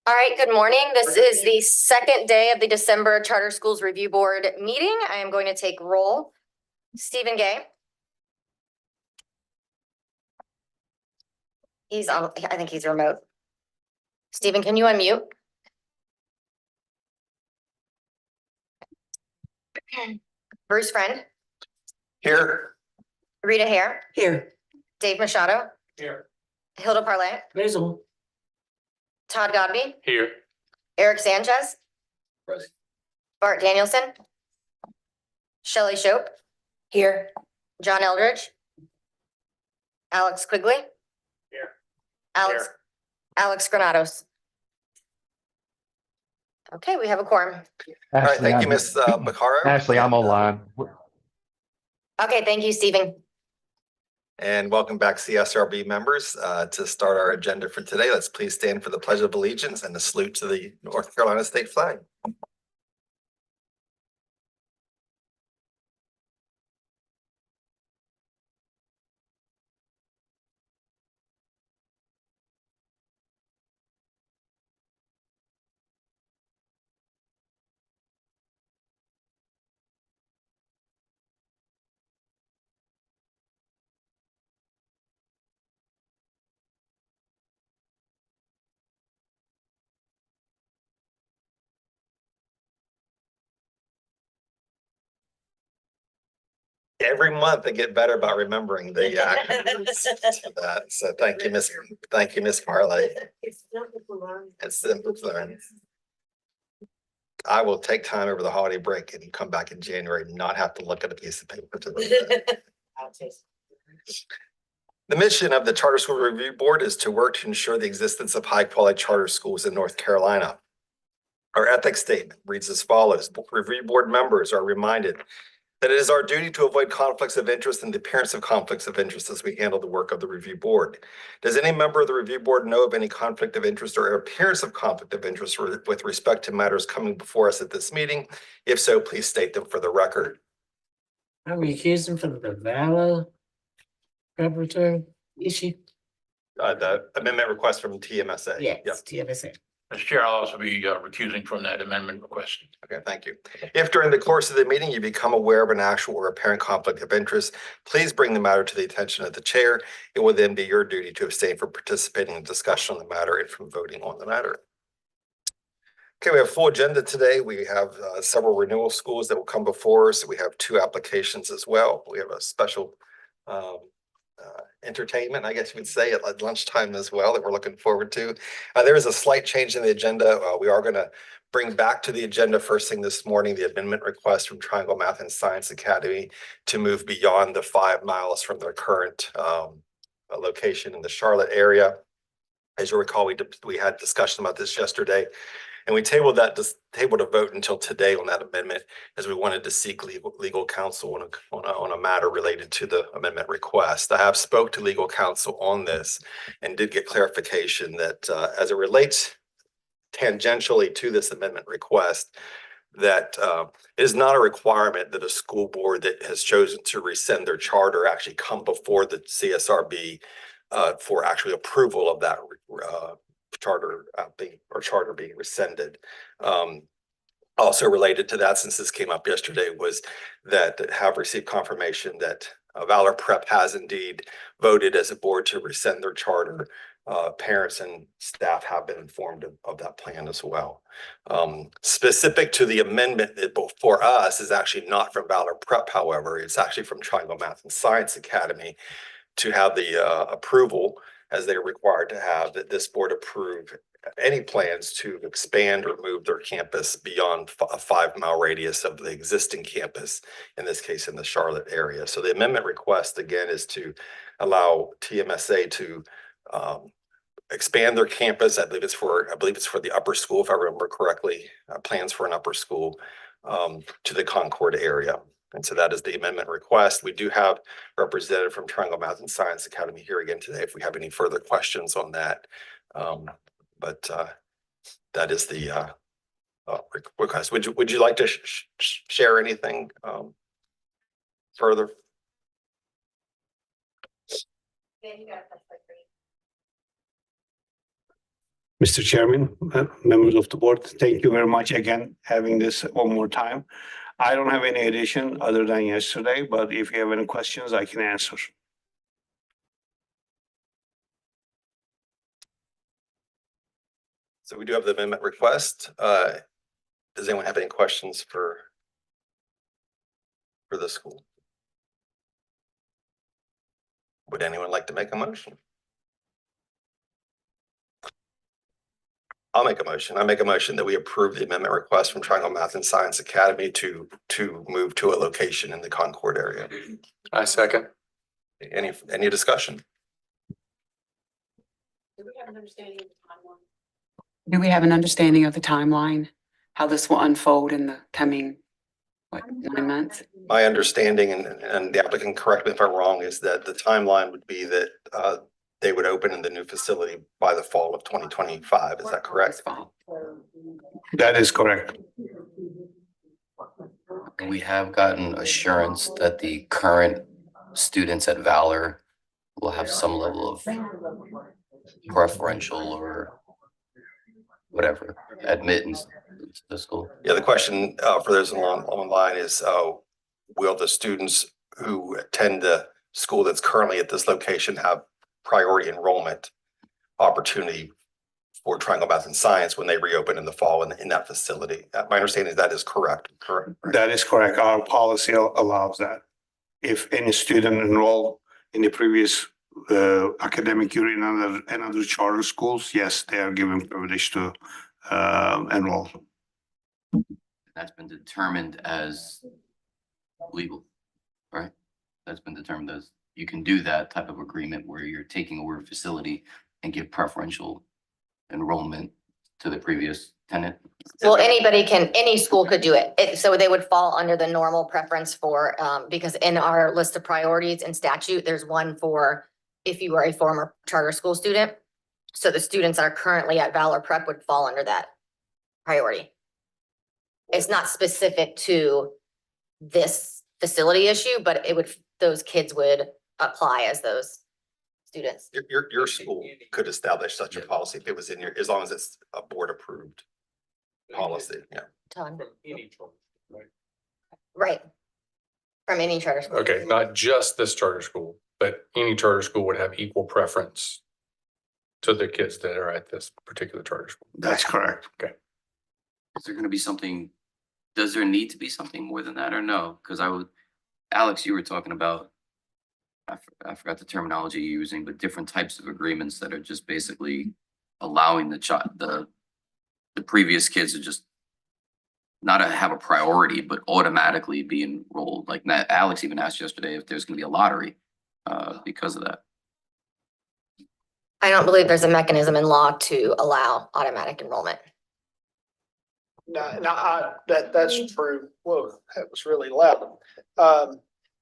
All right, good morning. This is the second day of the December Charter Schools Review Board meeting. I am going to take roll. Stephen Gay. He's on, I think he's remote. Stephen, can you unmute? Bruce Friend. Here. Rita Hare. Here. Dave Machado. Here. Hilda Parlay. Basil. Todd Godby. Here. Eric Sanchez. Present. Bart Danielson. Shelley Shope. Here. John Eldridge. Alex Quigley. Here. Alex Granados. Okay, we have a quorum. All right, Ashley, thank you, Ms. Bacaro. Ashley, I'm online. Okay, thank you, Stephen. And welcome back, CSRB members. To start our agenda for today, let's please stand for the Pledge of Allegiance and the salute to the North Carolina state flag. Every month I get better about remembering the acronyms to that. So thank you, Miss Parlay. It's simple to learn. I will take time over the holiday break and come back in January and not have to look at a piece of paper to The mission of the Charter School Review Board is to work to ensure the existence of high-quality charter schools in North Carolina. Our ethics statement reads as follows. Review Board members are reminded that it is our duty to avoid conflicts of interest and the appearance of conflicts of interest as we handle the work of the Review Board. Does any member of the Review Board know of any conflict of interest or appearance of conflict of interest with respect to matters coming before us at this meeting? If so, please state them for the record. I'm recusing from the Valor preparatory issue. The amendment request from TMSA. Yes, Yep. TMSA. Mr. Chair, I'll also be recusing from that amendment request. Okay, thank you. If during the course of the meeting you become aware of an actual or apparent conflict of interest, please bring the matter to the attention of the chair. It will then be your duty to abstain from participating in discussion on the matter and from voting on the matter. Okay, we have a full agenda today. We have several renewal schools that will come before us. We have 2 applications as well. We have a special entertainment, I guess you would say, at lunchtime as well that we're looking forward to. There is a slight change in the agenda. We are going to bring back to the agenda first thing this morning the amendment request from Triangle Math and Science Academy to move beyond the 5 miles from their current location in the Charlotte area. As you recall, we had discussion about this yesterday. And we tabled a vote until today on that amendment, as we wanted to seek legal counsel on a matter related to the amendment request. I have spoke to legal counsel on this and did get clarification that as it relates tangentially to this amendment request, that it is not a requirement that a school board that has chosen to rescind their charter actually come before the CSRB for actually approval of that charter being rescinded. Also related to that, since this came up yesterday, was that have received confirmation that Valor Prep has indeed voted as a board to rescind their charter. Parents and staff have been informed of that plan as well. Specific to the amendment that before us is actually not from Valor Prep, however, it's actually from Triangle Math and Science Academy to have the approval, as they are required to have, that this board approve any plans to expand or move their campus beyond a 5-mile radius of the existing campus, in this case in the Charlotte area. So the amendment request again is to allow TMSA to expand their campus. I believe it's for the upper school, if I remember correctly, plans for an upper school to the Concord area. And so that is the amendment request. We do have a representative from Triangle Math and Science Academy here again today if we have any further questions on that. But that is the request. Would you like to share anything further? Mr. Chairman, members of the board, thank you very much again having this one more time. I don't have any addition other than yesterday, but if you have any questions, I can answer. So we do have the amendment request. Does anyone have any questions for the school? Would anyone like to make a motion? I'll make a motion. I make a motion that we approve the amendment request from Triangle Math and Science Academy to move to a location in the Concord area. I second. Any discussion? Do we have an understanding of the timeline? How this will unfold in the coming, 9 months? My understanding, and the applicant, correct me if I'm wrong, is that the timeline would be that they would open in the new facility by the fall of 2025. Is that correct? This fall. That is correct. We have gotten assurance that the current students at Valor will have some level of preferential or whatever admittance to the school. Yeah, the question for those online is, will the students who attend the school that's currently at this location have priority enrollment opportunity for Triangle Math and Science when they reopen in the fall in that facility? My understanding is that is correct. That is correct. Our policy allows that. If any student enrolled in the previous academic year in another charter schools, yes, they are given privilege to enroll. That's been determined as legal, right? That's been determined as you can do that type of agreement where you're taking over a facility and give preferential enrollment to the previous tenant. Well, any school could do it. So they would fall under the normal preference for, because in our list of priorities in statute, there's one for if you are a former charter school student. So the students that are currently at Valor Prep would fall under that priority. It's not specific to this facility issue, but those kids would apply as those students. Your school could establish such a policy if it was in your, as long as it's a board approved policy. Yeah. Ton. Any choice, right? Right. From any charter school. Okay, not just this charter school, but any charter school would have equal preference to the kids that are at this particular charter school. That's correct. Is there gonna be something, does there need to be something more than that or no? Because Alex, you were talking about, I forgot the terminology you're using, but different types of agreements that are just basically allowing the previous kids to just not have a priority, but automatically be enrolled. Like that, Alex even asked yesterday if there's gonna be a lottery because of that. I don't believe there's a mechanism in law to allow automatic enrollment. No, that's true. Whoa, that was really loud.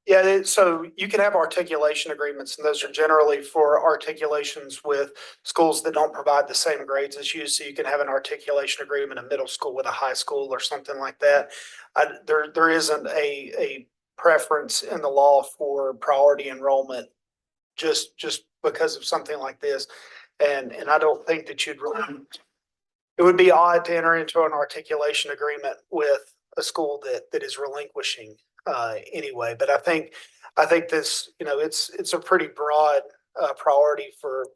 Yeah, so you can have articulation agreements, and those are generally for articulations with schools that don't provide the same grades as you. So you can have an articulation agreement in middle school with a high school or something like that. There isn't a preference in the law for priority enrollment just because of something like this. And I don't think that it would be odd to enter into an articulation agreement with a school that is relinquishing anyway. But I think this, it's a pretty broad priority for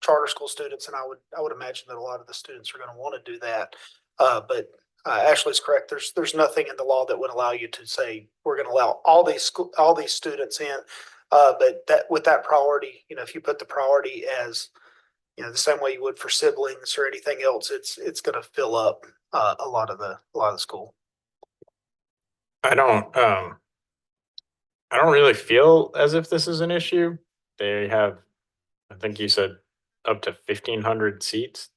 charter school students, and I would imagine that a lot of the students are going to want to do that. But Ashley's correct. There's nothing in the law that would allow you to say we're going to allow all these students in. But with that priority, if you put the priority as the same way you would for siblings or anything else, it's going to fill up a lot of the school. I don't really feel as if this is an issue. They have, I think you said up to 1,500 seats.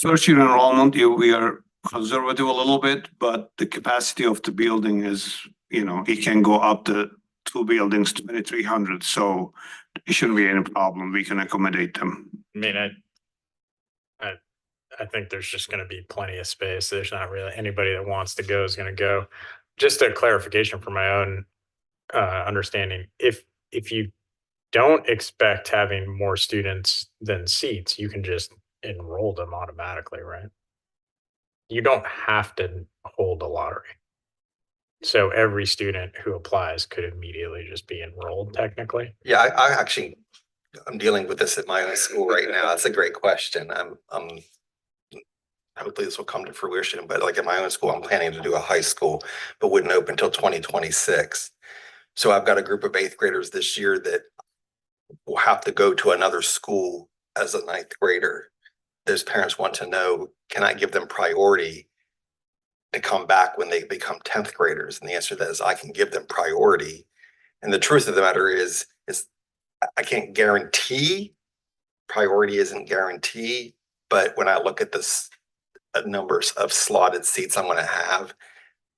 First year enrollment, we are conservative a little bit, but the capacity of the building is, it can go up to 2 buildings, 2,300. So it shouldn't be any problem. We can accommodate them. I mean, I think there's just going to be plenty of space. There's not really anybody that wants to go is going to go. Just a clarification for my own understanding. If you don't expect having more students than seats, you can just enroll them automatically, right? You don't have to hold a lottery. So every student who applies could immediately just be enrolled technically. Yeah, I actually, I'm dealing with this at my own school right now. That's a great question. Hopefully this will come to fruition, but like at my own school, I'm planning to do a high school, but wouldn't open until 2026. So I've got a group of 8th graders this year that will have to go to another school as a 9th grader. Those parents want to know, can I give them priority to come back when they become 10th graders? And the answer to that is I can give them priority. And the truth of the matter is I can't guarantee, priority isn't guaranteed, but when I look at this numbers of slotted seats I'm going to have,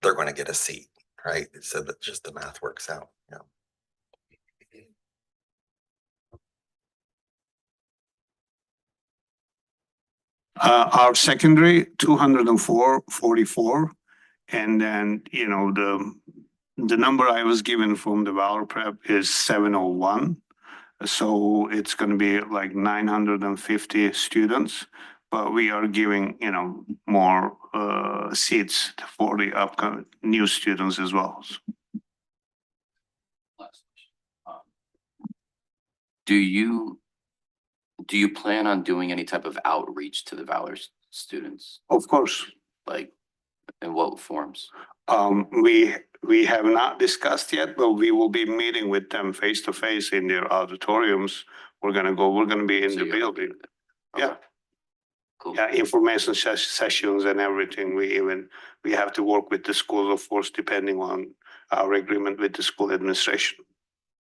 they're going to get a seat, right? So that just the math works out. Yeah. Our secondary, 204.44. And then, you know, the number I was given from the Valor Prep is 701. So it's going to be like 950 students, but we are giving, you know, more seats for the upcoming new students as well. Last question. Do you plan on doing any type of outreach to the Valor students? Of course, Like, in what forms? we have not discussed yet, but we will be meeting with them face to face in their auditoriums. We're gonna be in So the you're- building. Okay. Yeah. Cool. Yeah, information sessions and everything. We have to work with the schools, of course, depending on our agreement with the school administration.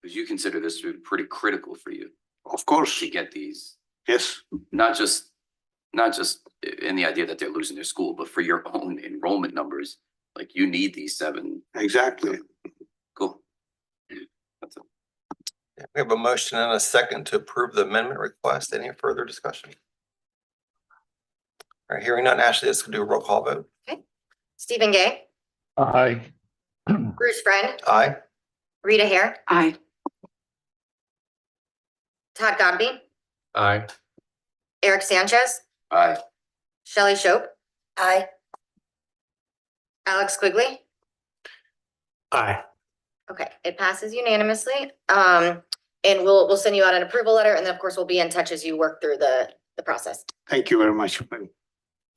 Because you consider this to be pretty critical for you Of course, to get these, yes, not just in the idea that they're losing their school, but for your own enrollment numbers. Like, you need these 7. exactly. Cool. That's it. We have a motion and a second to approve the amendment request. Any further discussion? All right, hearing none, Ashley, let's do a roll call vote. Stephen Gay, Aye. Bruce Friend, Aye. Rita Hare, Aye. Todd Godby, Aye. Eric Sanchez, Aye. Shelley Shope. Aye. Alex Quigley. Aye. Okay, it passes unanimously. And we'll send you out an approval letter, and then, of course, we'll be in touch as you work through the process. Thank you very much.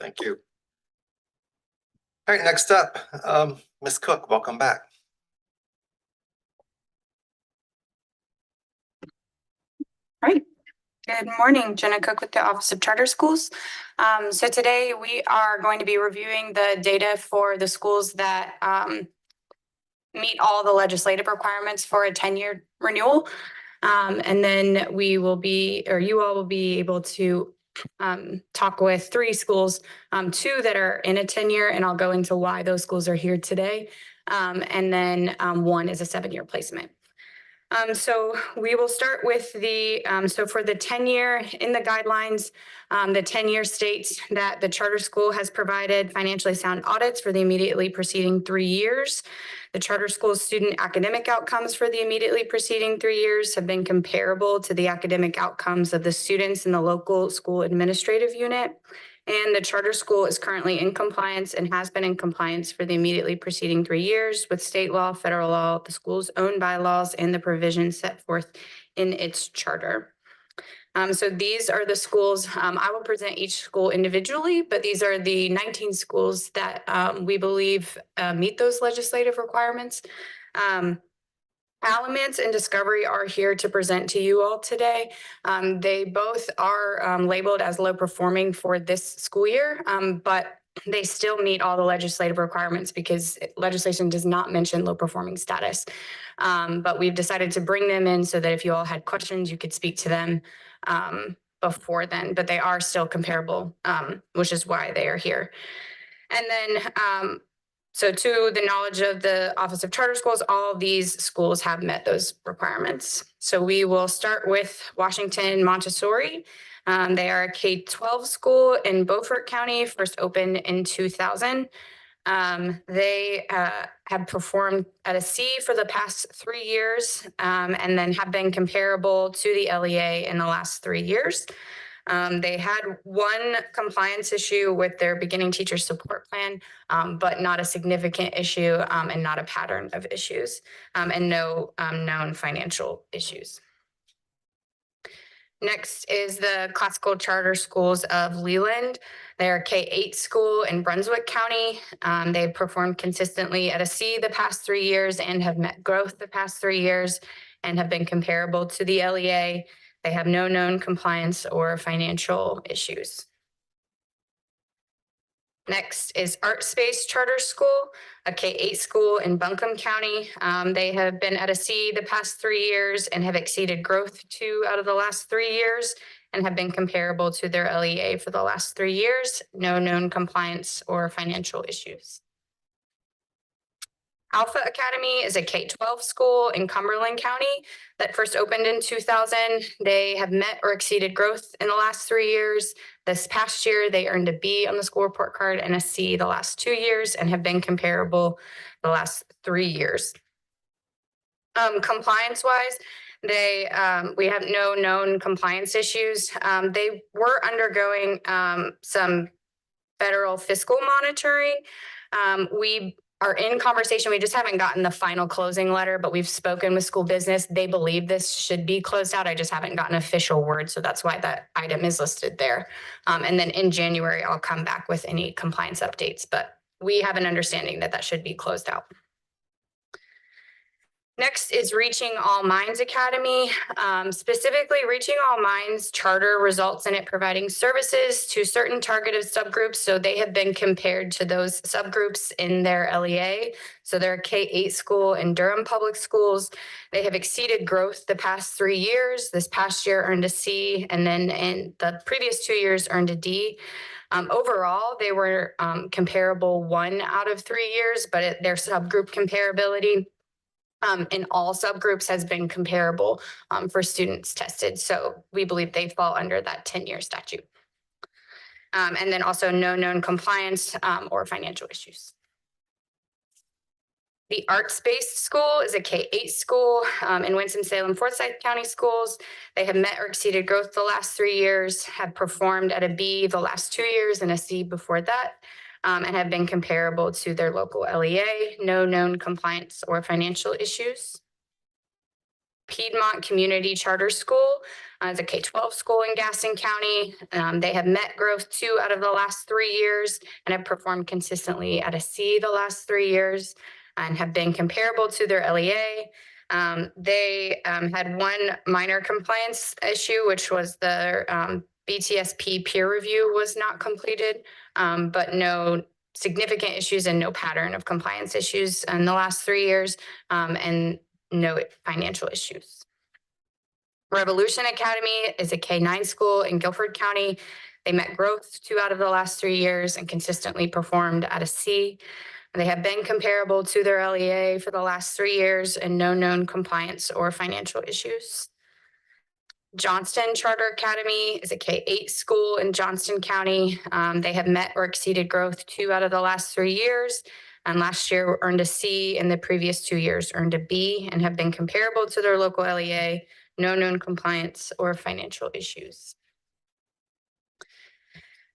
Thank you. All right, next up, Ms. Cook, welcome back. Right. Good morning, Jenna Cook with the Office of Charter Schools. So today we are going to be reviewing the data for the schools that meet all the legislative requirements for a 10-year renewal. And then we will be, or you all will be able to talk with 3 schools, 2 that are in a 10-year, and I'll go into why those schools are here today. And then 1 is a 7-year placement. So we will start with so for the 10-year in the guidelines, the 10-year states that the charter school has provided financially sound audits for the immediately preceding 3 years. The charter school student academic outcomes for the immediately preceding 3 years have been comparable to the academic outcomes of the students in the local school administrative unit. And the charter school is currently in compliance and has been in compliance for the immediately preceding 3 years with state law, federal law, the school's own bylaws, and the provisions set forth in its charter. So these are the schools. I will present each school individually, but these are the 19 schools that we believe meet those legislative requirements. Alamance and Discovery are here to present to you all today. They both are labeled as low performing for this school year, but they still meet all the legislative requirements because legislation does not mention low performing status. But we've decided to bring them in so that if you all had questions, you could speak to them before then, but they are still comparable, which is why they are here. And then so to the knowledge of the Office of Charter Schools, all these schools have met those requirements. So we will start with Washington Montessori. They are a K-12 school in Beaufort County, first opened in 2000. They have performed at a C for the past 3 years, and then have been comparable to the LEA in the last 3 years. They had one compliance issue with their beginning teacher support plan, but not a significant issue, and not a pattern of issues, and no known financial issues. Next is the Classical Charter Schools of Leland. They're a K-8 school in Brunswick County. They've performed consistently at a C the past 3 years and have met growth the past 3 years and have been comparable to the LEA. They have no known compliance or financial issues. Next is Art Space Charter School, a K-8 school in Buncombe County. They have been at a C the past 3 years and have exceeded growth 2 out of the last 3 years and have been comparable to their LEA for the last 3 years. No known compliance or financial issues. Alpha Academy is a K-12 school in Cumberland County that first opened in 2000. They have met or exceeded growth in the last 3 years. This past year, they earned a B on the school report card and a C the last 2 years and have been comparable the last 3 years. Compliance-wise, we have no known compliance issues. They were undergoing some federal fiscal monitoring. We are in conversation. We just haven't gotten the final closing letter, but we've spoken with school business. They believe this should be closed out. I just haven't gotten official word. So that's why that item is listed there. And then in January, I'll come back with any compliance updates, but we have an understanding that that should be closed out. Next is Reaching All Minds Academy. Specifically, Reaching All Minds charter results in it providing services to certain targeted subgroups. So they have been compared to those subgroups in their LEA. So they're a K-8 school in Durham Public Schools. They have exceeded growth the past 3 years. This past year earned a C, and then in the previous 2 years earned a D. Overall, they were comparable 1 out of 3 years, but their subgroup comparability in all subgroups has been comparable for students tested. So we believe they fall under that 10-year statute. And then also no known compliance or financial issues. The Arts-Based School is a K-8 school in Winston-Salem, Forsyth County Schools. They have met or exceeded growth the last 3 years, have performed at a B the last 2 years and a C before that. And have been comparable to their local LEA, no known compliance or financial issues. Piedmont Community Charter School is a K-12 school in Gaston County. They have met growth 2 out of the last 3 years and have performed consistently at a C the last 3 years and have been comparable to their LEA. They had one minor compliance issue, which was their BTSP peer review was not completed, but no significant issues and no pattern of compliance issues in the last 3 years, and no financial issues. Revolution Academy is a K-9 school in Guilford County. They met growth 2 out of the last 3 years and consistently performed at a C. They have been comparable to their LEA for the last 3 years and no known compliance or financial issues. Johnston Charter Academy is a K-8 school in Johnston County. They have met or exceeded growth 2 out of the last 3 years. And last year earned a C, and the previous 2 years earned a B and have been comparable to their local LEA, no known compliance or financial issues.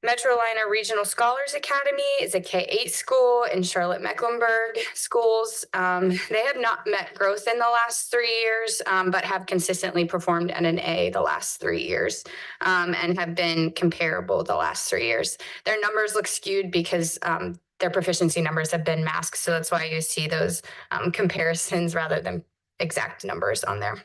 Metrolina Regional Scholars Academy is a K-8 school in Charlotte-Mecklenburg schools. They have not met growth in the last 3 years, but have consistently performed at an A the last 3 years, and have been comparable the last 3 years. Their numbers look skewed because their proficiency numbers have been masked. So that's why you see those comparisons rather than exact numbers on there.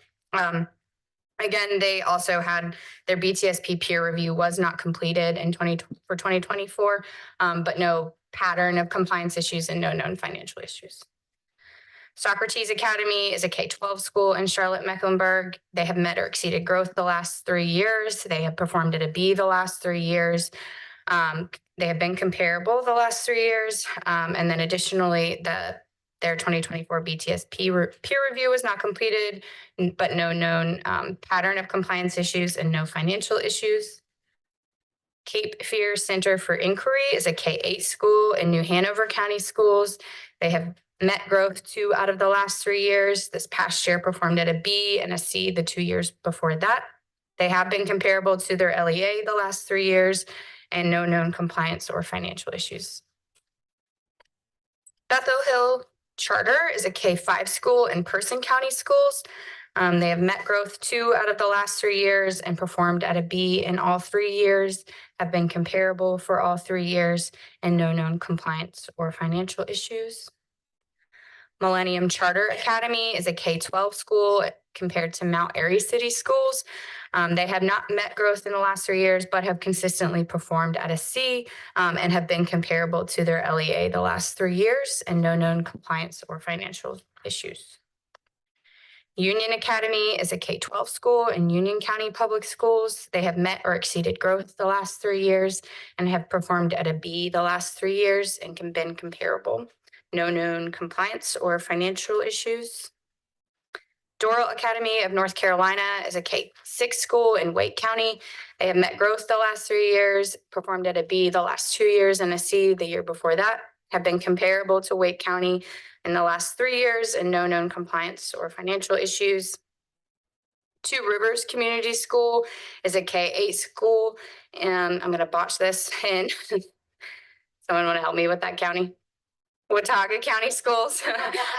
Again, they also had their BTSP peer review was not completed in 2024, but no pattern of compliance issues and no known financial issues. Socrates Academy is a K-12 school in Charlotte-Mecklenburg. They have met or exceeded growth the last 3 years. They have performed at a B the last 3 years. They have been comparable the last 3 years. And then additionally, their 2024 BTSP peer review was not completed, but no known pattern of compliance issues and no financial issues. Cape Fear Center for Inquiry is a K-8 school in New Hanover County Schools. They have met growth 2 out of the last 3 years. This past year performed at a B and a C the 2 years before that. They have been comparable to their LEA the last 3 years and no known compliance or financial issues. Bethel Hill Charter is a K-5 school in Person County Schools. They have met growth 2 out of the last 3 years and performed at a B in all 3 years, have been comparable for all 3 years, and no known compliance or financial issues. Millennium Charter Academy is a K-12 school compared to Mount Airy City Schools. They have not met growth in the last 3 years, but have consistently performed at a C and have been comparable to their LEA the last 3 years and no known compliance or financial issues. Union Academy is a K-12 school in Union County Public Schools. They have met or exceeded growth the last 3 years and have performed at a B the last 3 years and can been comparable. No known compliance or financial issues. Doral Academy of North Carolina is a K-6 school in Wake County. They have met growth the last 3 years, performed at a B the last 2 years and a C the year before that, have been comparable to Wake County in the last 3 years and no known compliance or financial issues. Two Rivers Community School is a K-8 school. And I'm going to botch this. And someone want to help me with that county? Watauga County Schools.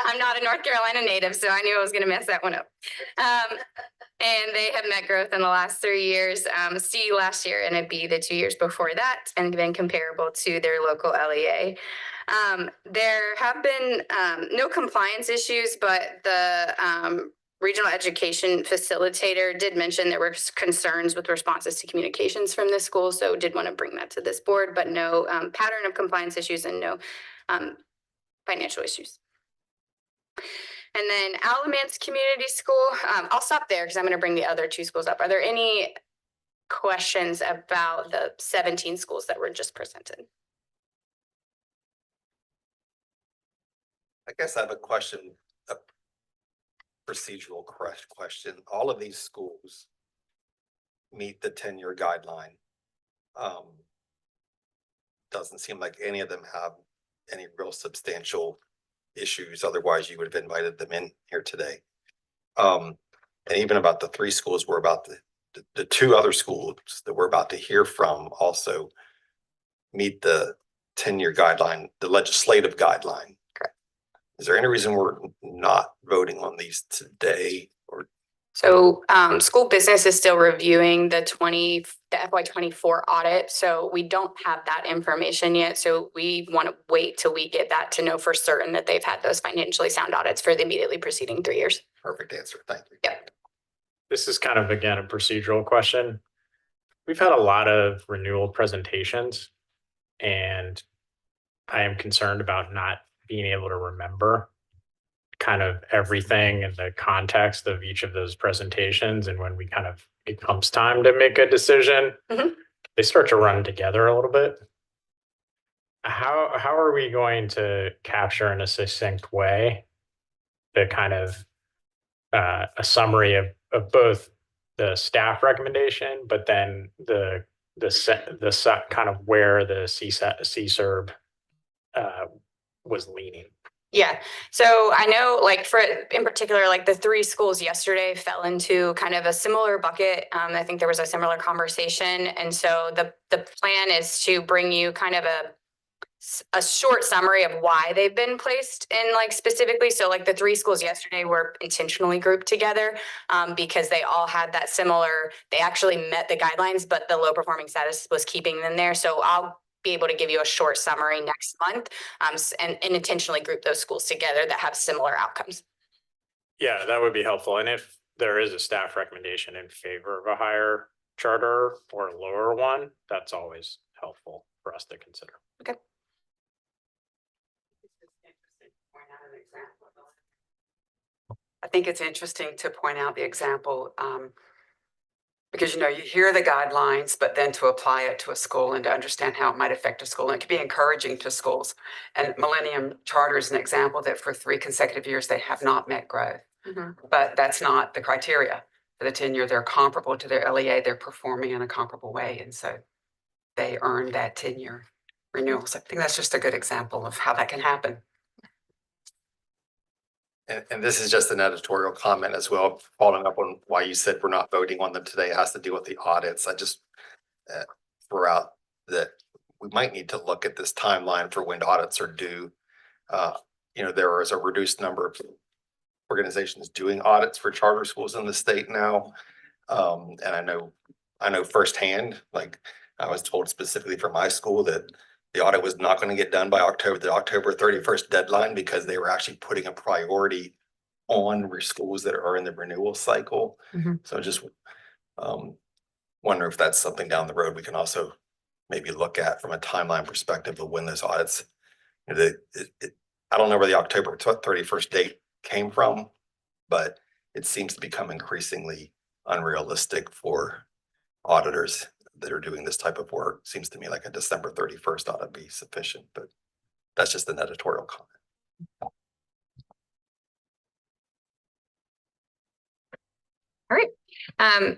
I'm not a North Carolina native, so I knew I was going to mess that one up. And they have met growth in the last 3 years, C last year and a B the 2 years before that, and been comparable to their local LEA. There have been no compliance issues, but the regional education facilitator did mention there were concerns with responses to communications from this school, so did want to bring that to this board, but no pattern of compliance issues and no financial issues. And then Alamance Community School, I'll stop there because I'm going to bring the other 2 schools up. Are there any questions about the 17 schools that were just presented? I guess I have a question, a procedural question. All of these schools meet the 10-year guideline. Doesn't seem like any of them have any real substantial issues. Otherwise, you would have invited them in here today. And even about the 3 schools, we're about the 2 other schools that we're about to hear from also meet the 10-year guideline, the legislative guideline. Correct. Is there any reason we're not voting on these today? Or So school business is still reviewing the FY24 audit. So we don't have that information yet. So we want to wait till we get that to know for certain that they've had those financially sound audits for the immediately preceding 3 years. perfect answer. Thank you. Yep. This is kind of, again, a procedural question. We've had a lot of renewal presentations, and I am concerned about not being able to remember kind of everything in the context of each of those presentations. And when it comes time to make a decision, they start to run together a little bit. How are we going to capture in a succinct way the kind of a summary of both the staff recommendation, but then the kind of where the CSERB was leaning? Yeah. So I know, like, in particular, like the 3 schools yesterday fell into kind of a similar bucket. I think there was a similar conversation. And so the plan is to bring you kind of a short summary of why they've been placed in, like, specifically. So like the 3 schools yesterday were intentionally grouped together because they all had that similar, they actually met the guidelines, but the low performing status was keeping them there. So I'll be able to give you a short summary next month and intentionally group those schools together that have similar outcomes. Yeah, that would be helpful. And if there is a staff recommendation in favor of a higher charter or a lower one, that's always helpful for us to consider. Okay. I think it's interesting to point out the example because, you hear the guidelines, but then to apply it to a school and to understand how it might affect a school, and it can be encouraging to schools. And Millennium Charter is an example that for 3 consecutive years, they have not met growth, but that's not the criteria for the 10-year. They're comparable to their LEA. They're performing in a comparable way. And so they earn that 10-year renewal. So I think that's just a good example of how that can happen. And this is just an editorial comment as well, following up on why you said we're not voting on them today. It has to do with the audits. I just threw out that we might need to look at this timeline for when audits are due. There is a reduced number of organizations doing audits for charter schools in the state now. And I know firsthand, like I was told specifically for my school that the audit was not going to get done by the October 31st deadline because they were actually putting a priority on schools that are in the renewal cycle. Mhm. So just wonder if that's something down the road we can also maybe look at from a timeline perspective of when those audits. I don't know where the October 31st date came from, but it seems to become increasingly unrealistic for auditors that are doing this type of work. Seems to me like a December 31st ought to be sufficient, but that's just an editorial comment. All right.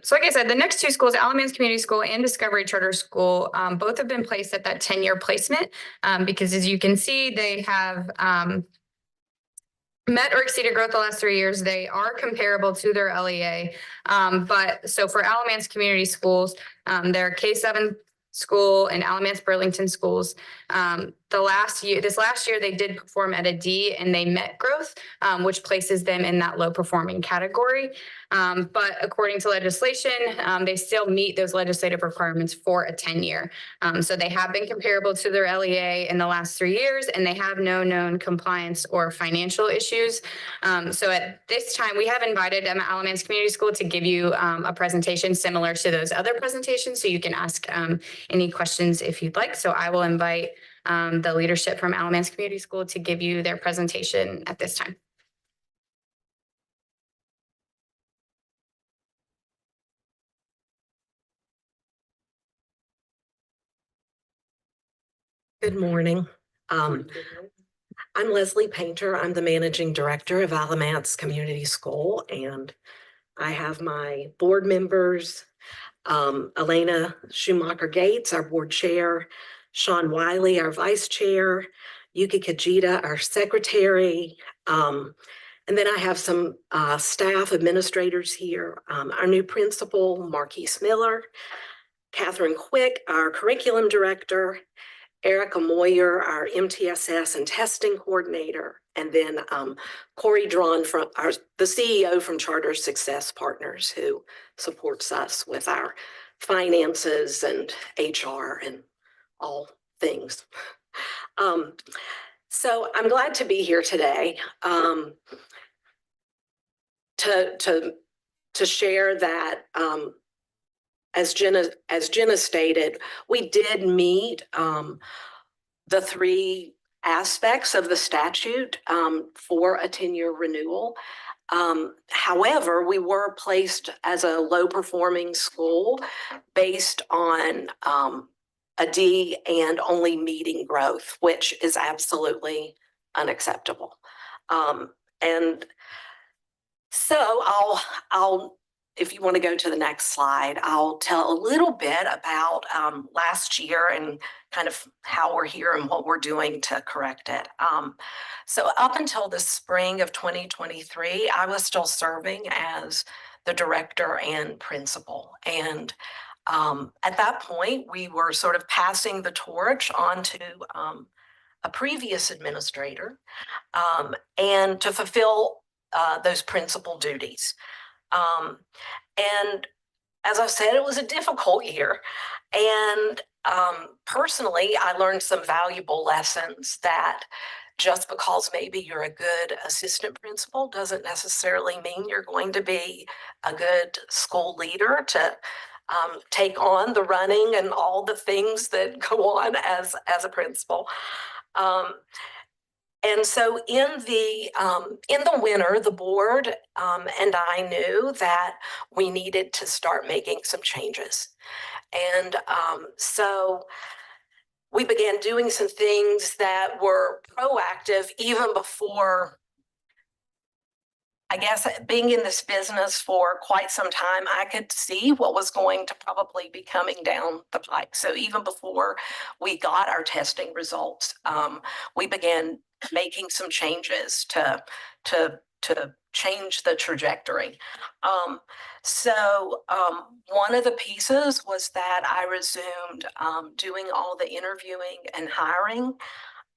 So like I said, the next two schools, Alamance Community School and Discovery Charter School, both have been placed at that 10-year placement because as you can see, they have met or exceeded growth the last 3 years. They are comparable to their LEA. But so for Alamance Community Schools, their K-7 school and Alamance Burlington schools, this last year, they did perform at a D and they met growth, which places them in that low performing category. But according to legislation, they still meet those legislative requirements for a 10-year. So they have been comparable to their LEA in the last 3 years, and they have no known compliance or financial issues. So at this time, we have invited Alamance Community School to give you a presentation similar to those other presentations, so you can ask any questions if you'd like. So I will invite the leadership from Alamance Community School to give you their presentation at this time. Good morning. I'm Leslie Painter. I'm the managing director of Alamance Community School, and I have my board members, Elena Schumacher Gates, our board chair, Sean Wiley, our vice chair, Yuki Kajita, our secretary. And then I have some staff administrators here, our new principal, Marquise Miller, Catherine Quick, our curriculum director, Erica Moyer, our MTSS and testing coordinator, and then Corey Drawn, the CEO from Charter Success Partners, who supports us with our finances and HR and all things. So I'm glad to be here today to share that. As Jenna stated, we did meet the three aspects of the statute for a 10-year renewal. However, we were placed as a low-performing school based on a D and only meeting growth, which is absolutely unacceptable. And so I'll if you want to go to the next slide, I'll tell a little bit about last year and kind of how we're here and what we're doing to correct it. So up until the spring of 2023, I was still serving as the director and principal. And at that point, we were sort of passing the torch on to a previous administrator and to fulfill those principal duties. And as I said, it was a difficult year. And personally, I learned some valuable lessons that just because maybe you're a good assistant principal doesn't necessarily mean you're going to be a good school leader to take on the running and all the things that go on as a principal. And so in the winter, the board and I knew that we needed to start making some changes. And so we began doing some things that were proactive even before I guess being in this business for quite some time, I could see what was going to probably be coming down the pike. So even before we got our testing results, we began making some changes to change the trajectory. One of the pieces was that I resumed doing all the interviewing and hiring.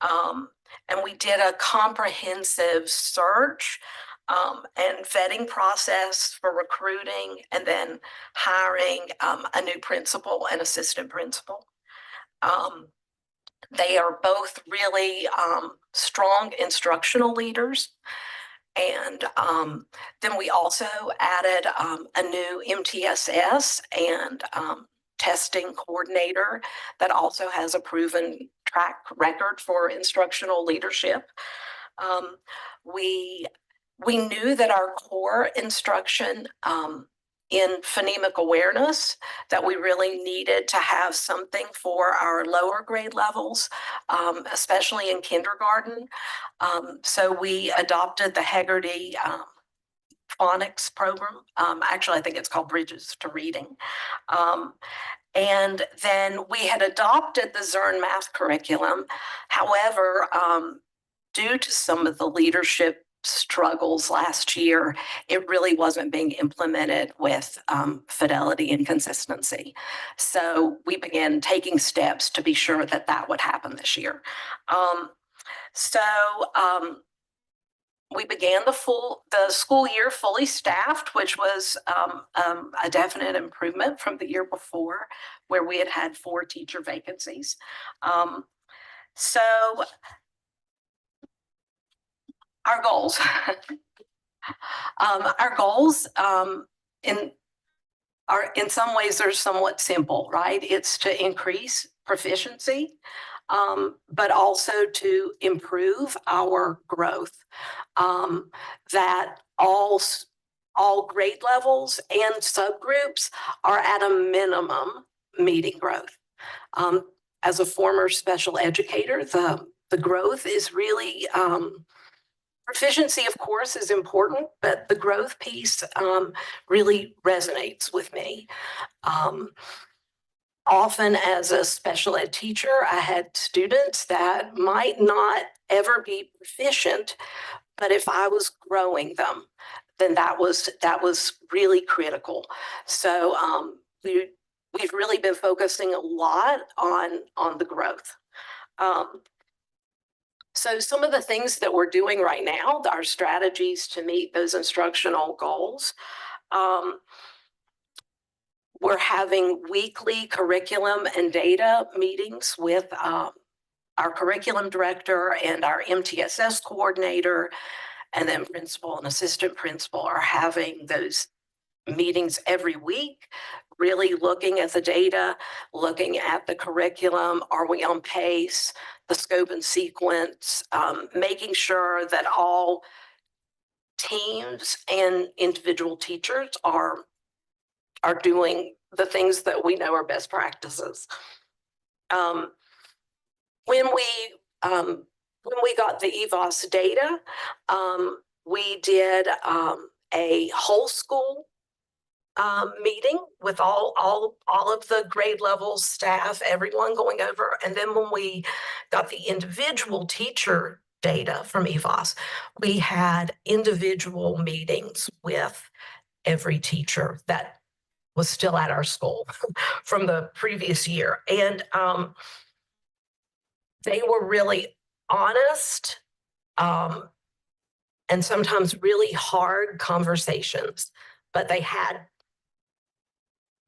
And we did a comprehensive search and vetting process for recruiting and then hiring a new principal and assistant principal. They are both really strong instructional leaders. And then we also added a new MTSS and testing coordinator that also has a proven track record for instructional leadership. We knew that our core instruction in phonemic awareness, that we really needed to have something for our lower grade levels, especially in kindergarten. So we adopted the Hegarty phonics program. Actually, I think it's called Bridges to Reading. And then we had adopted the Zern math curriculum. However, due to some of the leadership struggles last year, it really wasn't being implemented with fidelity and consistency. So we began taking steps to be sure that that would happen this year. We began the school year fully staffed, which was a definite improvement from the year before, where we had 4 teacher vacancies. Our goals. Our goals in some ways are somewhat simple, right? It's to increase proficiency, but also to improve our growth. That all grade levels and subgroups are at a minimum meeting growth. As a former special educator, the growth is really proficiency, of course, is important, but the growth piece really resonates with me. Often as a special ed teacher, I had students that might not ever be proficient, but if I was growing them, then that was really critical. So we've really been focusing a lot on the growth. So some of the things that we're doing right now, our strategies to meet those instructional goals, we're having weekly curriculum and data meetings with our curriculum director and our MTSS coordinator, and then principal and assistant principal are having those meetings every week, really looking at the data, looking at the curriculum. Are we on pace? The scope and sequence, making sure that all teams and individual teachers are doing the things that we know are best practices. When we got the EVOS data, we did a whole school meeting with all of the grade levels, staff, everyone going over. And then when we got the individual teacher data from EVOS, we had individual meetings with every teacher that was still at our school from the previous year. And they were really honest and sometimes really hard conversations, but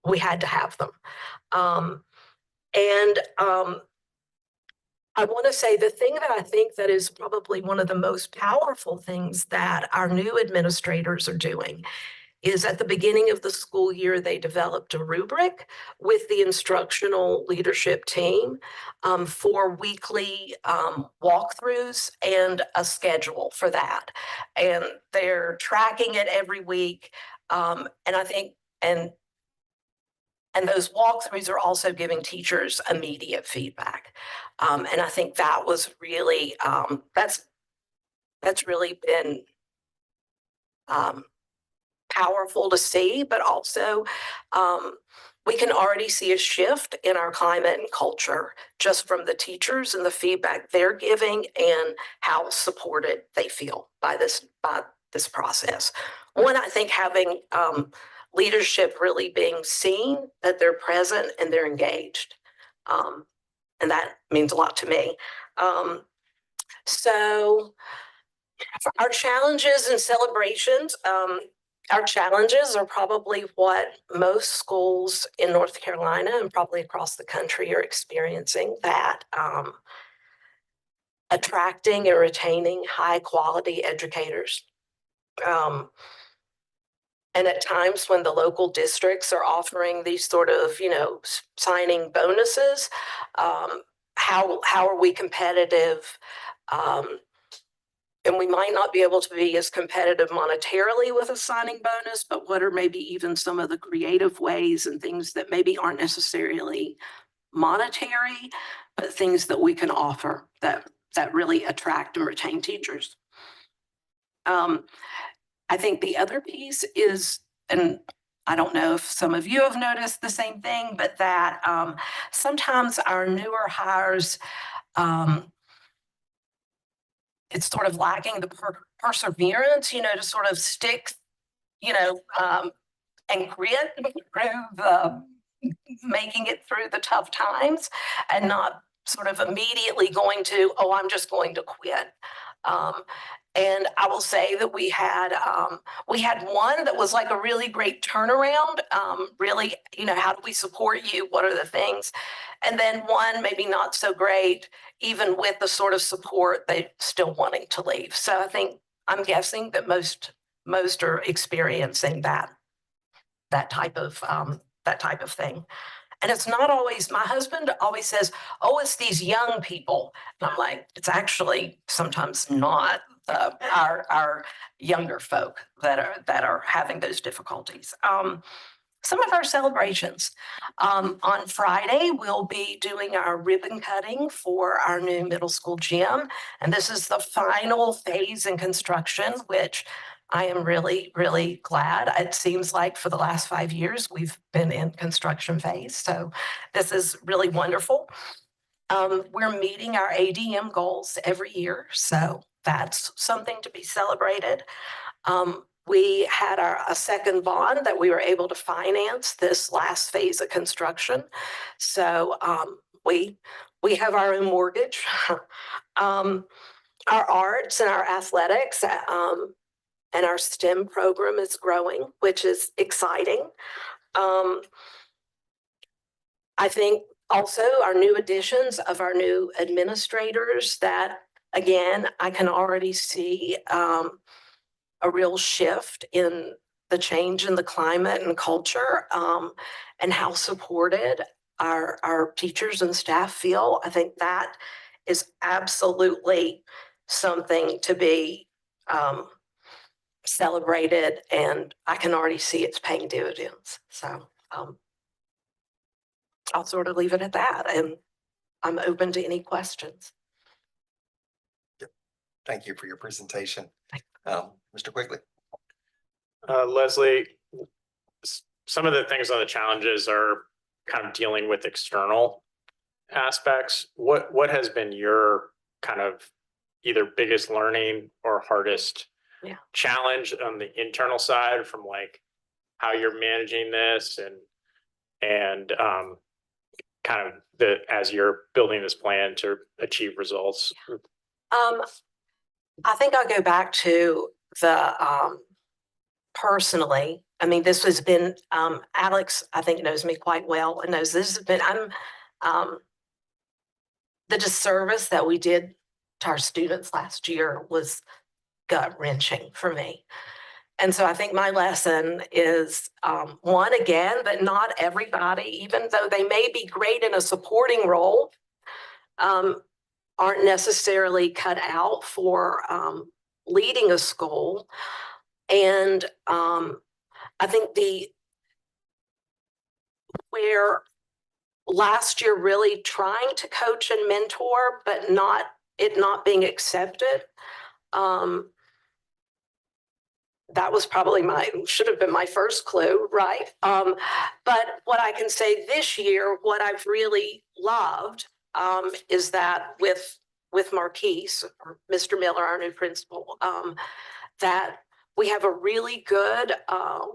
we had to have them. I want to say the thing that I think that is probably one of the most powerful things that our new administrators are doing is at the beginning of the school year, they developed a rubric with the instructional leadership team for weekly walkthroughs and a schedule for that. And they're tracking it every week. And I think, and those walkthroughs are also giving teachers immediate feedback. And I think that was really, that's really been powerful to see, but also we can already see a shift in our climate and culture just from the teachers and the feedback they're giving and how supported they feel by this process. One, I think having leadership really being seen, that they're present and they're engaged. And that means a lot to me. So for our challenges and celebrations, our challenges are probably what most schools in North Carolina and probably across the country are experiencing, that attracting and retaining high quality educators. And at times when the local districts are offering these sort of, signing bonuses, how are we competitive? And we might not be able to be as competitive monetarily with a signing bonus, but what are maybe even some of the creative ways and things that maybe aren't necessarily monetary, but things that we can offer that really attract and retain teachers. I think the other piece is, and I don't know if some of you have noticed the same thing, but that sometimes our newer hires, it's sort of lacking the perseverance, to sort of stick, and grit through making it through the tough times, and not sort of immediately going to, oh, I'm just going to quit. And I will say that we had one that was like a really great turnaround. Really, how do we support you? What are the things? And then one maybe not so great, even with the sort of support, they still wanting to leave. So I'm guessing that most are experiencing that type of thing. And it's not always, my husband always says, oh, it's these young people. And I'm like, it's actually sometimes not our younger folk that are having those difficulties. Some of our celebrations. On Friday, we'll be doing our ribbon cutting for our new middle school gym. And this is the final phase in construction, which I am really, really glad. It seems like for the last 5 years, we've been in construction phase. So this is really wonderful. We're meeting our ADM goals every year. So that's something to be celebrated. We had a second bond that we were able to finance this last phase of construction. So we have our own mortgage. Our arts and our athletics and our STEM program is growing, which is exciting. I think also our new additions of our new administrators, that again, I can already see a real shift in the change in the climate and culture, and how supported our teachers and staff feel. I think that is absolutely something to be celebrated, and I can already see it's paying dividends. So I'll sort of leave it at that, and I'm open to any questions. Thank you for your presentation. Mr. Quigley. Leslie, some of the things on the challenges are kind of dealing with external aspects. What has been your kind of either biggest learning or hardest challenge on the internal side, from like how you're managing this and kind of as you're building this plan to achieve results? I think I'll go back to the personally. I mean, this has been Alex, I think, knows me quite well and knows this has been the disservice that we did to our students last year was gut-wrenching for me. And so I think my lesson is one, again, that not everybody, even though they may be great in a supporting role, aren't necessarily cut out for leading a school. And I think where last year really trying to coach and mentor, but not being accepted, that was probably should have been my first clue, right? But what I can say this year, what I've really loved, is that with Marquise, or Mr. Miller, our new principal, that we have a really good,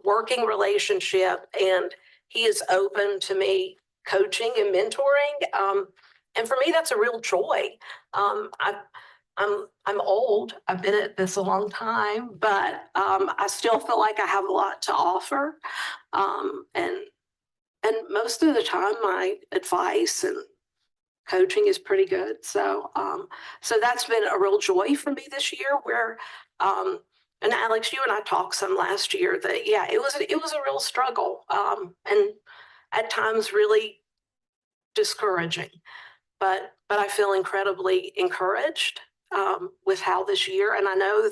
working relationship, and he is open to me coaching and mentoring. And for me, that's a real joy. I'm old. I've been at this a long time, but I still feel like I have a lot to offer. And most of the time, my advice and coaching is pretty good. So that's been a real joy for me this year. Where and Alex, you and I talked some last year that it was a real struggle, and at times really discouraging. But I feel incredibly encouraged with how this year, and I know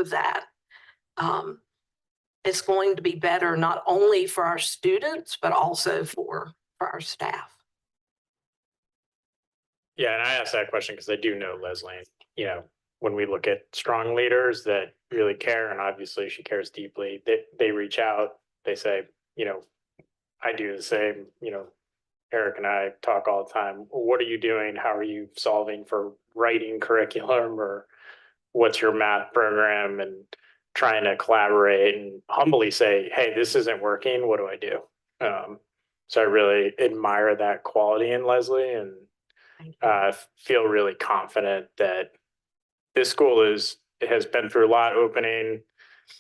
that it's going to be better not only for our students but also for our staff. Yeah, and I asked that question because I do know Leslie, you know, when we look at strong leaders that really care, and obviously she cares deeply, they reach out, they say, you know, I do the same, you know, Eric and I talk all the time. What are you doing? How are you solving for writing curriculum, or what's your math program, and trying to collaborate and humbly say, hey, this isn't working. What do I do? So I really admire that quality in Leslie, and feel really confident that this school has been through a lot opening,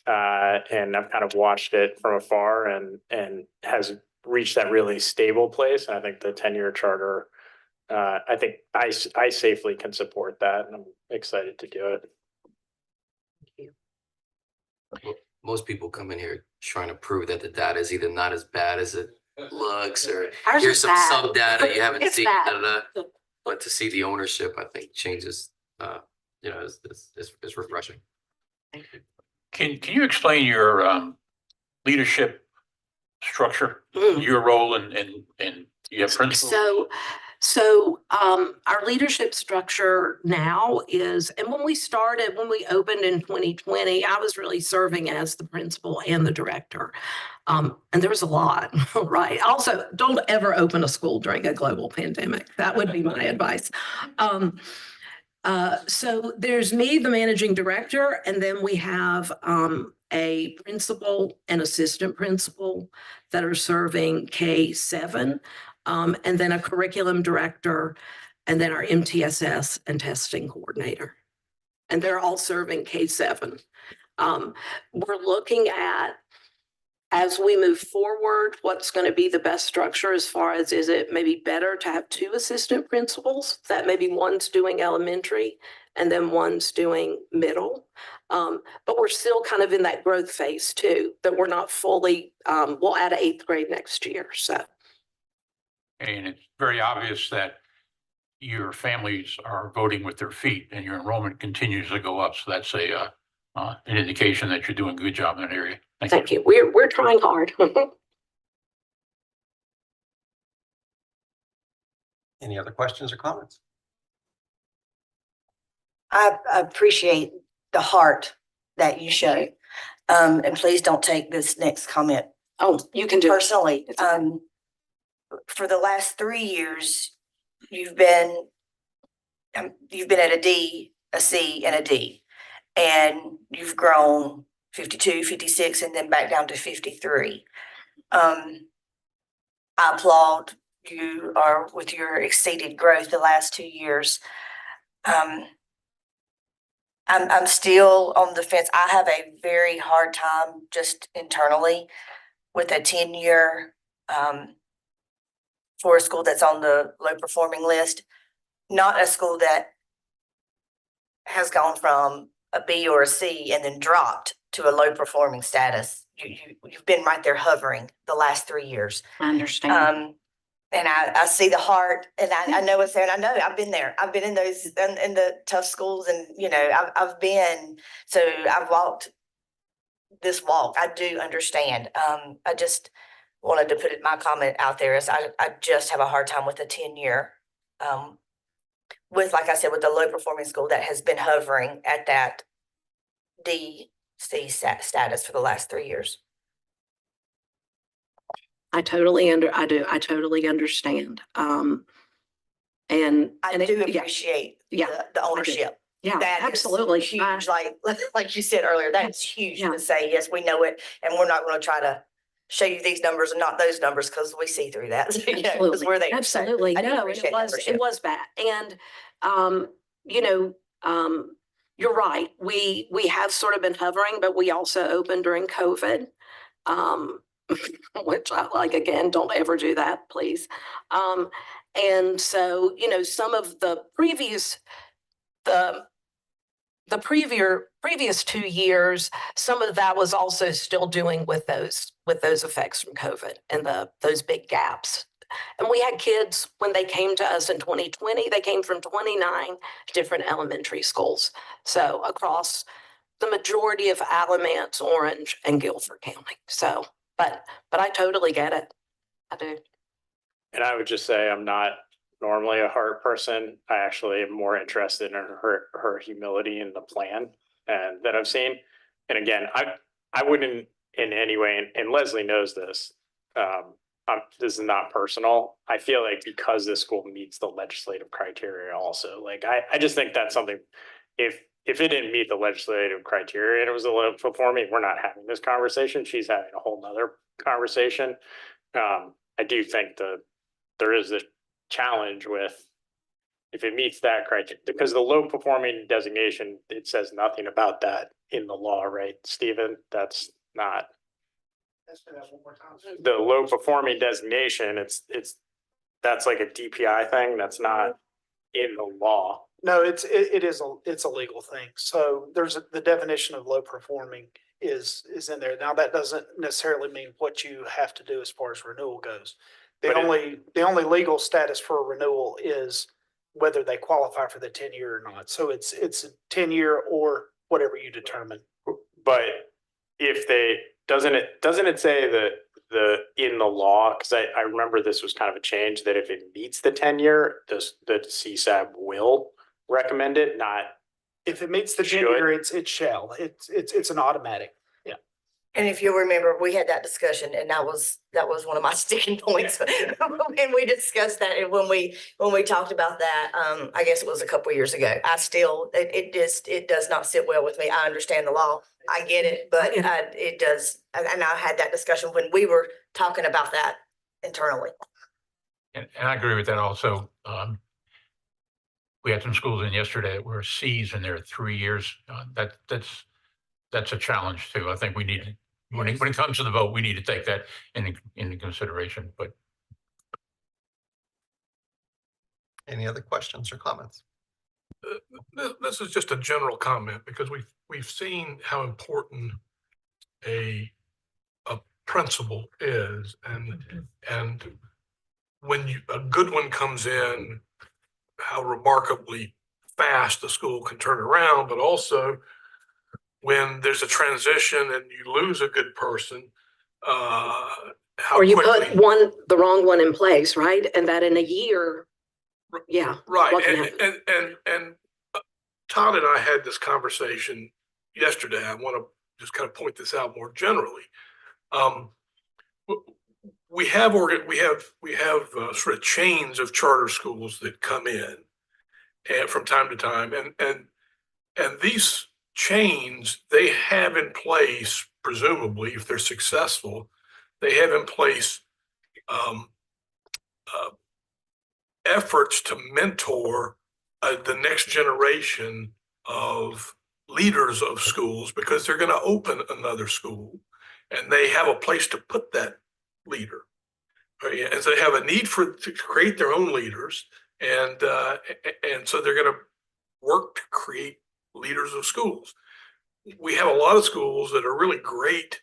and I've kind of watched it from afar, and has reached that really stable place. And I think the 10-year charter, I think I safely can support that, and I'm excited to do it. Most people come in here trying to prove that the data is either not as bad as it looks, or Ours here's is some bad. sub data you haven't It's seen. bad. But to see the ownership, I think changes, you know, is refreshing. Can you explain your leadership structure, Mm. your role and you have principals? So our leadership structure now is, and when we opened in 2020, I was really serving as the principal and the director. And there was a lot, right? Also, don't ever open a school during a global pandemic. That would be my advice. So there's me, the managing director, and then we have a principal and assistant principal that are serving K-7, and then a curriculum director, and then our MTSS and testing coordinator. And they're all serving K-7. We're looking at, as we move forward, what's going to be the best structure as far as, is it maybe better to have two assistant principals, that maybe one's doing elementary and then one's doing middle. But we're still kind of in that growth phase too, that we're not fully, we'll add 8th grade next year. So. And it's very obvious that your families are voting with their feet and your enrollment continues to go up. So that's an indication that you're doing a good job in that area. Thank you. We're trying hard. Any other questions or comments? I appreciate the heart that you show. And please don't take this next comment You can do it. personally. For the last 3 years, you've been at a D, a C, and a D. And you've grown 52, 56, and then back down to 53. I applaud you with your exceeded growth the last 2 years. I'm still on the fence. I have a very hard time just internally with a 10-year for a school that's on the low performing list, not a school that has gone from a B or a C and then dropped to a low performing status. You've been right there hovering the last 3 years. I understand. And I see the heart, and I know it's there, and I know I've been there. I've been in those, in the tough schools, and, you know, I've walked this walk. I do understand. I just wanted to put my comment out there, as I just have a hard time with a 10-year, with, like I said, with the low performing school that has been hovering at that D, C status for the last 3 years. I totally understand. And I do appreciate yeah, the ownership. yeah, That is absolutely. huge, like you said earlier, that's huge Yeah. to say, yes, we know it, and we're not gonna try to show you these numbers and not those numbers, because we see through that. You know, 'cause we're there. So Absolutely. I do No, appreciate it the was, ownership. it was bad. And, you're right. We have sort of been hovering, but we also opened during COVID. Which I like, again, don't ever do that, please. And so, some of the previous 2 years, some of that was also still doing with those effects from COVID and those big gaps. And we had kids when they came to us in 2020, they came from 29 different elementary schools. So across the majority of Alamance, Orange, and Guilford County. So, but I totally get it. I do. And I would just say I'm not normally a heart person. I actually am more interested in her humility in the plan and that I've seen. And again, I wouldn't in any way, and Leslie knows this. This is not personal. I feel like because this school meets the legislative criteria also, like I just think that's something, if it didn't meet the legislative criteria and it was a low performing, we're not having this conversation. She's having a whole nother conversation. I do think that there is this challenge with if it meets that criteria, because the low performing designation, it says nothing about that in the law, right, Stephen? That's not. The low performing designation, that's like a DPI thing. That's not in the law. No, it's a legal thing. So the definition of low performing is in there. Now, that doesn't necessarily mean what you have to do as far as renewal goes. The only legal status for a renewal is whether they qualify for the 10-year or not. So it's a 10-year or whatever you determine. But if doesn't it say that in the law, because I remember this was kind of a change, that if it meets the 10-year, the CSAB will recommend it, not. If it meets the 10-year, it shall. It's an automatic. Yeah. And if you'll remember, we had that discussion, and that was one of my sticking points when we discussed that, and when we talked about that, I guess it was a couple of years ago. It does not sit well with me. I understand the law. I get it, but it does. And I had that discussion when we were talking about that internally. And I agree with that also. We had some schools in yesterday that were Cs in their 3 years. That's a challenge too. I think we need, when it comes to the vote, we need to take that into consideration, but. Any other questions or comments? This is just a general comment because we've seen how important a principal is, and when a good one comes in, how remarkably fast the school can turn around, but also when there's a transition and you lose a good person, how Or you quickly. put the wrong one in place, right? And that in a year, yeah. Right, what can happen? and Todd and I had this conversation yesterday. I want to just kind of point this out more generally. We have sort of chains of charter schools that come in and from time to time, and these chains, they have in place, presumably, if they're successful, they have in place efforts to mentor the next generation of leaders of schools, because they're going to open another school and they have a place to put that leader. And so they have a need to create their own leaders. And so they're going to work to create leaders of schools. We have a lot of schools that are really great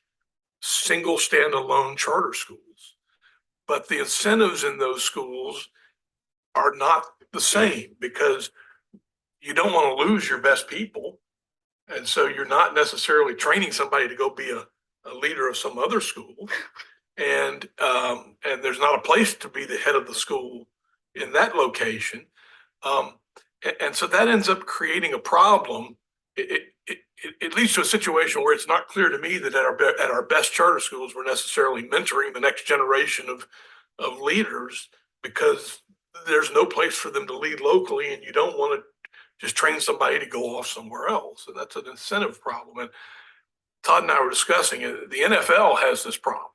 single standalone charter schools, but the incentives in those schools are not the same, because you don't want to lose your best people. And so you're not necessarily training somebody to go be a leader of some other school. And there's not a place to be the head of the school in that location. And so that ends up creating a problem it leads to a situation where it's not clear to me that at our best charter schools, we're necessarily mentoring the next generation of leaders, because there's no place for them to lead locally, and you don't want to just train somebody to go off somewhere else. And that's an incentive problem. And Todd and I were discussing it. The NFL has this problem.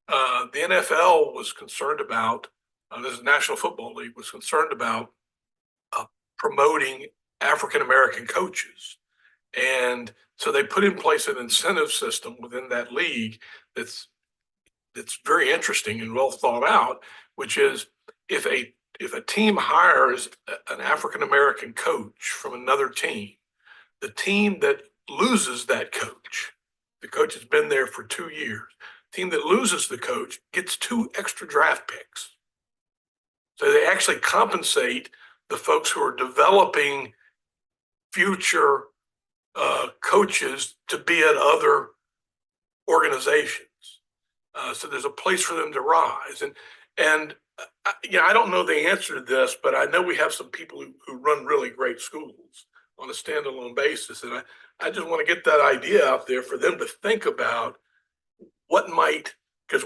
The NFL was concerned about, the National Football League was concerned about promoting African-American coaches. And so they put in place an incentive system within that league that's very interesting and well thought out, which is if a team hires an African-American coach from another team, the team that loses that coach, the coach has been there for 2 years, the team that loses the coach gets 2 extra draft picks. So they actually compensate the folks who are developing future coaches to be at other organizations. So there's a place for them to rise. And I don't know the answer to this, but I know we have some people who run really great schools on a standalone basis. And I just want to get that idea out there for them to think about what might, because,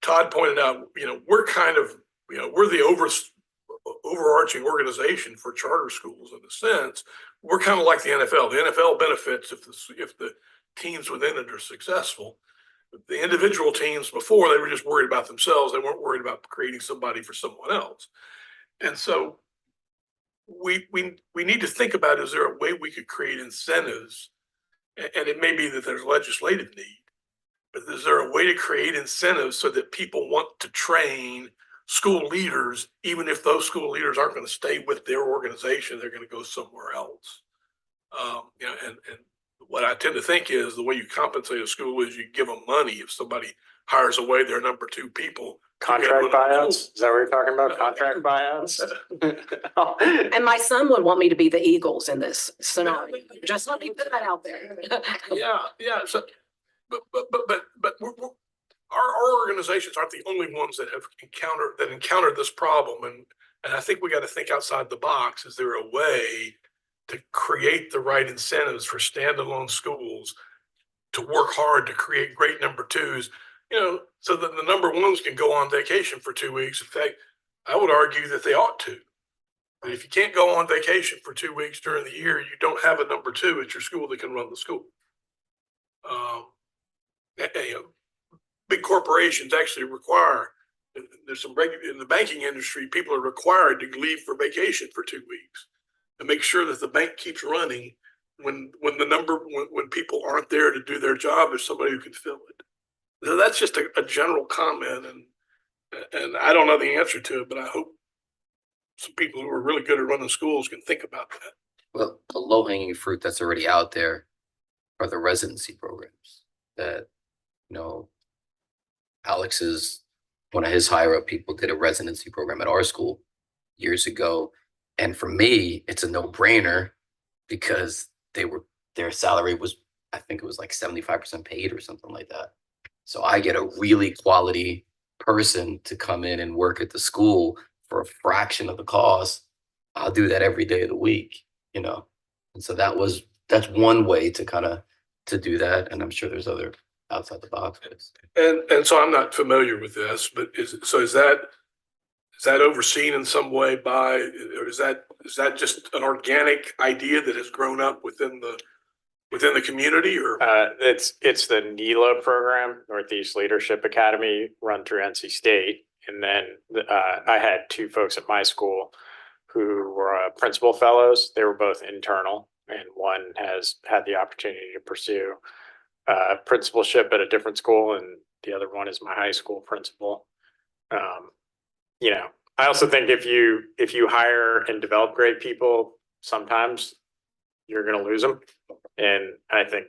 Todd pointed out, we're kind of, we're the overarching organization for charter schools in a sense. We're kind of like the NFL. The NFL benefits if the teams within it are successful. The individual teams before, they were just worried about themselves. They weren't worried about creating somebody for someone else. And so we need to think about, is there a way we could create incentives? And it may be that there's legislative need, but is there a way to create incentives so that people want to train school leaders, even if those school leaders aren't going to stay with their organization, they're going to go somewhere else? And what I tend to think is the way you compensate a school is you give them money. If somebody hires away their number 2 people. Contract buyouts? Is that what you're talking about? Contract buyouts? And my son would want me to be the Eagles in this scenario. Just let me put that out there. Yeah. So, but our organizations aren't the only ones that have encountered this problem, and I think we got to think outside the box. Is there a way to create the right incentives for standalone schools to work hard to create great number 2s, so that the number 1s can go on vacation for 2 weeks? In fact, I would argue that they ought to. But if you can't go on vacation for 2 weeks during the year, you don't have a number 2 at your school that can run the school. Big corporations actually require, there's some in the banking industry, people are required to leave for vacation for 2 weeks to make sure that the bank keeps running when people aren't there to do their job, there's somebody who can fill it. So that's just a general comment, and I don't know the answer to it, but I hope some people who are really good at running schools can think about that. Well, the low hanging fruit that's already out there are the residency programs that, one of his higher up people did a residency program at our school years ago. And for me, it's a no brainer because their salary was, I think it was like 75% paid or something like that. So I get a really quality person to come in and work at the school for a fraction of the cost. I'll do that every day of the week, And so that's one way to do that. And I'm sure there's other outside the box. And so I'm not familiar with this, but is that overseen in some way by, or is that just an organic idea that has grown up within the community, or? It's the NELA program, Northeast Leadership Academy, run through NC State. And then I had 2 folks at my school who were principal fellows. They were both internal, and one has had the opportunity to pursue principalship at a different school, and the other one is my high school principal. I also think if you hire and develop great people, sometimes you're going to lose them. And I think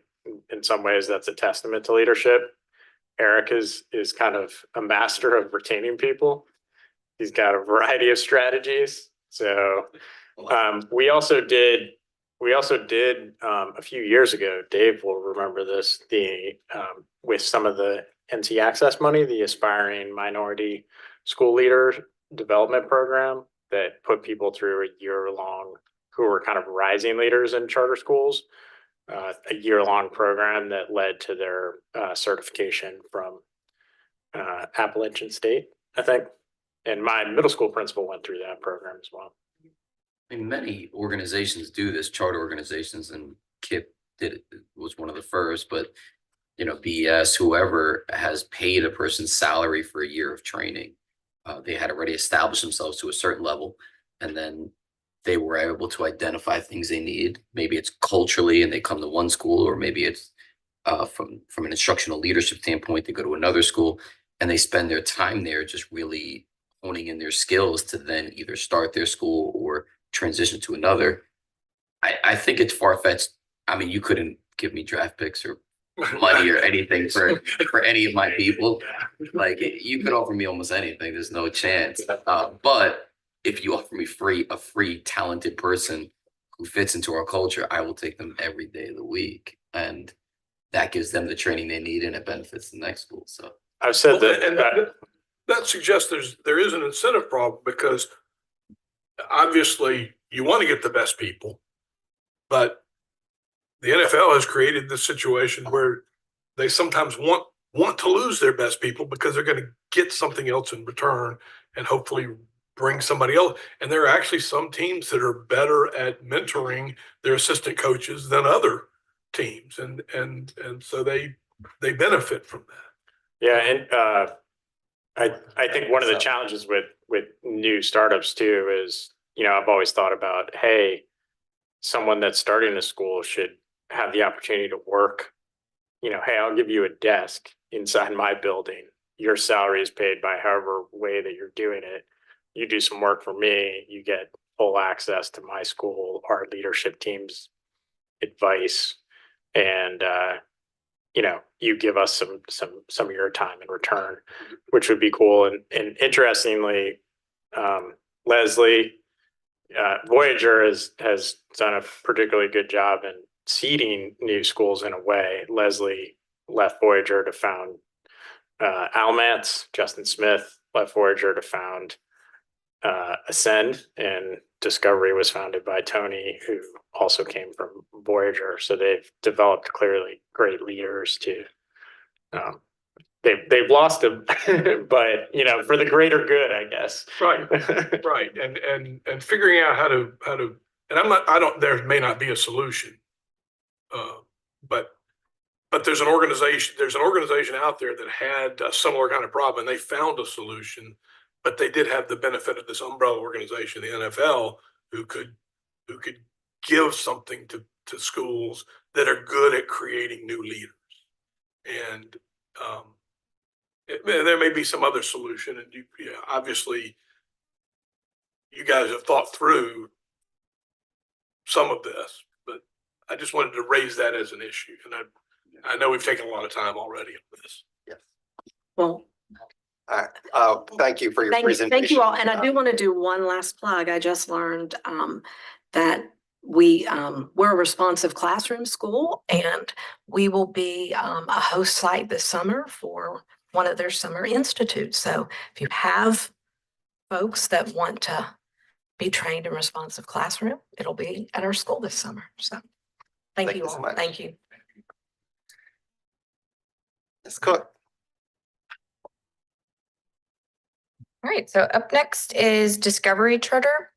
in some ways that's a testament to leadership. Eric is kind of a master of retaining people. He's got a variety of strategies. So we also did a few years ago, Dave will remember this, with some of the NC Access money, the Aspiring Minority School Leader Development Program that put people through a year-long, who were kind of rising leaders in charter schools, a year-long program that led to their certification from Appalachian State, I think. And my middle school principal went through that program as well. I mean, many organizations do this, charter organizations, and KIPP was one of the first, but you know, BES, whoever has paid a person's salary for a year of training. They had already established themselves to a certain level, and then they were able to identify things they need. Maybe it's culturally and they come to one school, or maybe it's from an instructional leadership standpoint, they go to another school and they spend their time there just really honing in their skills to then either start their school or transition to another. I think it's far-fetched. I mean, you couldn't give me draft picks or money or anything for any of my people. Like, you could offer me almost anything. There's no chance. But if you offer me a free talented person who fits into our culture, I will take them every day of the week. And that gives them the training they need, and it benefits the next school. So I've said that. And that suggests there is an incentive problem, because obviously you want to get the best people, but the NFL has created this situation where they sometimes want to lose their best people because they're going to get something else in return and hopefully bring somebody else. And there are actually some teams that are better at mentoring their assistant coaches than other teams. And so they benefit from that. Yeah. And I think one of the challenges with new startups too is, you know, I've always thought about, hey, someone that's starting a school should have the opportunity to work. You know, hey, I'll give you a desk inside my building. Your salary is paid by however way that you're doing it. You do some work for me, you get full access to my school, our leadership team's advice, and you know, you give us some of your time in return, which would be cool. And interestingly, Leslie, Voyager has done a particularly good job in seeding new schools in a way. Leslie left Voyager to found Almance. Justin Smith left Voyager to found Ascend, and Discovery was founded by Tony, who also came from Voyager. So they've developed clearly great leaders to they've lost them, but you know, for the greater good, I guess. Right. Right. And figuring out how to, and there may not be a solution. But there's an organization out there that had a similar kind of problem, and they found a solution, but they did have the benefit of this umbrella organization, the NFL, who could give something to schools that are good at creating new leaders. And there may be some other solution, and obviously you guys have thought through some of this, but I just wanted to raise that as an issue. And I know we've taken a lot of time already on this. Yes. Well, Thank you for your presentation. thank you all. And I do want to do one last plug. I just learned that we're a responsive classroom school, and we will be a host site this summer for one of their summer institutes. So if you have folks that want to be trained in responsive classroom, it'll be at our school this summer. So thank you all. So much. Thank you. Ms. Cook. All right, so up next is Discovery Charter.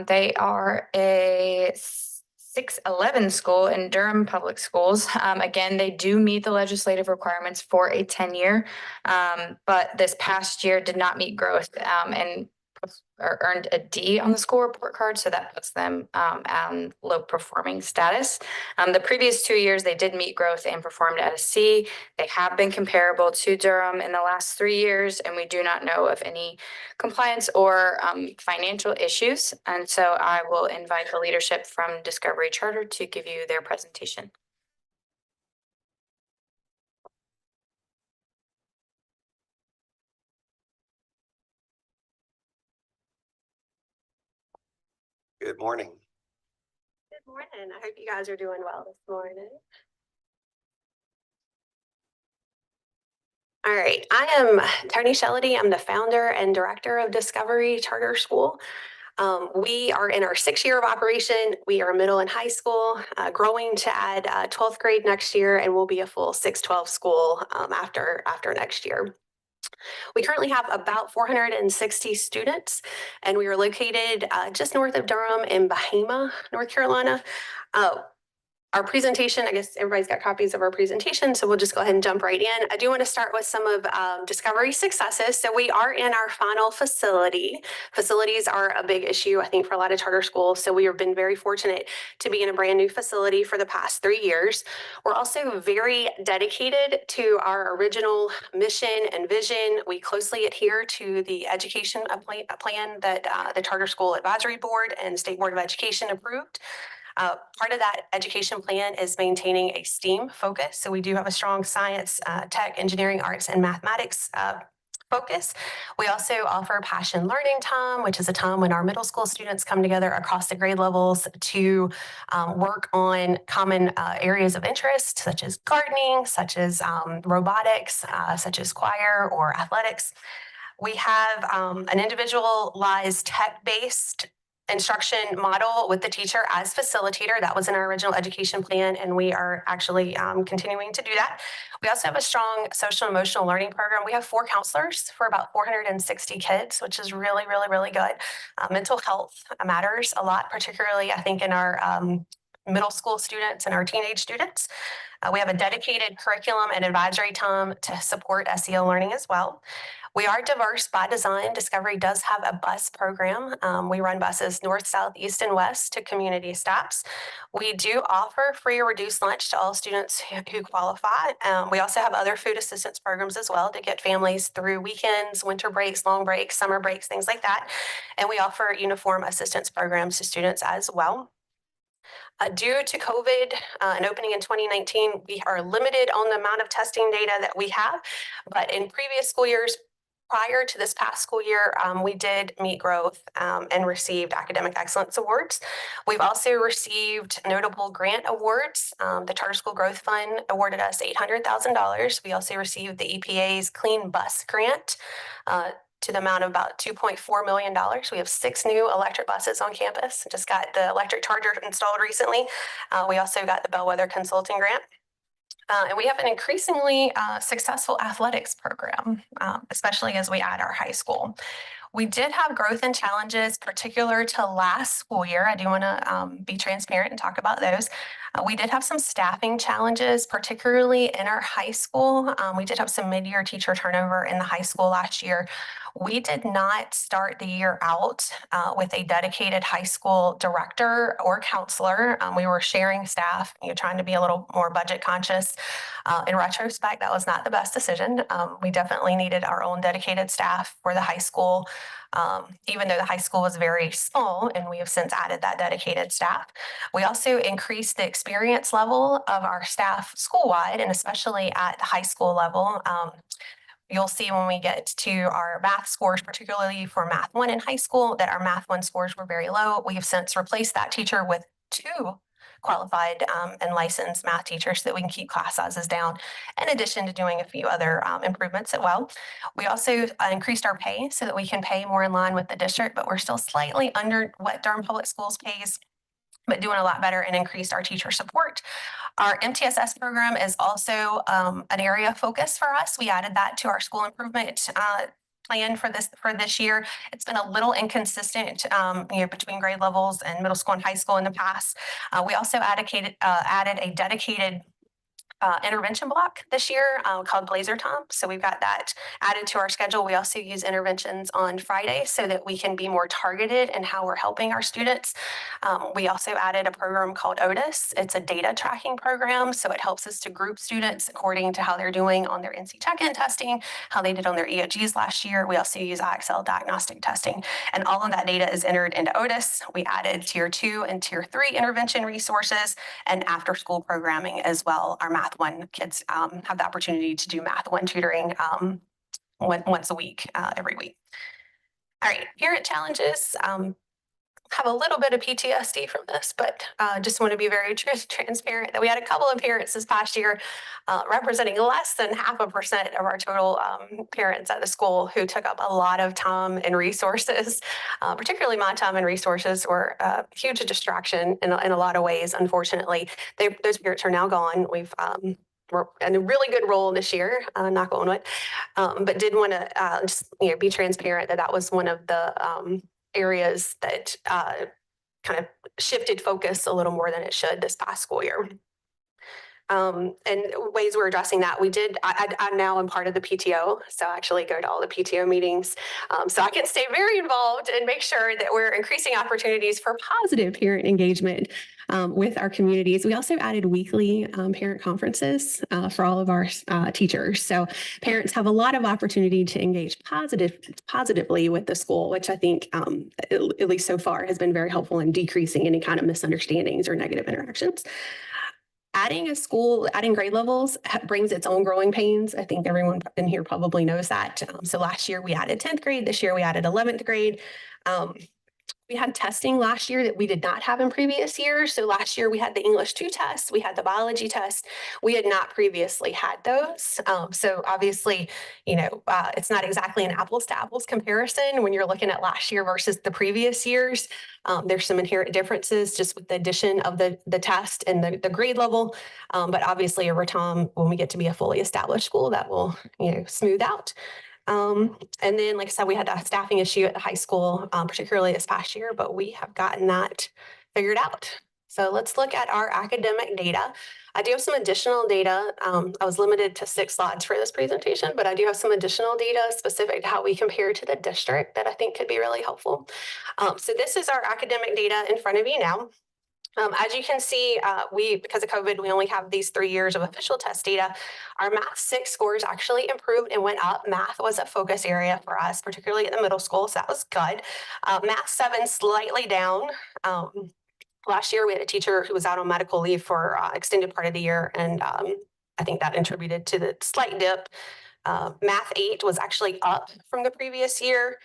They are a 611 school in Durham Public Schools. Again, they do meet the legislative requirements for a 10-year, but this past year did not meet growth and earned a D on the school report card, so that puts them on low performing status. The previous 2 years, they did meet growth and performed at a C. They have been comparable to Durham in the last 3 years, and we do not know of any compliance or financial issues. And so I will invite the leadership from Discovery Charter to give you their presentation. Good morning. Good morning. I hope you guys are doing well this morning. All right, I am Tony Shellady. I'm the founder and director of Discovery Charter School. We are in our 6th year of operation. We are middle and high school, growing to add 12th grade next year, and we'll be a full 6-12 school after next year. We currently have about 460 students, and we are located just north of Durham in Bahama, North Carolina. Our presentation, I guess everybody's got copies of our presentation, so we'll just go ahead and jump right in. I do want to start with some of Discovery successes. So we are in our final facility. Facilities are a big issue, I think, for a lot of charter schools. So we have been very fortunate to be in a brand new facility for the past 3 years. We're also very dedicated to our original mission and vision. We closely adhere to the education plan that the Charter School Advisory Board and State Board of Education approved. Part of that education plan is maintaining a STEAM focus. So we do have a strong science, tech, engineering, arts, and mathematics focus. We also offer passion learning time, which is a time when our middle school students come together across the grade levels to work on common areas of interest, such as gardening, such as robotics, such as choir or athletics. We have an individualized tech-based instruction model with the teacher as facilitator. That was in our original education plan, and we are actually continuing to do that. We also have a strong social emotional learning program. We have 4 counselors for about 460 kids, which is really, really, really good. Mental health matters a lot, particularly I think in our middle school students and our teenage students. We have a dedicated curriculum and advisory time to support SEL learning as well. We are diverse by design. Discovery does have a bus program. We run buses north, south, east, and west to community stops. We do offer free or reduced lunch to all students who qualify. We also have other food assistance programs as well to get families through weekends, winter breaks, long breaks, summer breaks, things like that. And we offer uniform assistance programs to students as well. Due to COVID and opening in 2019, we are limited on the amount of testing data that we have, but in previous school years, prior to this past school year, we did meet growth and received academic excellence awards. We've also received notable grant awards. The Charter School Growth Fund awarded us $800,000. We also received the EPA's Clean Bus Grant to the amount of about $2.4 million. We have 6 new electric buses on campus. Just got the electric charger installed recently. We also got the Bellwether Consulting Grant. And we have an increasingly successful athletics program, especially as we add our high school. We did have growth and challenges particular to last school year. I do want to be transparent and talk about those. We did have some staffing challenges, particularly in our high school. We did have some mid-year teacher turnover in the high school last year. We did not start the year out with a dedicated high school director or counselor. We were sharing staff, trying to be a little more budget conscious. In retrospect, that was not the best decision. We definitely needed our own dedicated staff for the high school, even though the high school was very small, and we have since added that dedicated staff. We also increased the experience level of our staff school-wide, and especially at the high school level. You'll see when we get to our math scores, particularly for Math 1 in high school, that our Math 1 scores were very low. We have since replaced that teacher with 2 qualified and licensed math teachers so that we can keep class sizes down, in addition to doing a few other improvements as well. We also increased our pay so that we can pay more in line with the district, but we're still slightly under what Durham Public Schools pays, but doing a lot better and increased our teacher support. Our MTSS program is also an area of focus for us. We added that to our school improvement plan for this year. It's been a little inconsistent, between grade levels and middle school and high school in the past. We also added a dedicated intervention block this year called Blazer Time. So we've got that added to our schedule. We also use interventions on Friday so that we can be more targeted in how we're helping our students. We also added a program called Otis. It's a data tracking program. So it helps us to group students according to how they're doing on their NC check-in testing, how they did on their EOGs last year. We also use IXL diagnostic testing, and all of that data is entered into Otis. We added tier 2 and tier 3 intervention resources and after school programming as well. Our Math 1 kids have the opportunity to do Math 1 tutoring once a week, every week. All right, parent challenges. have a little bit of PTSD from this, but just want to be very transparent that we had a couple of parents this past year representing less than 0.5% of our total parents at the school who took up a lot of time and resources. Particularly my time and resources were a huge distraction in a lot of ways. Unfortunately, those parents are now gone. We're in a really good role this year, knock on wood, but did want to just be transparent that was one of the areas that kind of shifted focus a little more than it should this past school year. And ways we're addressing that, I now am part of the PTO, so I actually go to all the PTO meetings. So I can stay very involved and make sure that we're increasing opportunities for positive parent engagement with our communities. We also added weekly parent conferences for all of our teachers. So parents have a lot of opportunity to engage positively with the school, which I think, at least so far, has been very helpful in decreasing any kind of misunderstandings or negative interactions. Adding grade levels brings its own growing pains. I think everyone in here probably knows that. So last year we added 10th grade. This year we added 11th grade. We had testing last year that we did not have in previous years. So last year we had the English 2 test, we had the biology test. We had not previously had those. So obviously, it's not exactly an apples to apples comparison when you're looking at last year versus the previous years. There's some inherent differences just with the addition of the test and the grade level. But obviously over time, when we get to be a fully established school, that will, smooth out. And then, like I said, we had a staffing issue at the high school, particularly this past year, but we have gotten that figured out. So let's look at our academic data. I do have some additional data. I was limited to 6 slides for this presentation, but I do have some additional data specific to how we compare to the district that I think could be really helpful. So this is our academic data in front of you now. As you can see, because of COVID, we only have these 3 years of official test data. Our Math 6 scores actually improved and went up. Math was a focus area for us, particularly at the middle school, so that was good. Math 7 slightly down. Last year, we had a teacher who was out on medical leave for extended part of the year, and I think that contributed to the slight dip. Math 8 was actually up from the previous year.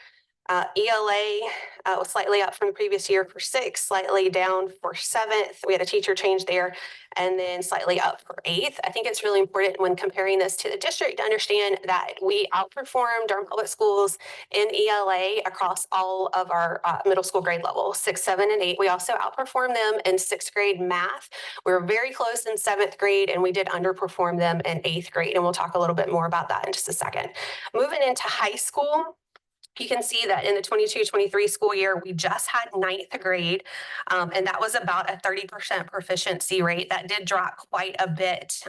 ELA was slightly up from the previous year for 6, slightly down for 7th. We had a teacher change there, and then slightly up for 8th. I think it's really important when comparing this to the district to understand that we outperformed Durham Public Schools in ELA across all of our middle school grade levels, 6, 7, and 8. We also outperformed them in 6th grade math. We were very close in 7th grade, and we did underperform them in 8th grade, and we'll talk a little bit more about that in just a second. Moving into high school, you can see that in the 22-23 school year, we just had 9th grade, and that was about a 30% proficiency rate. That did drop quite a bit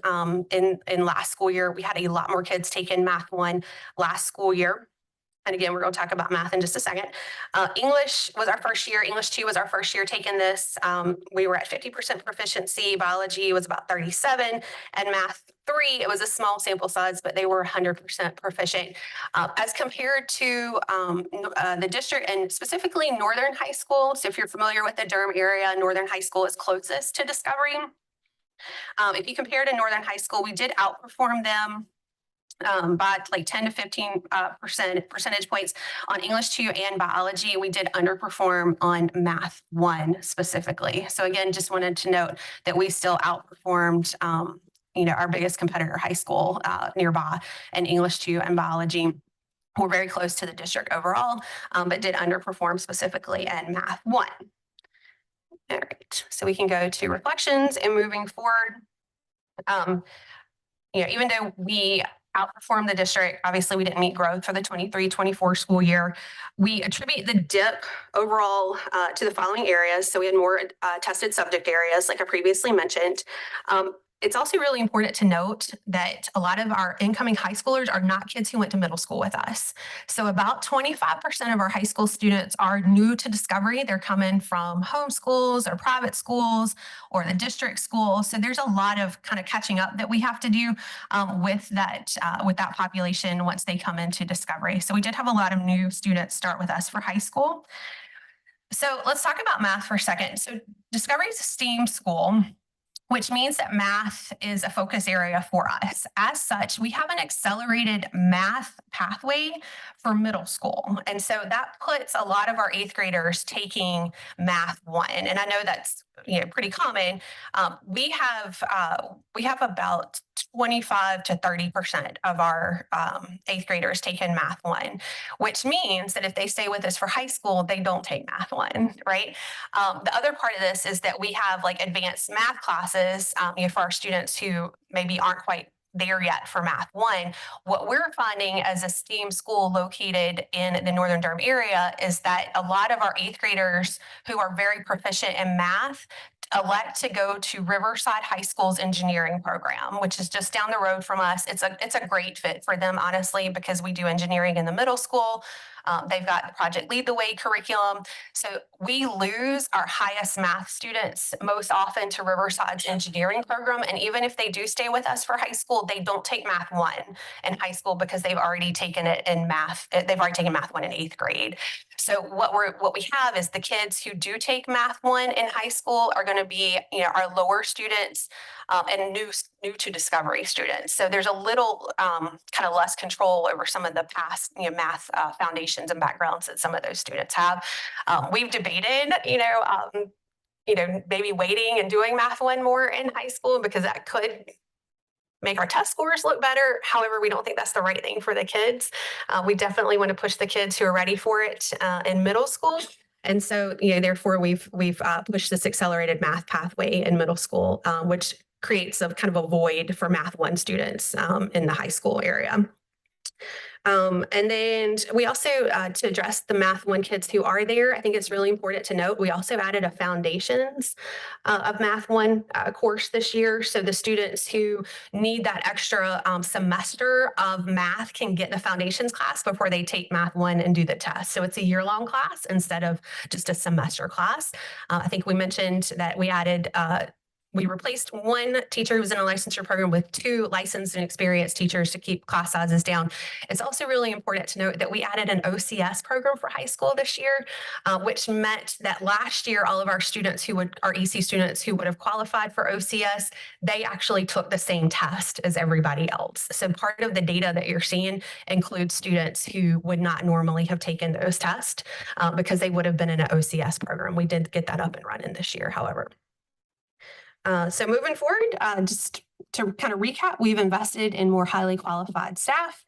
in last school year. We had a lot more kids taking Math 1 last school year. And again, we're going to talk about math in just a second. English was our first year. English 2 was our first year taking this. We were at 50% proficiency. Biology was about 37. And Math 3, it was a small sample size, but they were 100% proficient. As compared to the district and specifically Northern High School. So if you're familiar with the Durham area, Northern High School is closest to Discovery. If you compare to Northern High School, we did outperform them by like 10 to 15 percentage points on English 2 and biology. We did underperform on Math 1 specifically. So again, just wanted to note that we still outperformed our biggest competitor high school nearby in English 2 and biology. We're very close to the district overall, but did underperform specifically in Math 1. All right, so we can go to reflections and moving forward. Even though we outperformed the district, obviously we didn't meet growth for the 23-24 school year. We attribute the dip overall to the following areas. So we had more tested subject areas, like I previously mentioned. It's also really important to note that a lot of our incoming high schoolers are not kids who went to middle school with us. So about 25% of our high school students are new to Discovery. They're coming from home schools or private schools or the district school. So there's a lot of kind of catching up that we have to do with that population once they come into Discovery. So we did have a lot of new students start with us for high school. So let's talk about math for a second. So Discovery is a STEAM school. which means that math is a focus area for us. As such, we have an accelerated math pathway for middle school. And so that puts a lot of our 8th graders taking Math 1. And I know that's pretty common. We have about 25 to 30% of our 8th graders taking Math 1, which means that if they stay with us for high school, they don't take Math 1, right? The other part of this is that we have like advanced math classes for our students who maybe aren't quite there yet for Math 1. What we're finding as a STEAM school located in the Northern Durham area is that a lot of our 8th graders who are very proficient in math elect to go to Riverside High School's engineering program, which is just down the road from us. It's a great fit for them, honestly, because we do engineering in the middle school. They've got the Project Lead the Way curriculum. So we lose our highest math students most often to Riverside's engineering program. And even if they do stay with us for high school, they don't take Math 1 in high school because they've already taken it in math. They've already taken Math 1 in 8th grade. So what we have is the kids who do take Math 1 in high school are going to be, our lower students and new to Discovery students. So there's a little kind of less control over some of the past math foundations and backgrounds that some of those students have. We've debated, maybe waiting and doing Math 1 more in high school because that could make our test scores look better. However, we don't think that's the right thing for the kids. We definitely want to push the kids who are ready for it in middle school. And so, therefore, we've pushed this accelerated math pathway in middle school, which creates a kind of a void for Math 1 students in the high school area. And then we also, to address the Math 1 kids who are there, I think it's really important to note, we also added a Foundations of Math 1 course this year. So the students who need that extra semester of math can get the Foundations class before they take Math 1 and do the test. So it's a year-long class instead of just a semester class. I think we mentioned that we added we replaced 1 teacher who was in a licensure program with 2 licensed and experienced teachers to keep class sizes down. It's also really important to note that we added an OCS program for high school this year, which meant that last year, all of our students our EC students who would have qualified for OCS, they actually took the same test as everybody else. So part of the data that you're seeing includes students who would not normally have taken those tests because they would have been in an OCS program. We did get that up and running this year, however. So moving forward, just to kind of recap, we've invested in more highly qualified staff.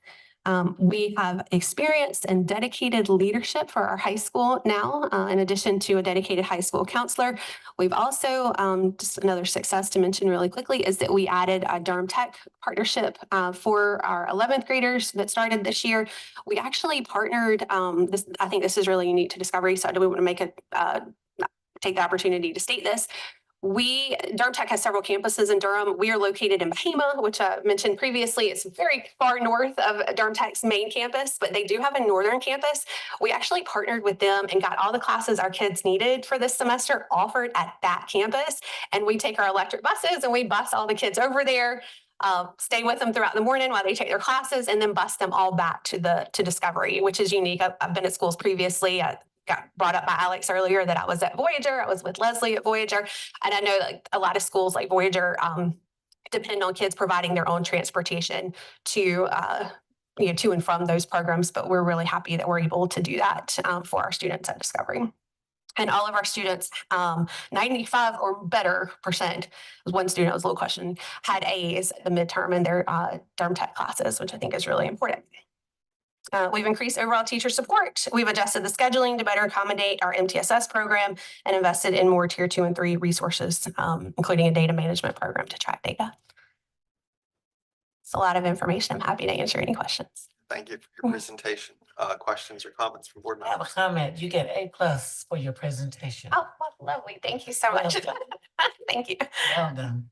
We have experienced and dedicated leadership for our high school now, in addition to a dedicated high school counselor. We've also, just another success to mention really quickly, is that we added a Durham Tech partnership for our 11th graders that started this year. We actually partnered, I think this is really unique to Discovery, so do we want to make take the opportunity to state this. Durham Tech has several campuses in Durham. We are located in Bahama, which I mentioned previously. It's very far north of Durham Tech's main campus, but they do have a northern campus. We actually partnered with them and got all the classes our kids needed for this semester offered at that campus. And we take our electric buses and we bus all the kids over there, stay with them throughout the morning while they take their classes, and then bus them all back to Discovery, which is unique. I've been at schools previously. Got brought up by Alex earlier that I was at Voyager. I was with Leslie at Voyager. And I know like a lot of schools like Voyager depend on kids providing their own transportation to and from those programs. But we're really happy that we're able to do that for our students at Discovery. And all of our students, 95 or better percent, was one student, was a little question, had A's at the midterm in their Durham Tech classes, which I think is really important. We've increased overall teacher support. We've adjusted the scheduling to better accommodate our MTSS program and invested in more tier 2 and 3 resources, including a data management program to track data. It's a lot of information. I'm happy to answer any questions. Thank you for your presentation. Questions or comments from board I have a members? comment. You get A+ for your presentation. Oh, lovely. Thank you so much. Thank you. Well done.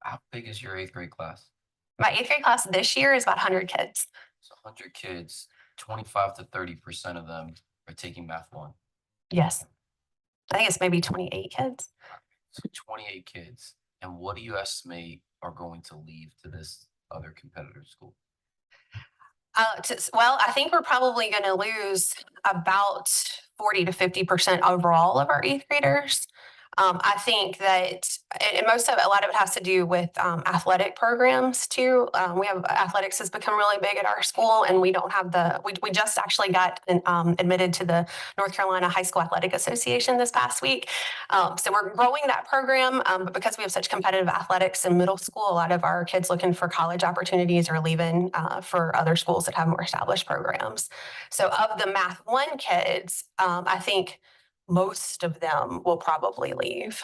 How big is your 8th grade class? My 8th grade class this year is about 100 kids. So 100 kids, 25 to 30% of them are taking Math 1. Yes. I think it's maybe 28 kids. So 28 kids. And what do you estimate are going to leave to this other competitor school? Well, I think we're probably going to lose about 40 to 50% overall of our 8th graders. I think that, and a lot of it has to do with athletic programs too. We have athletics has become really big at our school, and we don't have we just actually got admitted to the North Carolina High School Athletic Association this past week. So we're growing that program, but because we have such competitive athletics in middle school, a lot of our kids looking for college opportunities are leaving for other schools that have more established programs. So of the Math 1 kids, I think most of them will probably leave,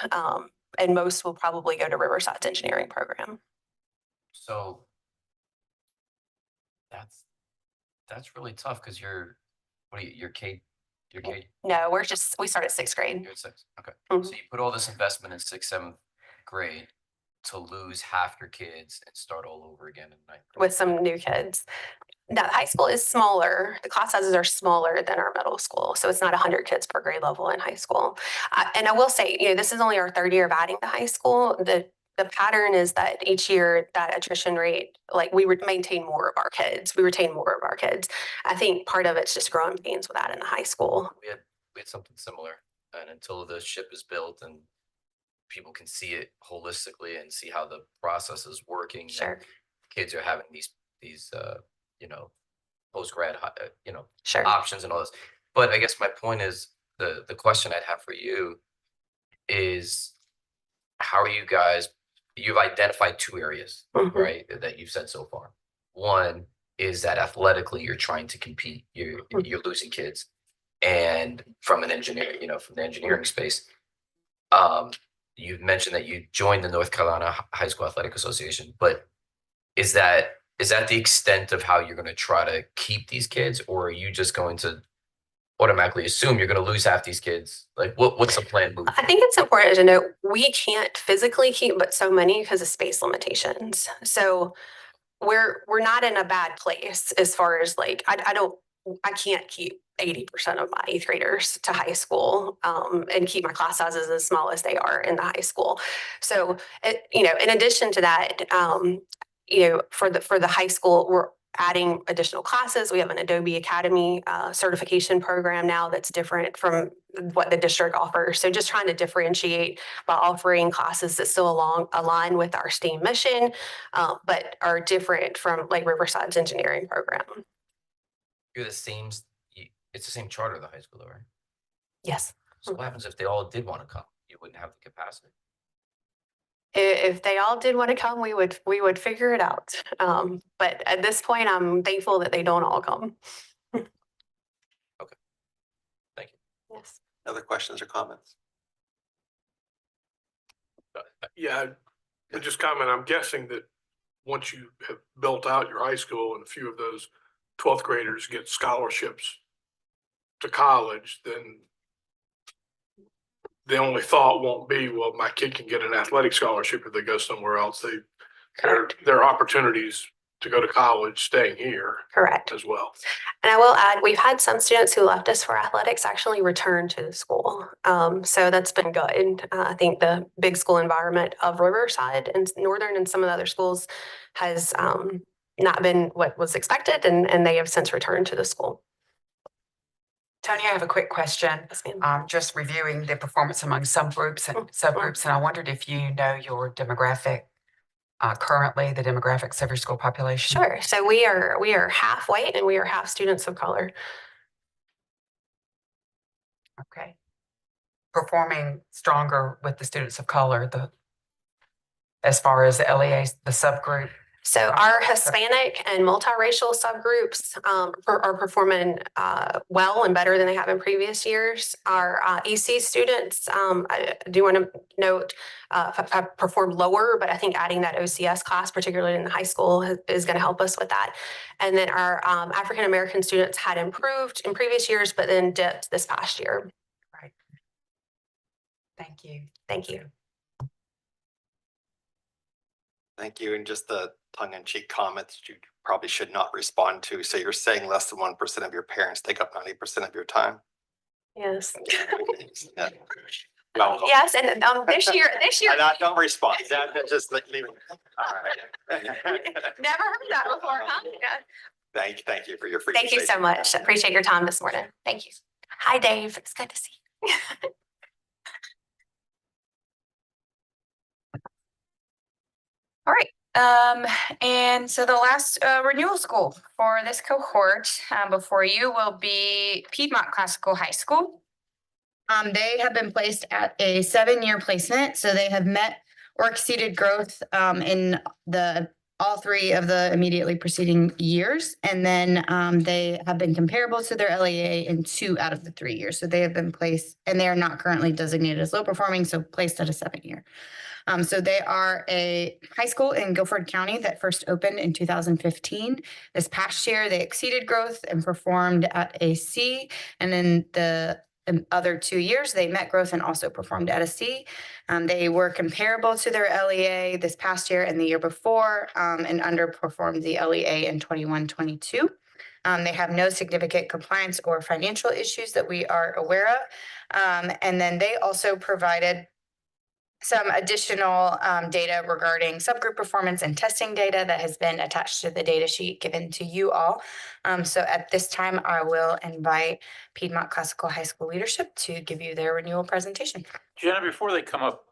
and most will probably go to Riverside's engineering program. So that's really tough because you're K. No, we start at 6th grade. You're at 6. Okay. Mhm. So you put all this investment in 6th, 7th grade to lose half your kids and start all over again in 9th grade. With some new kids. Now, high school is smaller. The class sizes are smaller than our middle school. So it's not 100 kids per grade level in high school. And I will say, this is only our 3rd year of adding to high school. The pattern is that each year that attrition rate, like we would maintain more of our kids. We retain more of our kids. I think part of it's just growing pains with that in the high school. We had something similar, and until the ship is built and people can see it holistically and see how the process is working, Sure. kids are having these post-grad Sure. options and all this. But I guess my point is the question I'd have for you is, how are you guys? You've identified 2 areas, Mhm. right, that you've said so far. One is that athletically you're trying to compete, you're losing kids, and from an engineer, from the engineering space, you've mentioned that you joined the North Carolina High School Athletic Association, but is that the extent of how you're going to try to keep these kids, or are you just going to automatically assume you're going to lose half these kids? Like, what's the plan moving? I think it's important to note we can't physically keep but so many because of space limitations. So we're not in a bad place as far as like I can't keep 80% of my 8th graders to high school and keep my class sizes as small as they are in the high school. So in addition to that, for the high school, we're adding additional classes. We have an Adobe Academy certification program now that's different from what the district offers. So just trying to differentiate by offering classes that still align with our STEAM mission, but are different from like Riverside's engineering program. You're the same. It's the same charter of the high school, though, right? Yes. So what happens if they all did want to come? You wouldn't have the capacity. If they all did want to come, we would figure it out. But at this point, I'm thankful that they don't all come. Okay. Thank you. Yes. Other questions or comments? Yeah, I just comment, I'm guessing that once you have built out your high school and a few of those 12th graders get scholarships to college, then the only thought won't be, well, my kid can get an athletic scholarship if they go somewhere else. There are opportunities to go to college staying here. Correct. As well. And I will add, we've had some students who left us for athletics actually return to the school. So that's been good. I think the big school environment of Riverside and Northern and some of the other schools has not been what was expected, and they have since returned to the school. Tony, I have a quick question. Yes, ma'am. Just reviewing the performance among subgroups and I wondered if you know your demographic, currently the demographics of your school population. Sure. So we are half white and we are half students of color. Okay. Performing stronger with the students of color, as far as the LEA, the subgroup. So our Hispanic and multiracial subgroups are performing well and better than they have in previous years. Our EC students, I do want to note, have performed lower, but I think adding that OCS class, particularly in the high school, is going to help us with that. And then our African-American students had improved in previous years, but then dipped this past year. Right. Thank you. Thank you. Thank you. And just the tongue-in-cheek comments you probably should not respond to. So you're saying less than 1% of your parents take up 90% of your time? Yes. Well, yes, and this year. Don't respond. Just leave it. All right. Never heard that before, huh? Yeah. Thank you for your free. Thank you so much. Appreciate your time this morning. Thank you. Hi, Dave. It's good to see you. All right. And so the last renewal school for this cohort before you will be Piedmont Classical High School. They have been placed at a 7-year placement, so they have met or exceeded growth in all 3 of the immediately preceding years. And then they have been comparable to their LEA in 2 out of the 3 years. So they have been placed, and they are not currently designated as low performing, so placed at a 7-year. So they are a high school in Guilford County that first opened in 2015. This past year, they exceeded growth and performed at a C. And in the other 2 years, they met growth and also performed at a C. They were comparable to their LEA this past year and the year before, and underperformed the LEA in 21-22. They have no significant compliance or financial issues that we are aware of. And then they also provided some additional data regarding subgroup performance and testing data that has been attached to the data sheet given to you all. So at this time, I will invite Piedmont Classical High School leadership to give you their renewal presentation. Jenna, before they come up,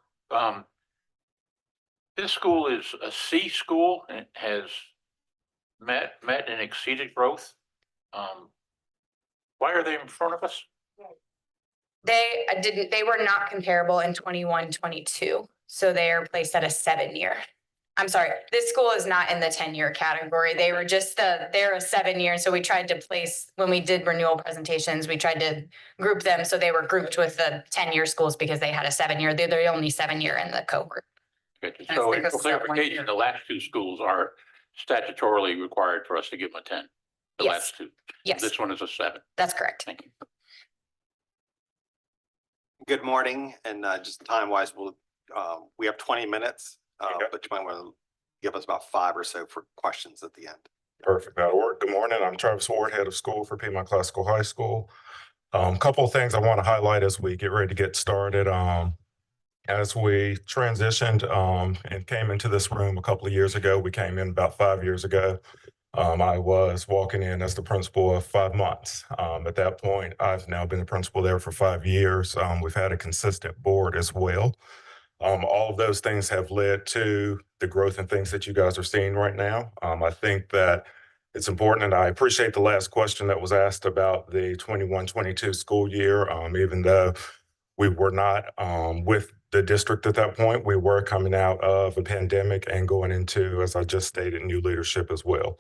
this school is a C school and has met and exceeded growth. Why are they in front of us? They were not comparable in 21-22, so they are placed at a 7-year. I'm sorry, this school is not in the 10-year category. They were they're a 7-year. So we tried to place, when we did renewal presentations, we tried to group them. So they were grouped with the 10-year schools because they had a 7-year. They're the only 7-year in the cohort. Okay, so for clarification, the last 2 schools are statutorily required for us to give them a 10. The Yes. last 2. Yes, This one is a 7. that's correct. Thank you. Good morning, and just time-wise, we have 20 minutes, but you might want to give us about 5 or so for questions at the end. Perfect, that'll work. Good morning, I'm Travis Ward, head of school for Piedmont Classical High School. Couple of things I want to highlight as we get ready to get started. As we transitioned and came into this room a couple of years ago, we came in about 5 years ago. I was walking in as the principal of 5 months. At that point, I've now been the principal there for 5 years. We've had a consistent board as well. All of those things have led to the growth and things that you guys are seeing right now. I think that it's important, and I appreciate the last question that was asked about the 21-22 school year. Even though we were not with the district at that point, we were coming out of a pandemic and going into, as I just stated, new leadership as well.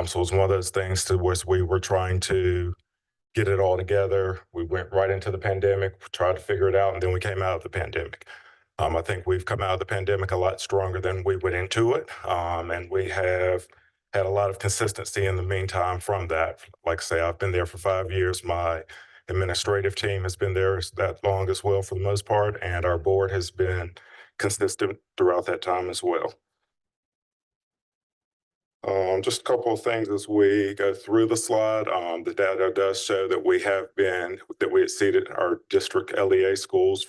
So it's one of those things to which we were trying to get it all together. We went right into the pandemic, tried to figure it out, and then we came out of the pandemic. I think we've come out of the pandemic a lot stronger than we went into it. And we have had a lot of consistency in the meantime from that. Like I say, I've been there for 5 years. My administrative team has been there that long as well for the most part, and our board has been consistent throughout that time as well. Just a couple of things as we go through the slide. The data does show that we exceeded our district LEA schools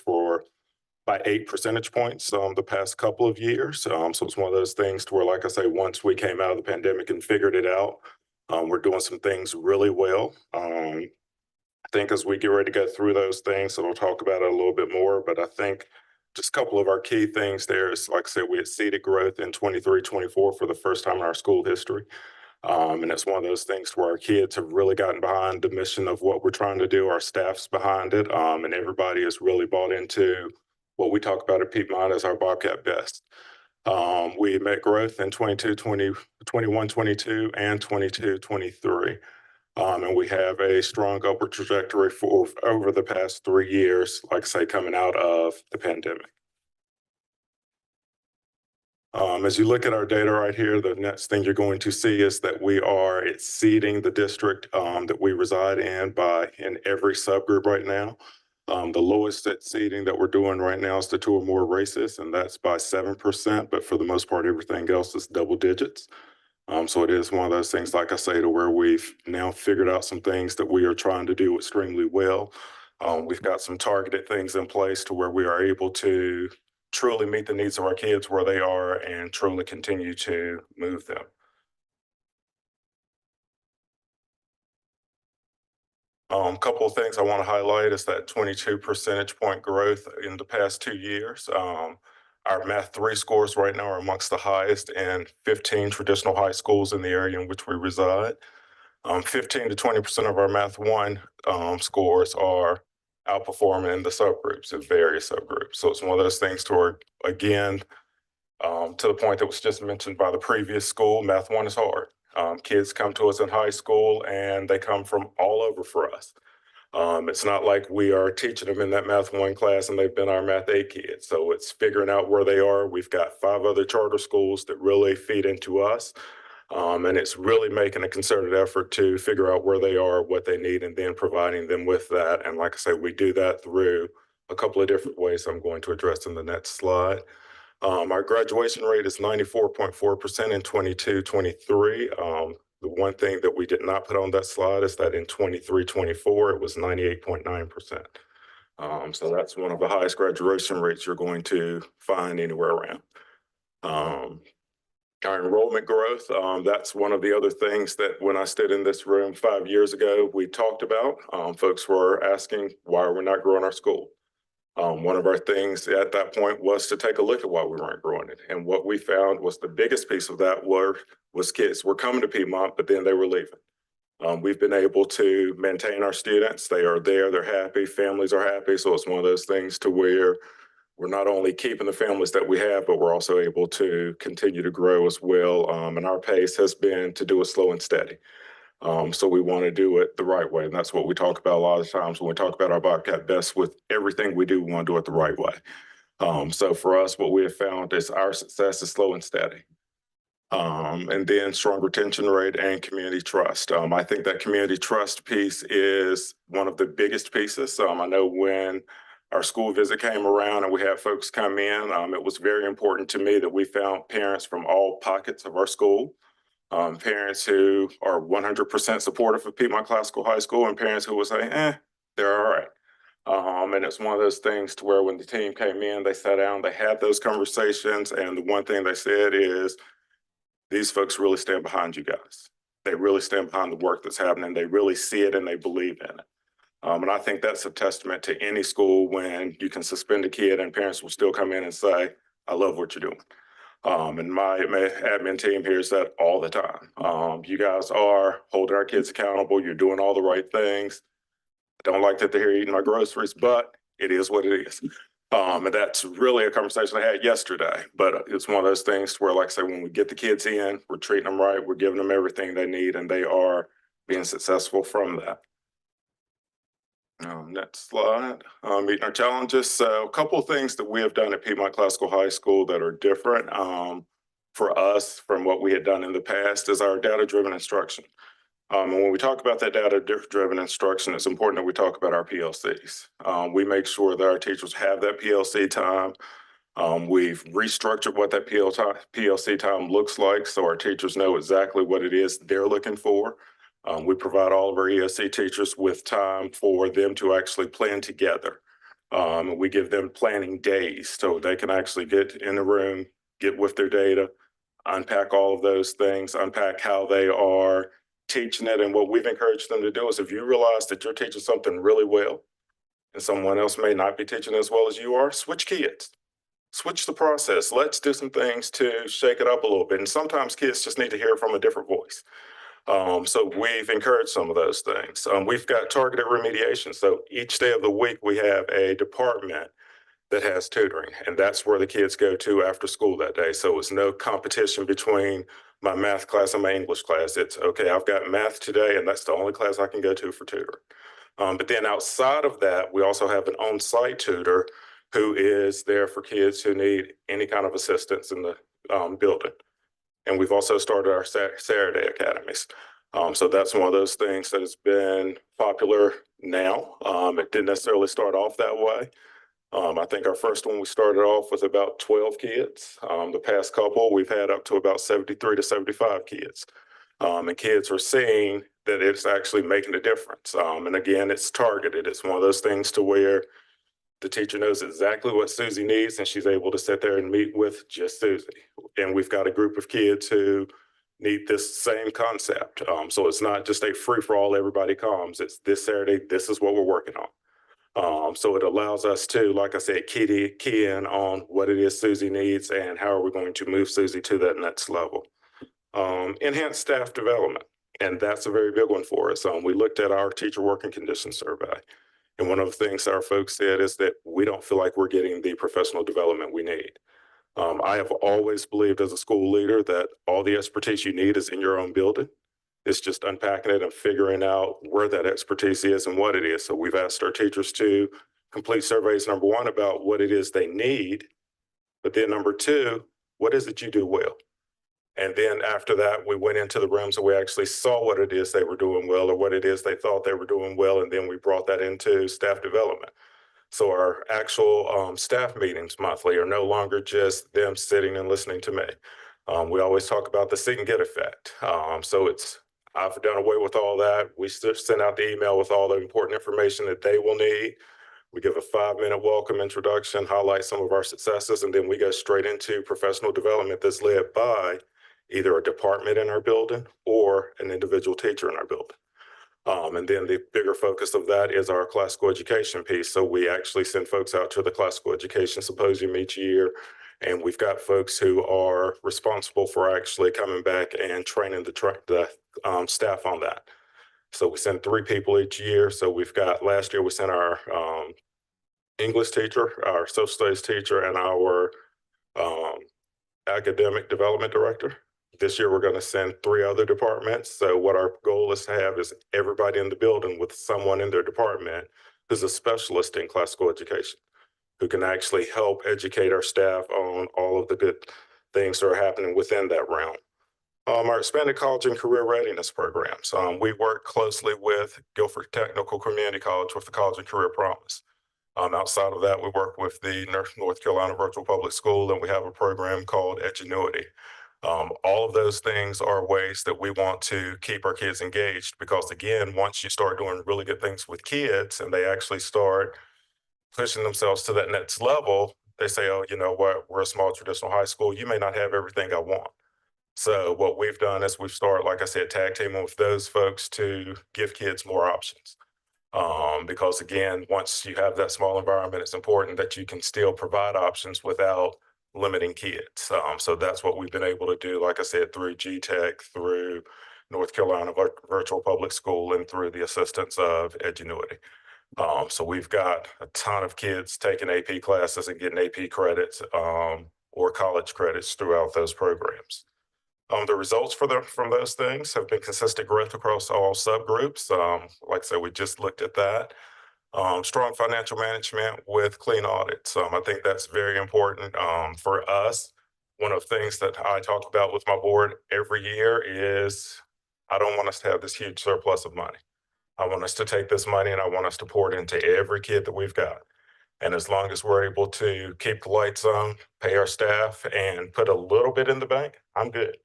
by 8 percentage points the past couple of years. So it's one of those things to where, like I say, once we came out of the pandemic and figured it out, we're doing some things really well. I think as we get ready to go through those things, so we'll talk about it a little bit more, but I think just a couple of our key things there is, like I said, we exceeded growth in 23-24 for the first time in our school history. And it's one of those things where our kids have really gotten behind the mission of what we're trying to do. Our staff's behind it, and everybody has really bought into what we talk about at Piedmont as our Bobcat Best. We met growth in 21-22 and 22-23. And we have a strong upward trajectory for over the past 3 years, like I say, coming out of the pandemic. As you look at our data right here, the next thing you're going to see is that we are exceeding the district that we reside in every subgroup right now. The lowest exceeding that we're doing right now is the 2 or more races, and that's by 7%. But for the most part, everything else is double digits. So it is one of those things, like I say, to where we've now figured out some things that we are trying to do extremely well. We've got some targeted things in place to where we are able to truly meet the needs of our kids where they are and truly continue to move them. A couple of things I want to highlight is that 22 percentage point growth in the past 2 years. Our Math 3 scores right now are amongst the highest in 15 traditional high schools in the area in which we reside. 15 to 20% of our Math 1 scores are outperforming in the subgroups, in various subgroups. So it's one of those things to where, again, to the point that was just mentioned by the previous school, Math 1 is hard. Kids come to us in high school and they come from all over for us. It's not like we are teaching them in that Math 1 class and they've been our Math 8 kids. So it's figuring out where they are. We've got 5 other charter schools that really feed into us. And it's really making a concerted effort to figure out where they are, what they need, and then providing them with that. And like I say, we do that through a couple of different ways I'm going to address in the next slide. Our graduation rate is 94.4% in 22-23. The one thing that we did not put on that slide is that in 23-24, it was 98.9%. So that's one of the highest graduation rates you're going to find anywhere around. Our enrollment growth, that's one of the other things that when I stood in this room 5 years ago, we talked about. Folks were asking, why are we not growing our school? One of our things at that point was to take a look at why we weren't growing it. And what we found was the biggest piece of that was kids were coming to Piedmont, but then they were leaving. We've been able to maintain our students. They are there, they're happy, families are happy. So it's one of those things to where we're not only keeping the families that we have, but we're also able to continue to grow as well. And our pace has been to do it slow and steady. So we want to do it the right way. And that's what we talk about a lot of times when we talk about our Bobcat Best. With everything we do, we want to do it the right way. So for us, what we have found is our success is slow and steady. And then strong retention rate and community trust. I think that community trust piece is one of the biggest pieces. I know when our school visit came around and we had folks come in, it was very important to me that we found parents from all pockets of our school. Parents who are 100% supportive of Piedmont Classical High School and parents who would say, they're all right. And it's one of those things to where when the team came in, they sat down, they had those conversations. And the one thing they said is, these folks really stand behind you guys. They really stand behind the work that's happening. They really see it and they believe in it. And I think that's a testament to any school when you can suspend a kid and parents will still come in and say, I love what you're doing. And my admin team hears that all the time. You guys are holding our kids accountable. You're doing all the right things. I don't like that they're here eating my groceries, but it is what it is. And that's really a conversation I had yesterday. But it's one of those things where, like I say, when we get the kids in, we're treating them right, we're giving them everything they need, and they are being successful from that. Next slide, meeting our challenges. So a couple of things that we have done at Piedmont Classical High School that are different for us from what we had done in the past is our data-driven instruction. And when we talk about that data-driven instruction, it's important that we talk about our PLCs. We make sure that our teachers have that PLC time. We've restructured what that PLC time looks like so our teachers know exactly what it is they're looking for. We provide all of our ESC teachers with time for them to actually plan together. We give them planning days so they can actually get in the room, get with their data, unpack all of those things, unpack how they are teaching it. And what we've encouraged them to do is if you realize that you're teaching something really well and someone else may not be teaching as well as you are, switch kids. Switch the process. Let's do some things to shake it up a little bit. And sometimes kids just need to hear from a different voice. So we've encouraged some of those things. We've got targeted remediation. So each day of the week, we have a department that has tutoring, and that's where the kids go to after school that day. So it's no competition between my math class and my English class. It's, okay, I've got math today, and that's the only class I can go to for tutoring. But then outside of that, we also have an on-site tutor who is there for kids who need any kind of assistance in the building. And we've also started our Saturday academies. So that's one of those things that has been popular now. It didn't necessarily start off that way. I think our first one we started off with about 12 kids. The past couple, we've had up to about 73 to 75 kids. And kids are seeing that it's actually making a difference. And again, it's targeted. It's one of those things to where the teacher knows exactly what Susie needs, and she's able to sit there and meet with just Susie. And we've got a group of kids who need this same concept. So it's not just a free-for-all, everybody comes. It's this Saturday, this is what we're working on. So it allows us to, like I said, key in on what it is Susie needs and how are we going to move Susie to that next level. Enhanced staff development, and that's a very big one for us. We looked at our teacher working conditions survey, and one of the things our folks said is that we don't feel like we're getting the professional development we need. I have always believed as a school leader that all the expertise you need is in your own building. It's just unpacking it and figuring out where that expertise is and what it is. So we've asked our teachers to complete surveys, number one, about what it is they need, but then number two, what is it you do well? And then after that, we went into the rooms and we actually saw what it is they were doing well or what it is they thought they were doing well. And then we brought that into staff development. So our actual staff meetings monthly are no longer just them sitting and listening to me. We always talk about the sit and get effect. I've done away with all that. We send out the email with all the important information that they will need. We give a 5-minute welcome introduction, highlight some of our successes, and then we go straight into professional development that's led by either a department in our building or an individual teacher in our building. And then the bigger focus of that is our classical education piece. So we actually send folks out to the classical education symposium each year. And we've got folks who are responsible for actually coming back and training the staff on that. So we send 3 people each year. So we've got, last year we sent our English teacher, our social studies teacher, and our academic development director. This year, we're going to send 3 other departments. So what our goal is to have is everybody in the building with someone in their department who's a specialist in classical education, who can actually help educate our staff on all of the good things that are happening within that realm. Our expanded college and career readiness programs. We work closely with Guilford Technical Community College with the College and Career Promise. Outside of that, we work with the North Carolina Virtual Public School, and we have a program called Edgenuity. All of those things are ways that we want to keep our kids engaged because, again, once you start doing really good things with kids and they actually start pushing themselves to that next level, they say, oh, you know what, we're a small traditional high school. You may not have everything I want. So what we've done is we've started, like I said, tag teaming with those folks to give kids more options. Because, again, once you have that small environment, it's important that you can still provide options without limiting kids. So that's what we've been able to do, like I said, through GTech, through North Carolina Virtual Public School, and through the assistance of Edgenuity. So we've got a ton of kids taking AP classes and getting AP credits or college credits throughout those programs. The results from those things have been consistent growth across all subgroups. Like I said, we just looked at that. Strong financial management with clean audits. I think that's very important for us. One of the things that I talk about with my board every year is I don't want us to have this huge surplus of money. I want us to take this money and I want us to pour it into every kid that we've got. And as long as we're able to keep the lights on, pay our staff, and put a little bit in the bank, I'm good.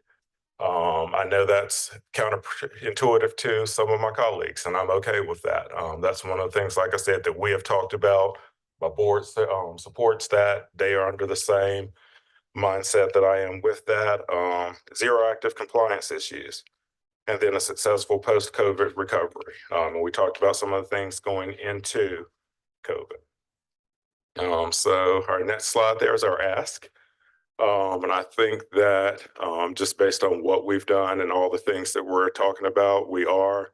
I know that's counterintuitive to some of my colleagues, and I'm okay with that. That's one of the things, like I said, that we have talked about. My board supports that. They are under the same mindset that I am with that. 0 active compliance issues, and then a successful post-COVID recovery. And we talked about some of the things going into COVID. So our next slide there is our ask. And I think that just based on what we've done and all the things that we're talking about, we are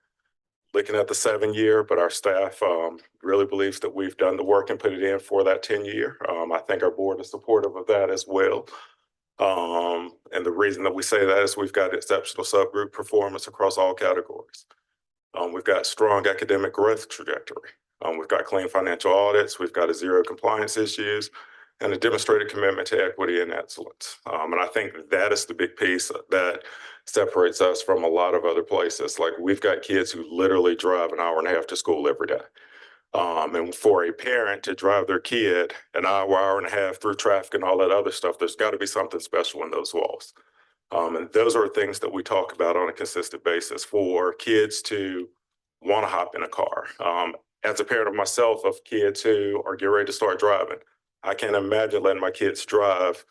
looking at the 7-year, but our staff really believes that we've done the work and put it in for that 10-year. I think our board is supportive of that as well. And the reason that we say that is we've got exceptional subgroup performance across all categories. We've got strong academic growth trajectory. We've got clean financial audits. We've got 0 compliance issues, and a demonstrated commitment to equity and excellence. And I think that is the big piece that separates us from a lot of other places. Like, we've got kids who literally drive an hour and a half to school every day. And for a parent to drive their kid an hour and a half through traffic and all that other stuff, there's got to be something special in those walls. And those are things that we talk about on a consistent basis for kids to want to hop in a car. As a parent of myself, of kids who are getting ready to start driving, I can't imagine letting my kids drive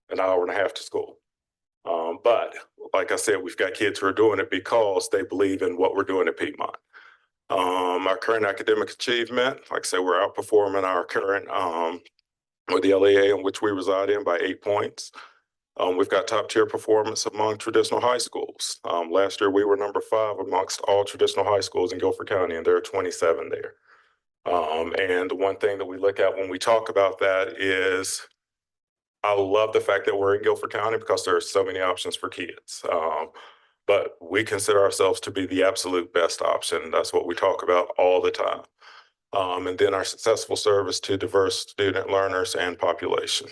an hour and a half to school. But like I said, we've got kids who are doing it because they believe in what we're doing at Piedmont. Our current academic achievement, like I said, we're outperforming our current, or the LEA in which we reside in by 8 points. We've got top tier performance among traditional high schools. Last year, we were number 5 amongst all traditional high schools in Guilford County, and there are 27 there. And the one thing that we look at when we talk about that is I love the fact that we're in Guilford County because there are so many options for kids. But we consider ourselves to be the absolute best option. That's what we talk about all the time. And then our successful service to diverse student learners and population.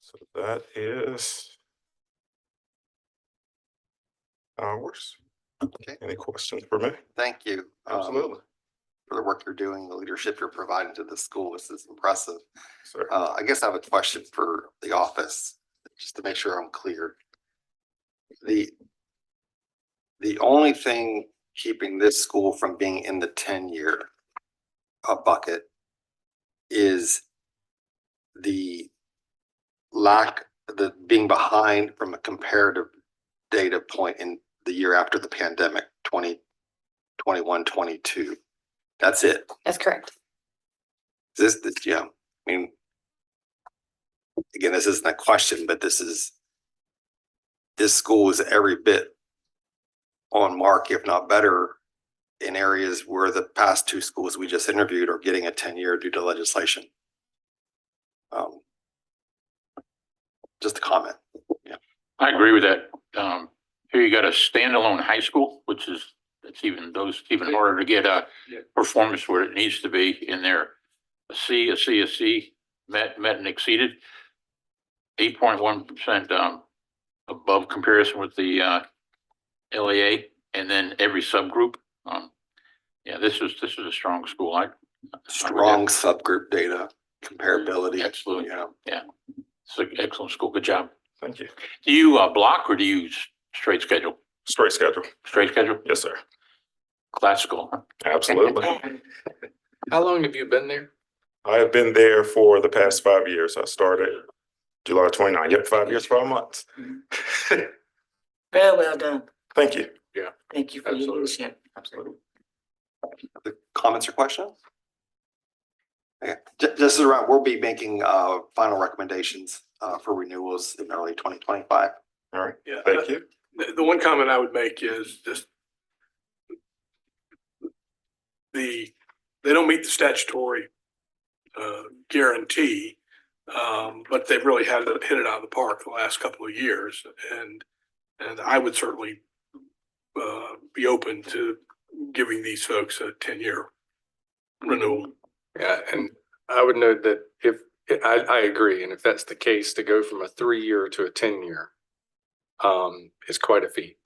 So that is ours. Okay. Any questions for me? Thank you. Absolutely. For the work you're doing, the leadership you're providing to the school. This is impressive. Sir. I guess I have a question for the office, just to make sure I'm clear. The only thing keeping this school from being in the 10-year bucket is the being behind from a comparative data point in the year after the pandemic, 2021, 22. That's it. That's correct. Yeah, I mean, again, this isn't a question, but this school is every bit on mark, if not better, in areas where the past 2 schools we just interviewed are getting a 10-year due to legislation. Just a comment. Yeah. I agree with that. Here you got a standalone high school, which is, even harder to get a performance where it needs to be in there. A C, met and exceeded. 8.1% above comparison with the LEA, and then every subgroup. Yeah, this is a strong school. Strong subgroup data comparability. Absolutely. Yeah. It's an excellent school. Good job. Thank you. Do you block or do you straight schedule? Straight schedule. Straight schedule? Yes, sir. Classical. Huh? Absolutely. How long have you been there? I have been there for the past 5 years. I started July 29. Yep, 5 years, 5 months. Very well done. Thank you. Yeah. Thank you for your Absolutely. leadership. Absolutely. The comments or questions? Okay, just around, we'll be making final recommendations for renewals in early 2025. All right. Yeah. Thank you. The one comment I would make is just they don't meet the statutory guarantee, but they've really hit it out of the park the last couple of years, and I would certainly be open to giving these folks a 10-year renewal. Yeah, and I would note that if I agree, and if that's the case, to go from a 3-year to a 10-year is quite a feat.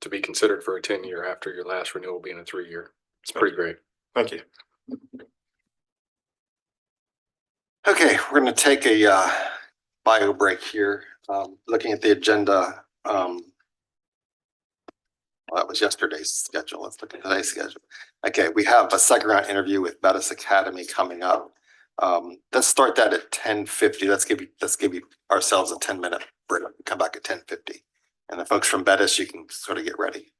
To be considered for a 10-year after your last renewal being a 3-year, it's pretty great. Thank you. Okay, we're going to take a bio break here. Looking at the agenda, well, that was yesterday's schedule. Let's look at today's schedule. Okay, we have a second round interview with Bettis Academy coming up. Let's start that at 10:50. Let's give you ourselves a 10-minute break. Come back at 10:50. And the folks from Bettis, you can sort of get ready.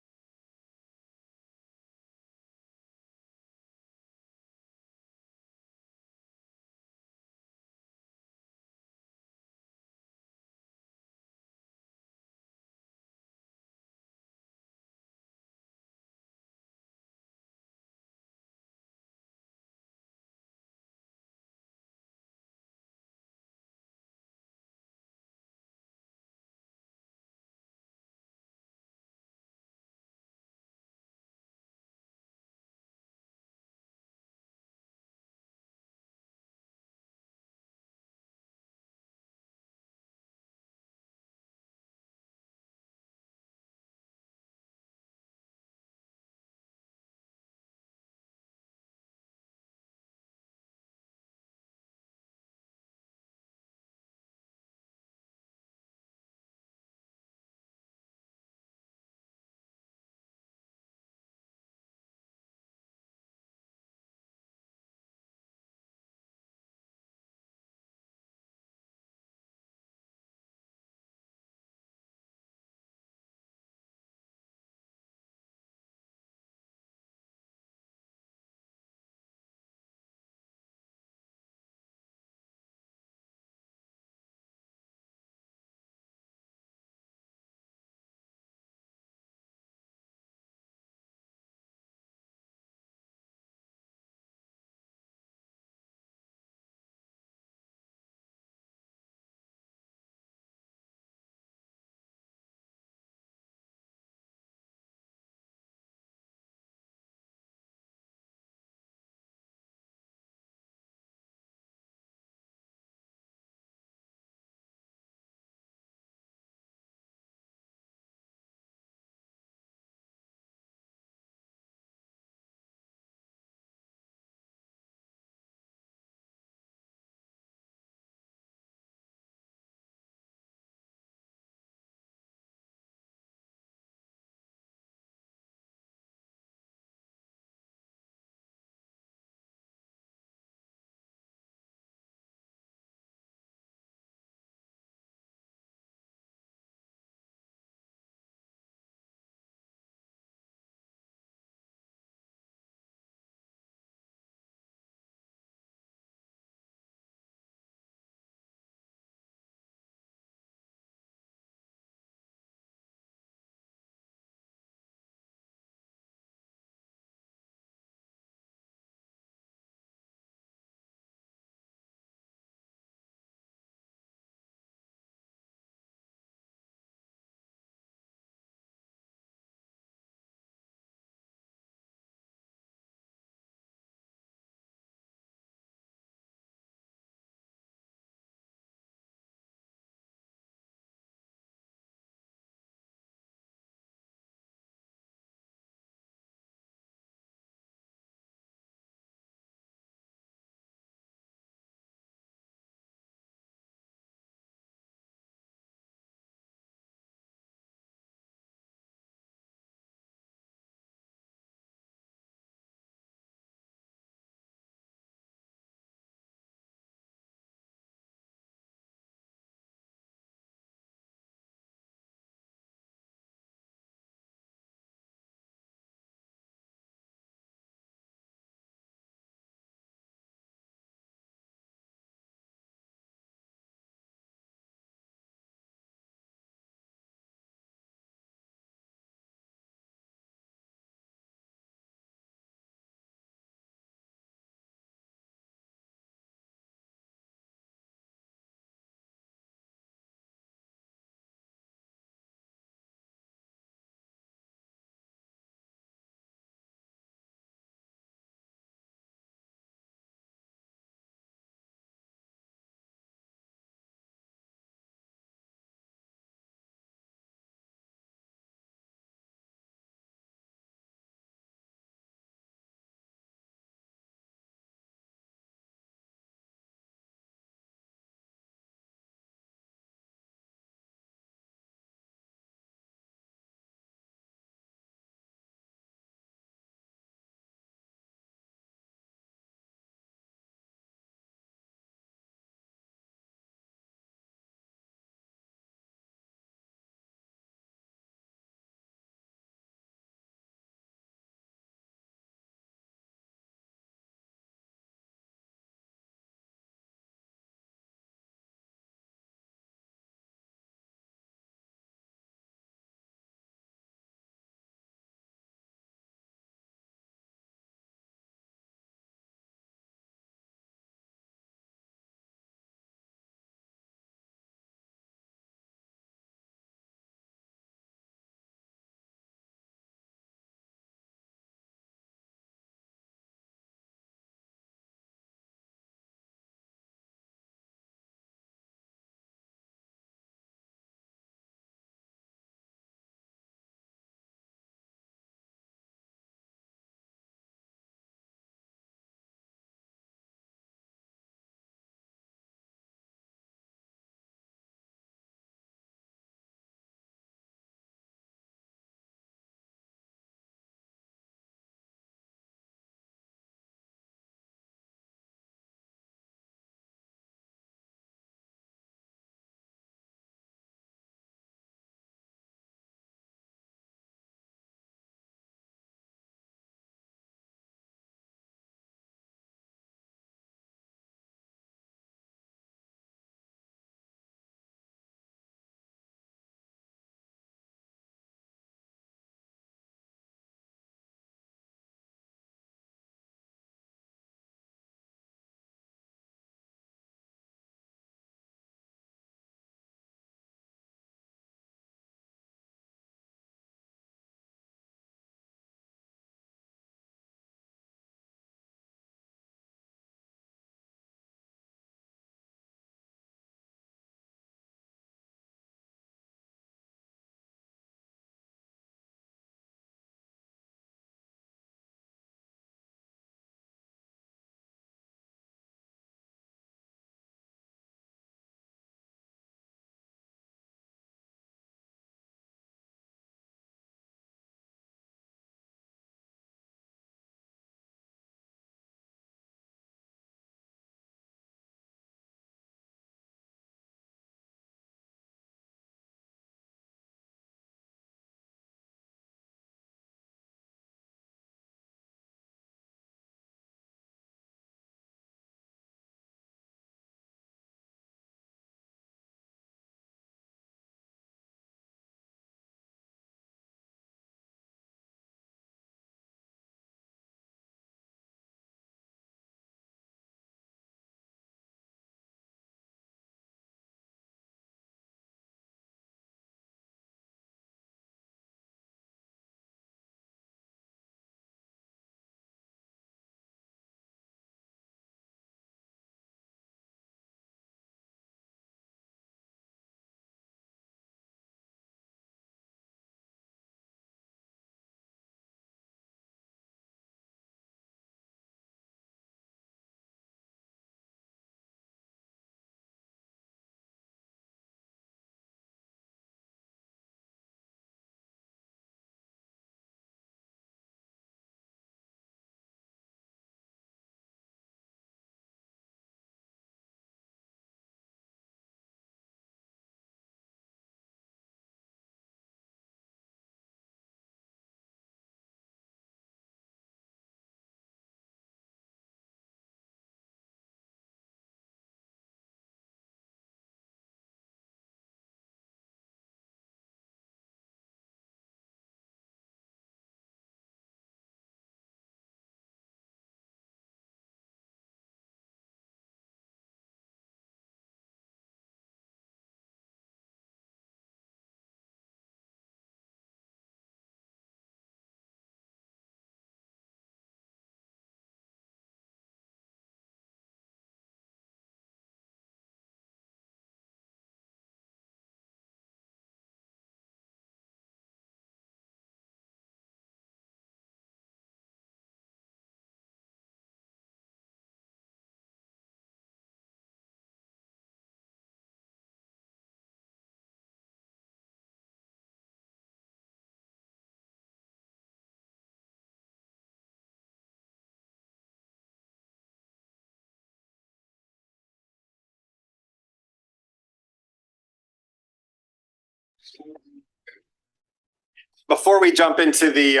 Before we jump into the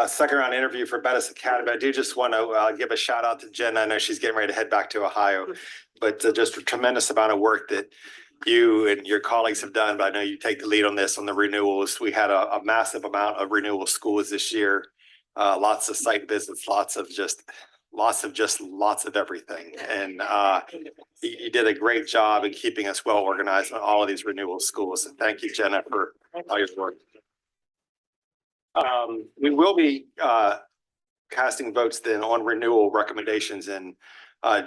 second round interview for Bettis Academy, I do just want to give a shout out to Jenna. I know she's getting ready to head back to Ohio, but just a tremendous amount of work that you and your colleagues have done. But I know you take the lead on this on the renewals. We had a massive amount of renewal schools this year. Lots of site visits, lots of everything. And you did a great job in keeping us well organized on all of these renewal schools. And thank you, Jenna, for all your work. We will be casting votes then on renewal recommendations in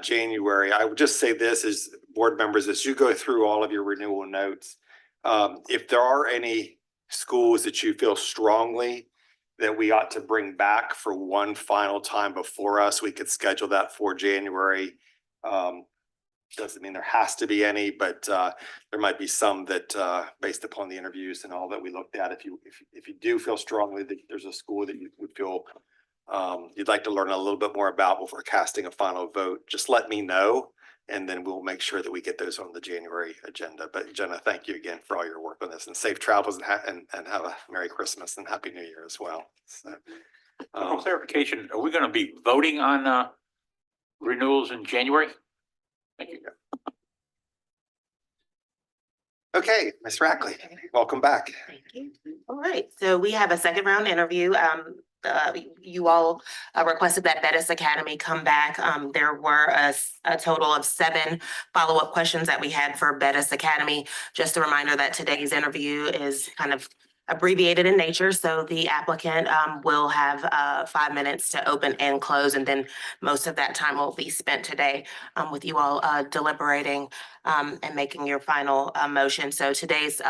January. I would just say this as board members, as you go through all of your renewal notes, if there are any schools that you feel strongly that we ought to bring back for one final time before us, we could schedule that for January. Doesn't mean there has to be any, but there might be some that based upon the interviews and all that we looked at, if you do feel strongly that there's a school that you would feel you'd like to learn a little bit more about before casting a final vote, just let me know, and then we'll make sure that we get those on the January agenda. But Jenna, thank you again for all your work on this, and safe travels, and have a Merry Christmas and Happy New Year as well. So, For clarification, are we going to be voting on renewals in January? Thank you. okay, Ms. Rackley, welcome back. Thank you. All right, so we have a second round interview. You all requested that Bettis Academy come back. There were a total of 7 follow-up questions that we had for Bettis Academy. Just a reminder that today's interview is kind of abbreviated in nature, so the applicant will have 5 minutes to open and close, and then most of that time will be spent today with you all deliberating and making your final motion. So today's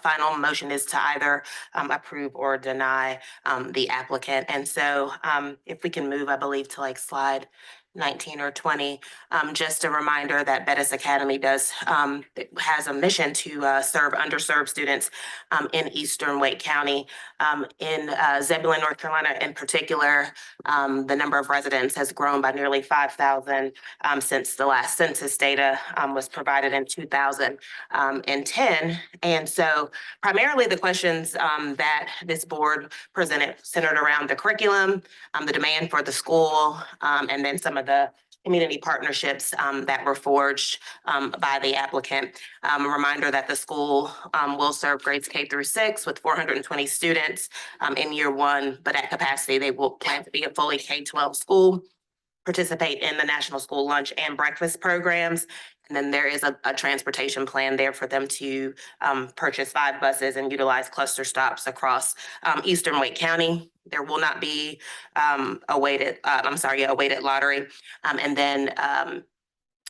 final motion is to either approve or deny the applicant. And so if we can move, I believe, to like slide 19 or 20. Just a reminder that Bettis Academy has a mission to serve underserved students in Eastern Wake County. In Zebulon, North Carolina in particular, the number of residents has grown by nearly 5,000 since the last census data was provided in 2010. And so primarily the questions that this board presented centered around the curriculum, the demand for the school, and then some of the community partnerships that were forged by the applicant. A reminder that the school will serve grades K through 6 with 420 students in year 1, but at capacity, they will plan to be a fully K-12 school, participate in the National School Lunch and Breakfast programs. And then there is a transportation plan there for them to purchase 5 buses and utilize cluster stops across Eastern Wake County. There will not be a weighted lottery. And then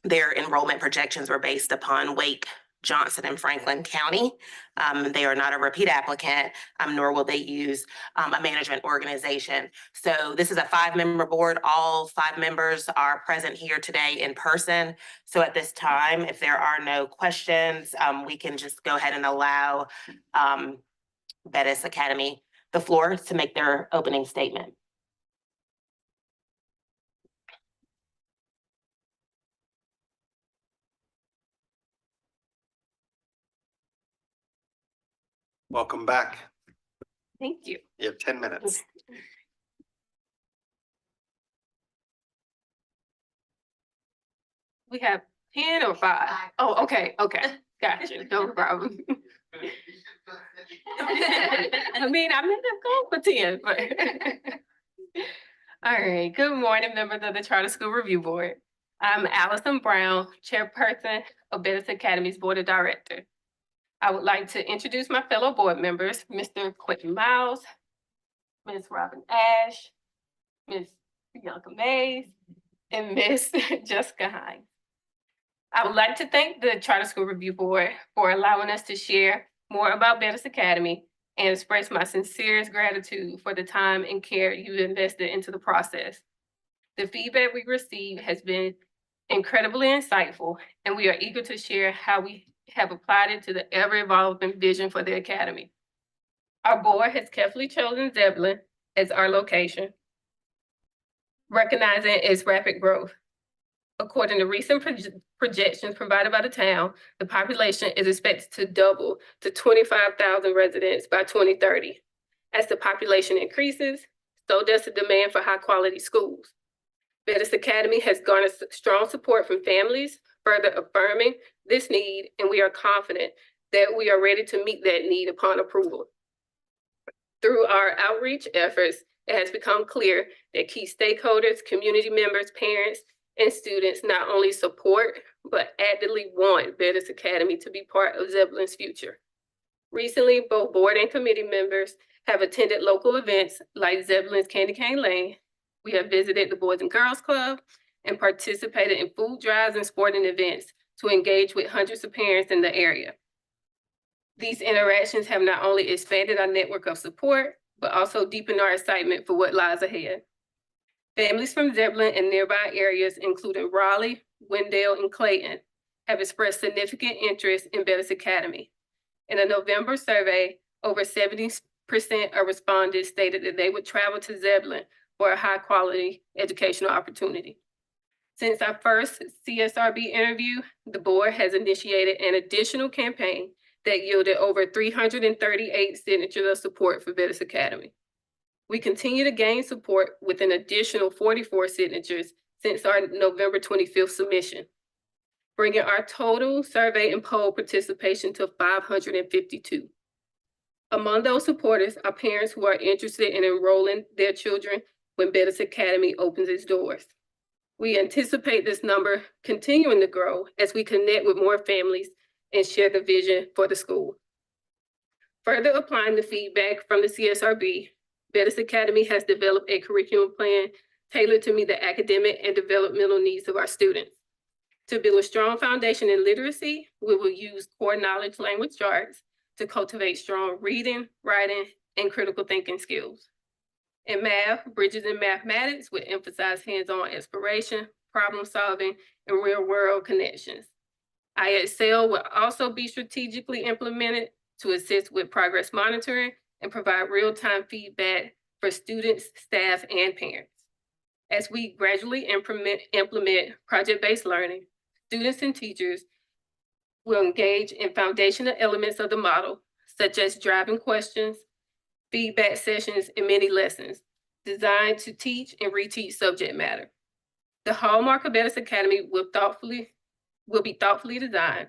their enrollment projections were based upon Wake, Johnson, and Franklin County. They are not a repeat applicant, nor will they use a management organization. So this is a 5-member board. All 5 members are present here today in person. So at this time, if there are no questions, we can just go ahead and allow Bettis Academy the floor to make their opening statement. Welcome back. Thank you. You have 10 minutes. We have 10 or 5? Oh, okay, got you, no problem. I mean, I may have gone for 10, but. All right, good morning, members of the Charter School Review Board. I'm Allison Brown, Chairperson of Bettis Academy's Board of Directors. I would like to introduce my fellow board members, Mr. Quentin Miles, Ms. Robin Ash, Ms. Bianca Mays, and Ms. Jessica Hines. I would like to thank the Charter School Review Board for allowing us to share more about Bettis Academy and express my sincerest gratitude for the time and care you've invested into the process. The feedback we received has been incredibly insightful, and we are eager to share how we have applied it to the ever-evolving vision for the Academy. Our board has carefully chosen Zebulon as our location, recognizing its rapid growth. According to recent projections provided by the town, the population is expected to double to 25,000 residents by 2030. As the population increases, so does the demand for high-quality schools. Bettis Academy has garnered strong support from families, further affirming this need, and we are confident that we are ready to meet that need upon approval. Through our outreach efforts, it has become clear that key stakeholders, community members, parents, and students not only support, but actively want Bettis Academy to be part of Zebulon's future. Recently, both board and committee members have attended local events like Zebulon's Candy Cane Lane. We have visited the Boys and Girls Club and participated in food drives and sporting events to engage with hundreds of parents in the area. These interactions have not only expanded our network of support, but also deepened our excitement for what lies ahead. Families from Zebulon and nearby areas, including Raleigh, Wendell, and Clayton, have expressed significant interest in Bettis Academy. In a November survey, over 70% of respondents stated that they would travel to Zebulon for a high-quality educational opportunity. Since our first CSRB interview, the board has initiated an additional campaign that yielded over 338 signatures of support for Bettis Academy. We continue to gain support with an additional 44 signatures since our November 25th submission, bringing our total survey and poll participation to 552. Among those supporters are parents who are interested in enrolling their children when Bettis Academy opens its doors. We anticipate this number continuing to grow as we connect with more families and share the vision for the school. Further applying the feedback from the CSRB, Bettis Academy has developed a curriculum plan tailored to meet the academic and developmental needs of our students. To build a strong foundation in literacy, we will use core knowledge language arts to cultivate strong reading, writing, and critical thinking skills. In math, Bridges in Mathematics will emphasize hands-on exploration, problem solving, and real-world connections. IXL will also be strategically implemented to assist with progress monitoring and provide real-time feedback for students, staff, and parents. As we gradually implement project-based learning, students and teachers will engage in foundational elements of the model, such as driving questions, feedback sessions, and mini lessons designed to teach and reteach subject matter. The hallmark of Bettis Academy will be thoughtfully designed.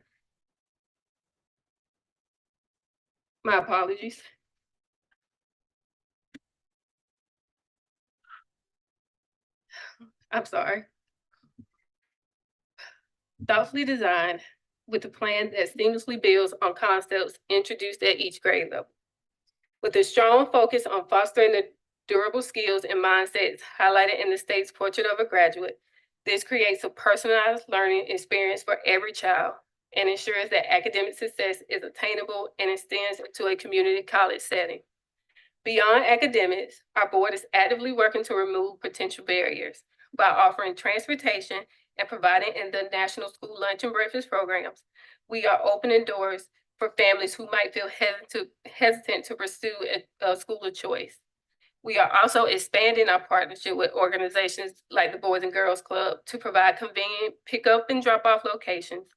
My apologies. I'm sorry. Thoughtfully designed with a plan that seamlessly builds on concepts introduced at each grade level. With a strong focus on fostering the durable skills and mindsets highlighted in the state's Portrait of a Graduate, this creates a personalized learning experience for every child and ensures that academic success is attainable and extends into a community college setting. Beyond academics, our board is actively working to remove potential barriers by offering transportation and providing in the National School Lunch and Breakfast programs. We are opening doors for families who might feel hesitant to pursue a school of choice. We are also expanding our partnership with organizations like the Boys and Girls Club to provide convenient pickup and drop-off locations,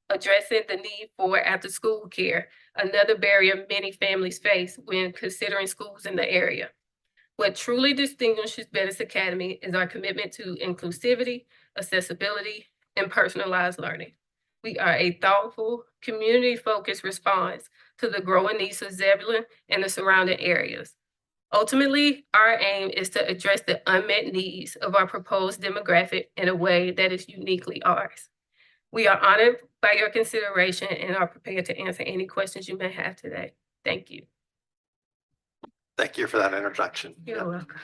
addressing the need for after-school care, another barrier many families face when considering schools in the area. What truly distinguishes Bettis Academy is our commitment to inclusivity, accessibility, and personalized learning. We are a thoughtful, community-focused response to the growing needs of Zebulon and the surrounding areas. Ultimately, our aim is to address the unmet needs of our proposed demographic in a way that is uniquely ours. We are honored by your consideration and are prepared to answer any questions you may have today. Thank you. Thank you for that introduction. You're welcome.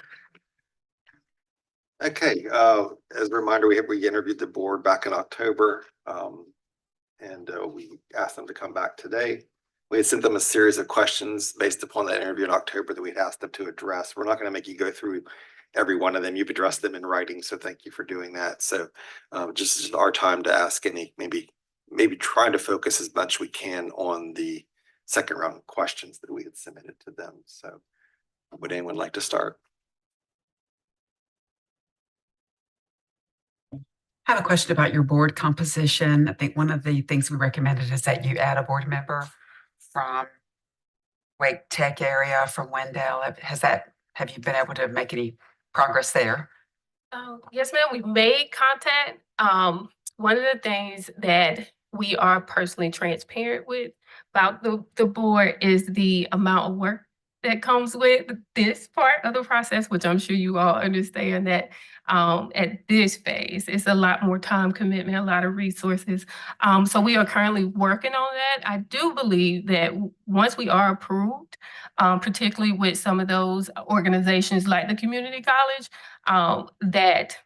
Okay, as a reminder, we interviewed the board back in October, and we asked them to come back today. We had sent them a series of questions based upon that interview in October that we'd asked them to address. We're not going to make you go through every one of them. You've addressed them in writing, so thank you for doing that. So just our time to ask any, maybe trying to focus as much we can on the second round of questions that we had submitted to them. So would anyone like to start? I have a question about your board composition. I think one of the things we recommended is that you add a board member from Wake Tech area, from Wendell. Have you been able to make any progress there? Yes, ma'am, we've made contact. One of the things that we are personally transparent with about the board is the amount of work that comes with this part of the process, which I'm sure you all understand that at this phase, it's a lot more time commitment, a lot of resources. So we are currently working on that. I do believe that once we are approved, particularly with some of those organizations like the community college, that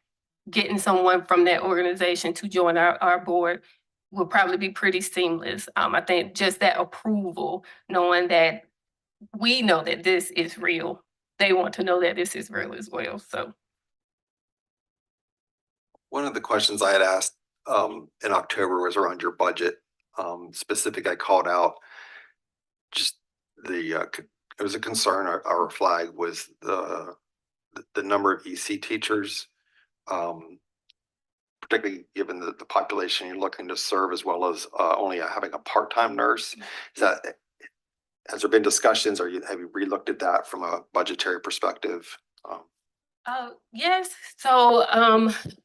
getting someone from that organization to join our board will probably be pretty seamless. I think just that approval, knowing that we know that this is real, they want to know that this is real as well. So One of the questions I had asked in October was around your budget. Specific, I called out just it was a concern, our flag was the number of EC teachers, particularly given the population you're looking to serve, as well as only having a part-time nurse. Has there been discussions, or have you relooked at that from a budgetary perspective? yes, so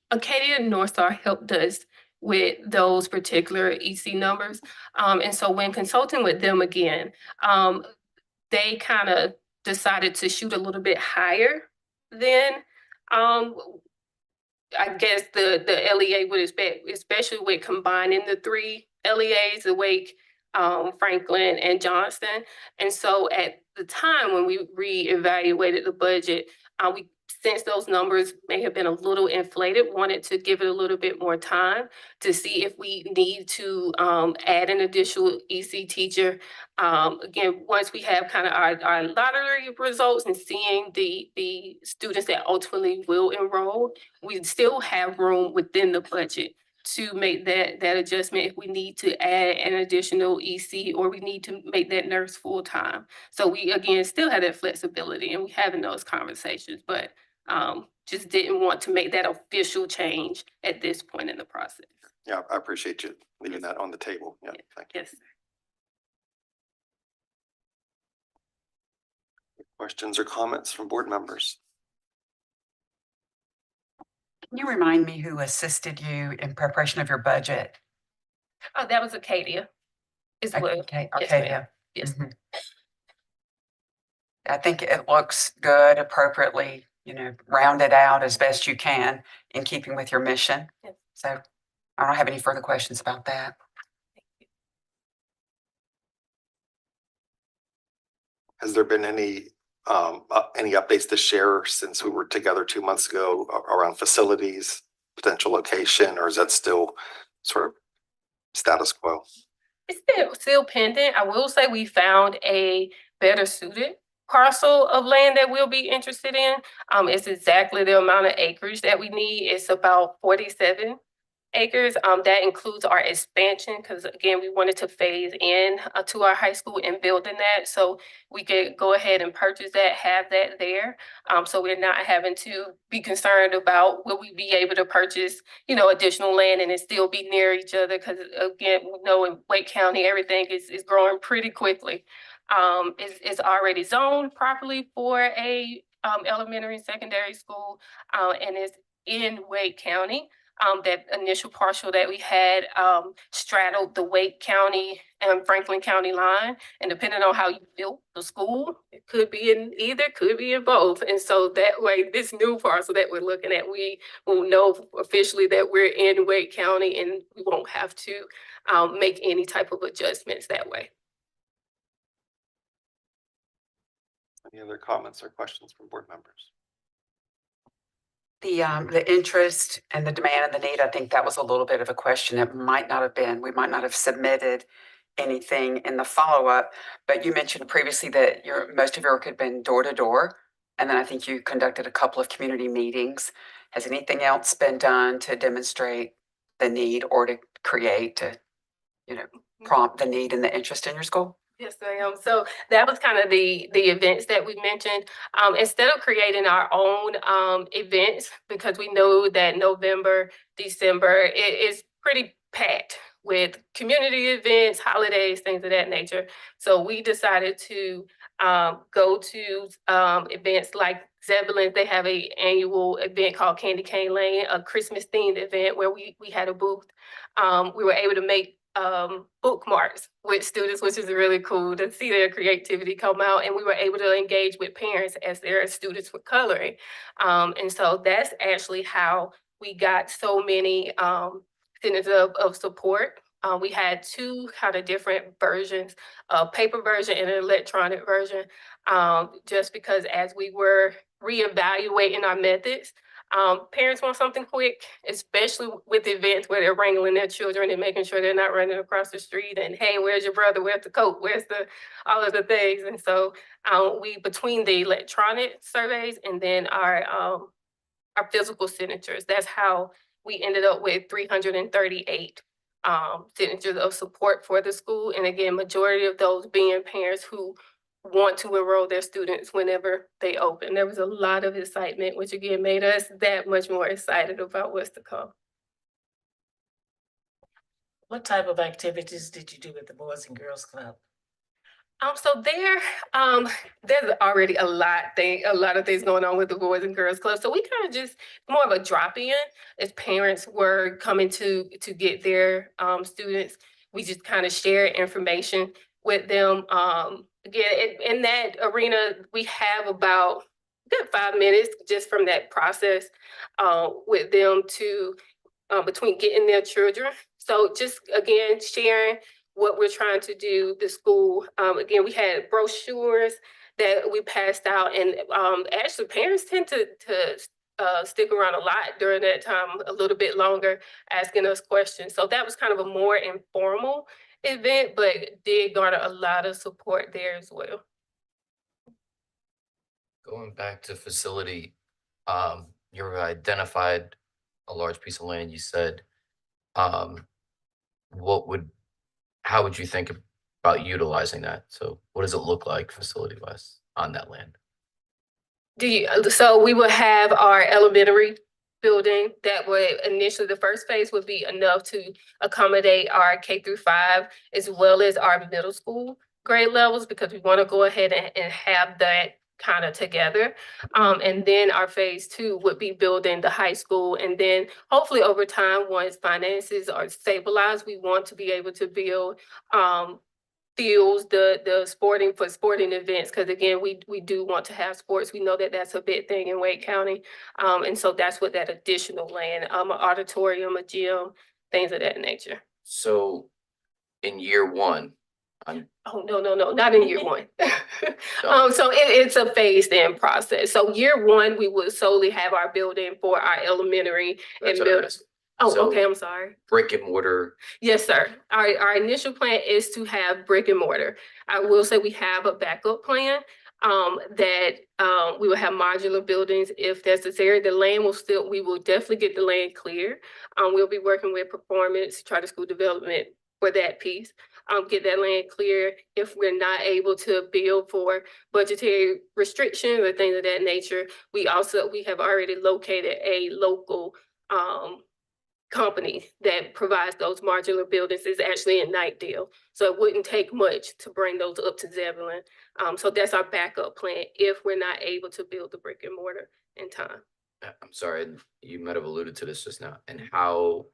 Acadia and North Star helped us with those particular EC numbers. And so when consulting with them again, they kind of decided to shoot a little bit higher than I guess the LEA would expect, especially with combining the three LEAs, the Wake, Franklin, and Johnston. And so at the time when we reevaluated the budget, we, since those numbers may have been a little inflated, wanted to give it a little bit more time to see if we need to add an additional EC teacher. Again, once we have kind of our lottery results and seeing the students that ultimately will enroll, we still have room within the budget to make that adjustment if we need to add an additional EC or we need to make that nurse full-time. So we, again, still have that flexibility and we having those conversations, but just didn't want to make that official change at this point in the process. Yeah, I appreciate you leaving that on the table. Yeah, thank you. Yes. Questions or comments from board members? Can you remind me who assisted you in preparation of your budget? Oh, that was Acadia as well. Okay, Yes, ma'am. Arcadia. Yes. Mhm. I think it looks good, appropriately, rounded out as best you can in keeping with your mission. Yes. So I don't have any further questions about that. Has there been any updates to share since we were together 2 months ago around facilities, potential location, or is that still sort of status quo? It's still pending. I will say we found a better suited parcel of land that we'll be interested in. It's exactly the amount of acreage that we need. It's about 47 acres. That includes our expansion because again, we wanted to phase in to our high school and building that. So we could go ahead and purchase that, have that there. So we're not having to be concerned about will we be able to purchase, additional land and it still be near each other. Because again, we know in Wake County, everything is growing pretty quickly. It's already zoned properly for a elementary and secondary school, and it's in Wake County. That initial parcel that we had straddled the Wake County and Franklin County line. And depending on how you built the school, it could be in either, could be in both. And so that way, this new parcel that we're looking at, we will know officially that we're in Wake County and we won't have to make any type of adjustments that way. Any other comments or questions from board members? The interest and the demand and the need, I think that was a little bit of a question. It might not have been, we might not have submitted anything in the follow-up, but you mentioned previously that most of your work had been door to door. And then I think you conducted a couple of community meetings. Has anything else been done to demonstrate the need or to create, to, prompt the need and the interest in your school? Yes, ma'am. So that was kind of the events that we mentioned. Instead of creating our own events, because we know that November, December is pretty packed with community events, holidays, things of that nature. So we decided to go to events like Zebulon. They have a annual event called Candy Cane Lane, a Christmas themed event where we had a booth. We were able to make bookmarks with students, which is really cool to see their creativity come out. And we were able to engage with parents as their students were coloring. And so that's actually how we got so many centers of support. We had two kind of different versions, a paper version and an electronic version, just because as we were reevaluating our methods, parents want something quick, especially with events where they're wrangling their children and making sure they're not running across the street and, hey, where's your brother? Where's the coat? Where's all of the things? And so we, between the electronic surveys and then our physical signatures, that's how we ended up with 338 signatures of support for the school. And again, majority of those being parents who want to enroll their students whenever they open. There was a lot of excitement, which again made us that much more excited about what's to come. What type of activities did you do with the Boys and Girls Club? So there's already a lot of things going on with the Boys and Girls Club. So we kind of just more of a drop in as parents were coming to get their students. We just kind of share information with them. Again, in that arena, we have about good 5 minutes just from that process with them to between getting their children. So just again, sharing what we're trying to do, the school. Again, we had brochures that we passed out, and actually parents tend to stick around a lot during that time, a little bit longer, asking us questions. So that was kind of a more informal event, but did garner a lot of support there as well. Going back to facility, you identified a large piece of land. You said, how would you think about utilizing that? So what does it look like facility wise on that land? So we will have our elementary building that would initially, the first phase would be enough to accommodate our K-5 as well as our middle school grade levels, because we want to go ahead and have that kind of together. And then our phase 2 would be building the high school. And then hopefully over time, once finances are stabilized, we want to be able to build fields, the sporting events, because again, we do want to have sports. We know that that's a big thing in Wake County. And so that's what that additional land, an auditorium, a gym, things of that nature. So in year one, Oh, no, not in year one. So it's a phased in process. So year one, we would solely have our building for our elementary and middle. Oh, So- okay, I'm sorry. brick and mortar. Yes, sir. Our initial plan is to have brick and mortar. I will say we have a backup plan that we will have modular buildings if necessary. The land we will definitely get the land clear. We'll be working with performance, charter school development for that piece. Get that land clear. If we're not able to build for budgetary restrictions or things of that nature, we have already located a local company that provides those modular buildings. Is actually in Knightdale. So it wouldn't take much to bring those up to Zebulon. So that's our backup plan if we're not able to build the brick and mortar in time. I'm sorry, you might have alluded to this just now. And how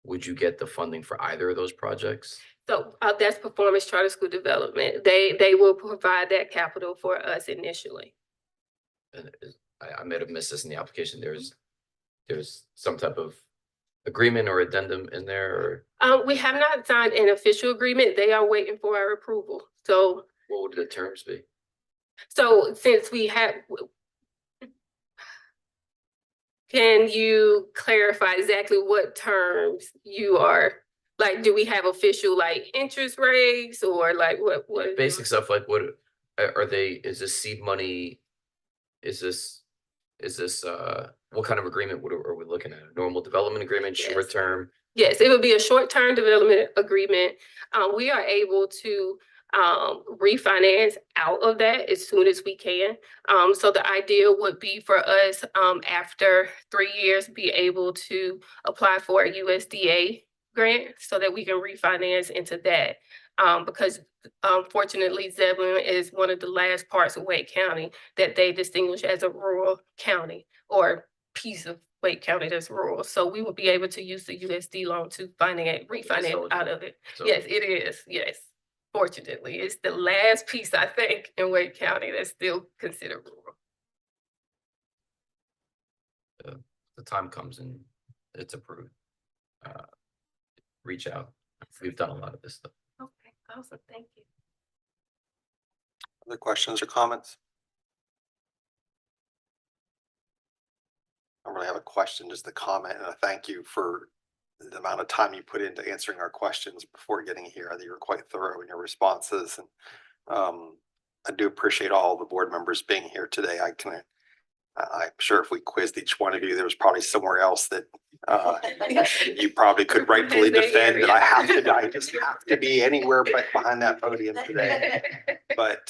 would you get the funding for either of those projects? So that's performance charter school development. They will provide that capital for us initially. And I might have missed this in the application. There's some type of agreement or addendum in there, or We have not signed an official agreement. They are waiting for our approval. So what would the terms be? since we have, can you clarify exactly what terms you are, like, do we have official like interest rates or like what? Basic stuff like what are they, is this seed money? Is this what kind of agreement are we looking at? A normal development agreement, short term? Yes, it would be a short-term development agreement. We are able to refinance out of that as soon as we can. So the idea would be for us, after 3 years, be able to apply for a USDA grant so that we can refinance into that. Because fortunately, Zebulon is one of the last parts of Wake County that they distinguish as a rural county or piece of Wake County that's rural. So we will be able to use the USD loan to refinance out of it. Yes, it is. Yes. Fortunately, it's the last piece, I think, in Wake County that's still considered rural. The time comes and it's approved. Reach out. We've done a lot of this stuff. Okay, awesome. Thank you. Other questions or comments? I don't really have a question, just a comment and a thank you for the amount of time you put into answering our questions before getting here. I think you were quite thorough in your responses, and I do appreciate all the board members being here today. I'm sure if we quizzed each one of you, there was probably somewhere else that you probably could rightfully defend, that I just have to be anywhere but behind that podium today. But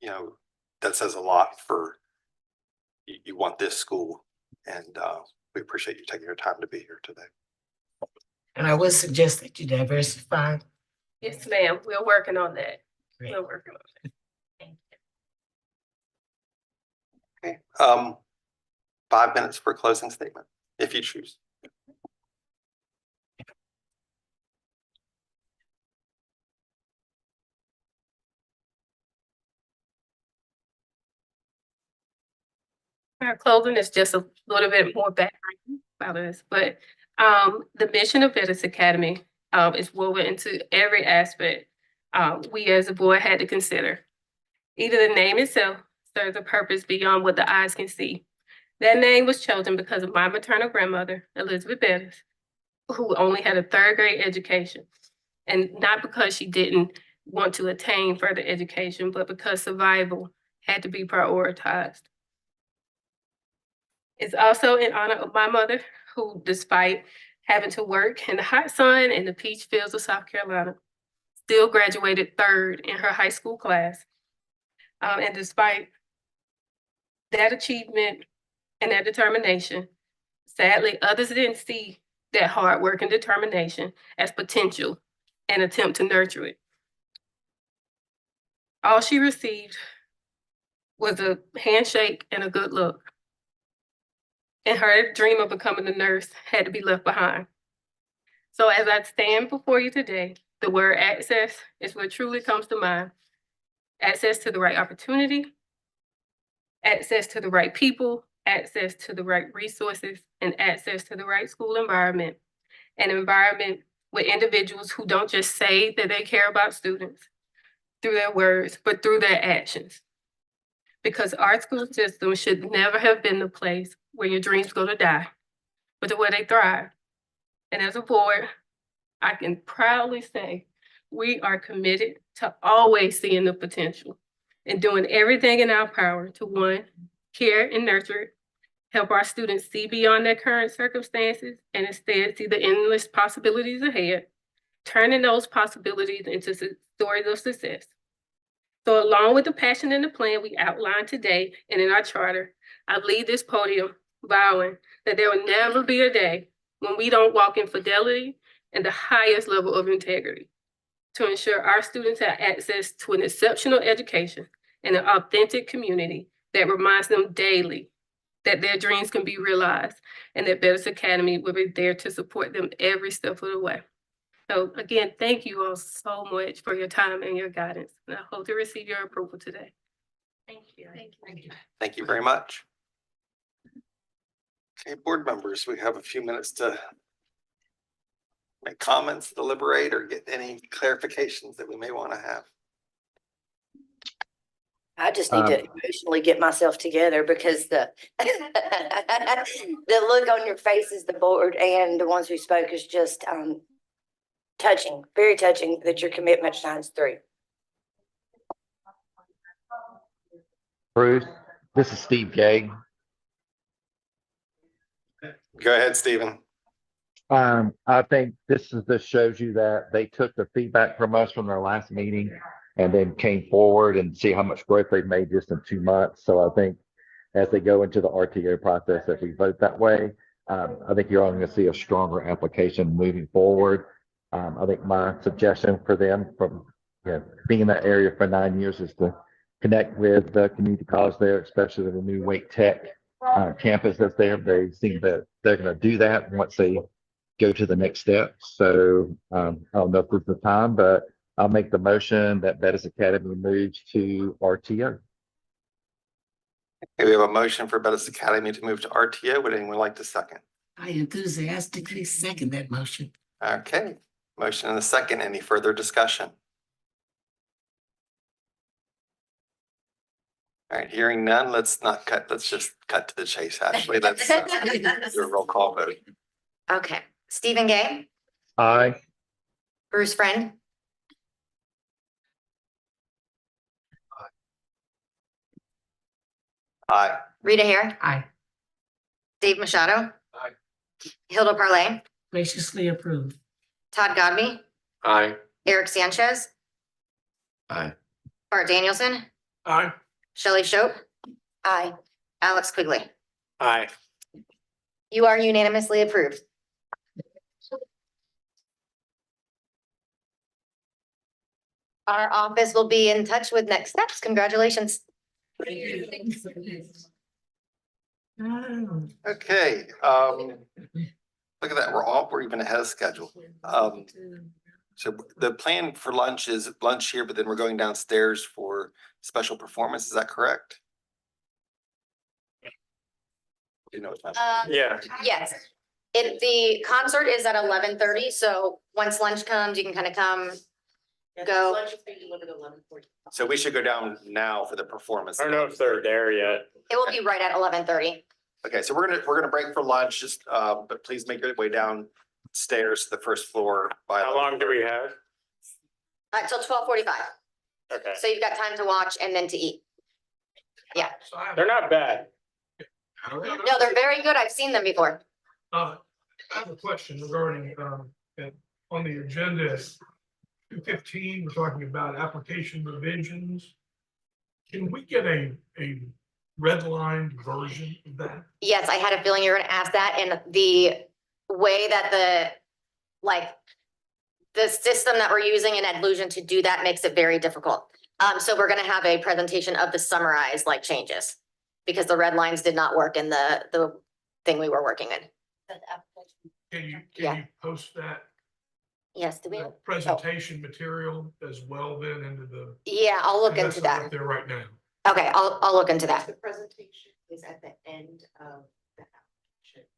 you know, that says a lot for you want this school, and we appreciate you taking your time to be here today. And I would suggest that you diversify. Yes, ma'am. We're working on that. Great. We're working on that. Okay, 5 minutes for a closing statement, if you choose. Our closing is just a little bit more background about us, but the mission of Bettis Academy is woven into every aspect we as a board had to consider. Either the name itself serves a purpose beyond what the eyes can see. That name was chosen because of my maternal grandmother, Elizabeth Bettis, who only had a 3rd grade education, and not because she didn't want to attain further education, but because survival had to be prioritized. It's also in honor of my mother, who, despite having to work in the hot sun and the peach fields of South Carolina, still graduated 3rd in her high school class. And despite that achievement and that determination, sadly, others didn't see that hard work and determination as potential and attempt to nurture it. All she received was a handshake and a good look. And her dream of becoming a nurse had to be left behind. So as I stand before you today, the word access is what truly comes to mind. Access to the right opportunity, access to the right people, access to the right resources, and access to the right school environment. An environment with individuals who don't just say that they care about students through their words, but through their actions. Because our school system should never have been the place where your dreams go to die, but to where they thrive. And as a board, I can proudly say we are committed to always seeing the potential and doing everything in our power to, 1, care and nurture it, help our students see beyond their current circumstances and instead see the endless possibilities ahead, turning those possibilities into stories of success. So along with the passion and the plan we outlined today and in our charter, I leave this podium vowing that there will never be a day when we don't walk in fidelity and the highest level of integrity to ensure our students have access to an exceptional education and an authentic community that reminds them daily that their dreams can be realized and that Bettis Academy will be there to support them every step of the way. So again, thank you all so much for your time and your guidance. And I hope to receive your approval today. Thank you. Thank you. Thank you. Thank you very much. Okay, board members, we have a few minutes to make comments, deliberate, or get any clarifications that we may want to have. I just need to emotionally get myself together because the the look on your faces, the board and the ones who spoke, is just touching, very touching that your commitment shines through. Bruce, this is Steve Gay. Go ahead, Stephen. I think this shows you that they took the feedback from us from their last meeting and then came forward and see how much growth they've made just in 2 months. So I think as they go into the RTO process, if we vote that way, I think you're all going to see a stronger application moving forward. I think my suggestion for them from being in that area for 9 years is to connect with the community college there, especially the new Wake Tech campus that's there. They seem that they're going to do that once they go to the next step. So I don't know if this is the time, but I'll make the motion that Bettis Academy moves to RTO. Okay, we have a motion for Bettis Academy to move to RTO. Would anyone like to second? I enthusiastically second that motion. Okay, motion and a second. Any further discussion? All right, hearing none, let's just cut to the chase, Ashley. Let's do a roll call vote. Okay, Stephen Gay, Aye. Bruce Friend. Aye. Rita Hare, Aye. Dave Machado, Aye. Hilda Parlay, Graciously approved. Todd Godby, Aye. Eric Sanchez, Aye. Bart Danielson, Aye. Shelley Shope. Aye. Alex Quigley. Aye. You are unanimously approved. Our office will be in touch with next steps. Congratulations. Okay, look at that, we're even ahead of schedule. So the plan for lunch is lunch here, but then we're going downstairs for special performance. Is that correct? You know what time? Yeah. Yes. If the concert is at 11:30, so once lunch comes, you can kind of come, go. So we should go down now for the performance. I don't know if they're there yet. It will be right at 11:30. Okay, so we're gonna break for lunch, just but please make your way downstairs to the first floor by. How long do we have? Until 12:45. Okay. So you've got time to watch and then to eat. Yeah. They're not bad. No, they're very good. I've seen them before. I have a question regarding, on the agenda, 215, we're talking about application revisions. Can we get a redlined version of that? Yes, I had a feeling you were gonna ask that, and the way that the system that we're using in Edlusion to do that makes it very difficult. So we're gonna have a presentation of the summarized changes, because the red lines did not work in the thing we were working in. Can you post that Yes, do we? presentation material as well then into the? Yeah, I'll look That's into not that. there right now. Okay, I'll look into that. The presentation is at the end of the application.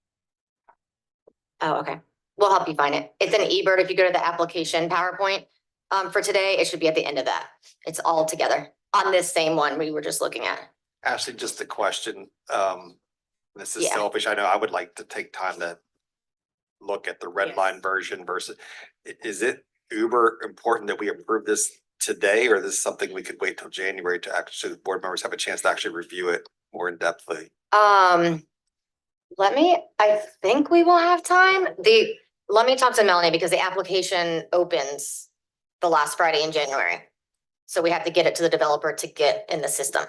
Oh, okay. We'll help you find it. It's an eBird. If you go to the application PowerPoint, for today, it should be at the end of that. It's all together on this same one we were just looking at. Ashley, just a question. This is Yeah. selfish. I know I would like to take time to look at the red line version versus, is it uber important that we approve this today, or is this something we could wait till January to actually, the board members have a chance to actually review it more in depthly? I think we will have time. Let me talk to Melanie, because the application opens the last Friday in January. So we have to get it to the developer to get in the system.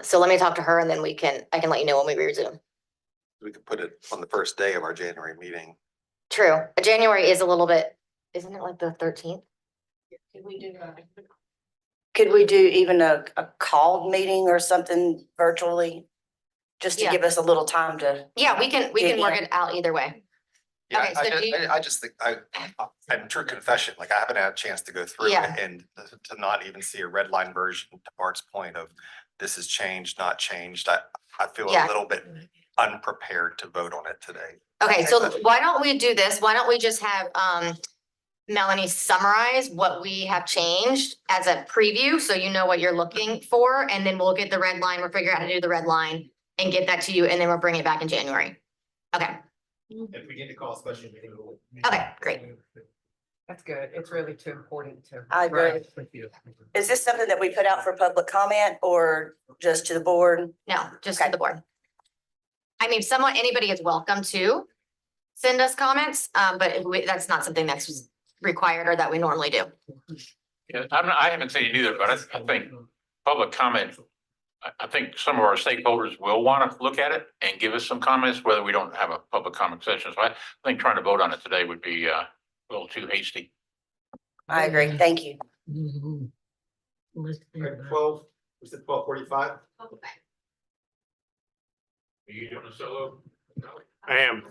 So let me talk to her, and then I can let you know when we resume. We could put it on the first day of our January meeting. True. January is a little bit, isn't it like the 13th? Could we do even a called meeting or something virtually? Just to Yeah. give us a little time to. Yeah, we can work it out either way. Yeah, Okay, so do you- I just think I'm true confession, I haven't had a chance to go through Yeah. it, and to not even see a red line version, to Bart's point of this is changed, not changed. I feel a Yeah. little bit unprepared to vote on it today. Okay, so why don't we do this? Why don't we just have Melanie summarize what we have changed as a preview, so you know what you're looking for, and then we'll get the red line, we'll figure out how to do the red line and get that to you, and then we'll bring it back in January. Okay, If we need to call a special meeting. okay, great. That's good. It's really too important to. I agree. Is this something that we put out for public comment or just to the board? No, just to the board. I mean, anybody is welcome to. send us comments, but that's not something that's required or that we normally do. Yeah, I haven't seen it either, but I think public comment, I think some of our stakeholders will want to look at it and give us some comments, whether we don't have a public comment session. So I think trying to vote on it today would be a little too hasty. I agree. Thank you. Right, 12, we said 12:45. Are you doing a solo? I am.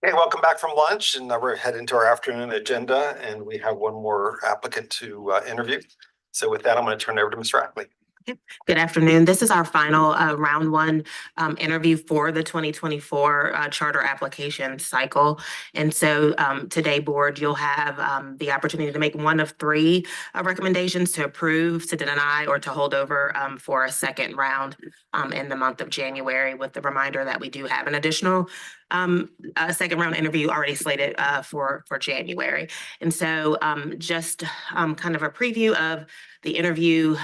Okay, welcome back from lunch, and we're heading into our afternoon agenda, and we have one more applicant to interview. So with that, I'm going to turn it over to Ms. Rackley. Good afternoon. This is our final round one interview for the 2024 charter application cycle. And so today, board, you'll have the opportunity to make one of three recommendations: to approve, to deny, or to hold over for a second round in the month of January, with the reminder that we do have an additional a second round interview already slated for January. And so just kind of a preview of the interview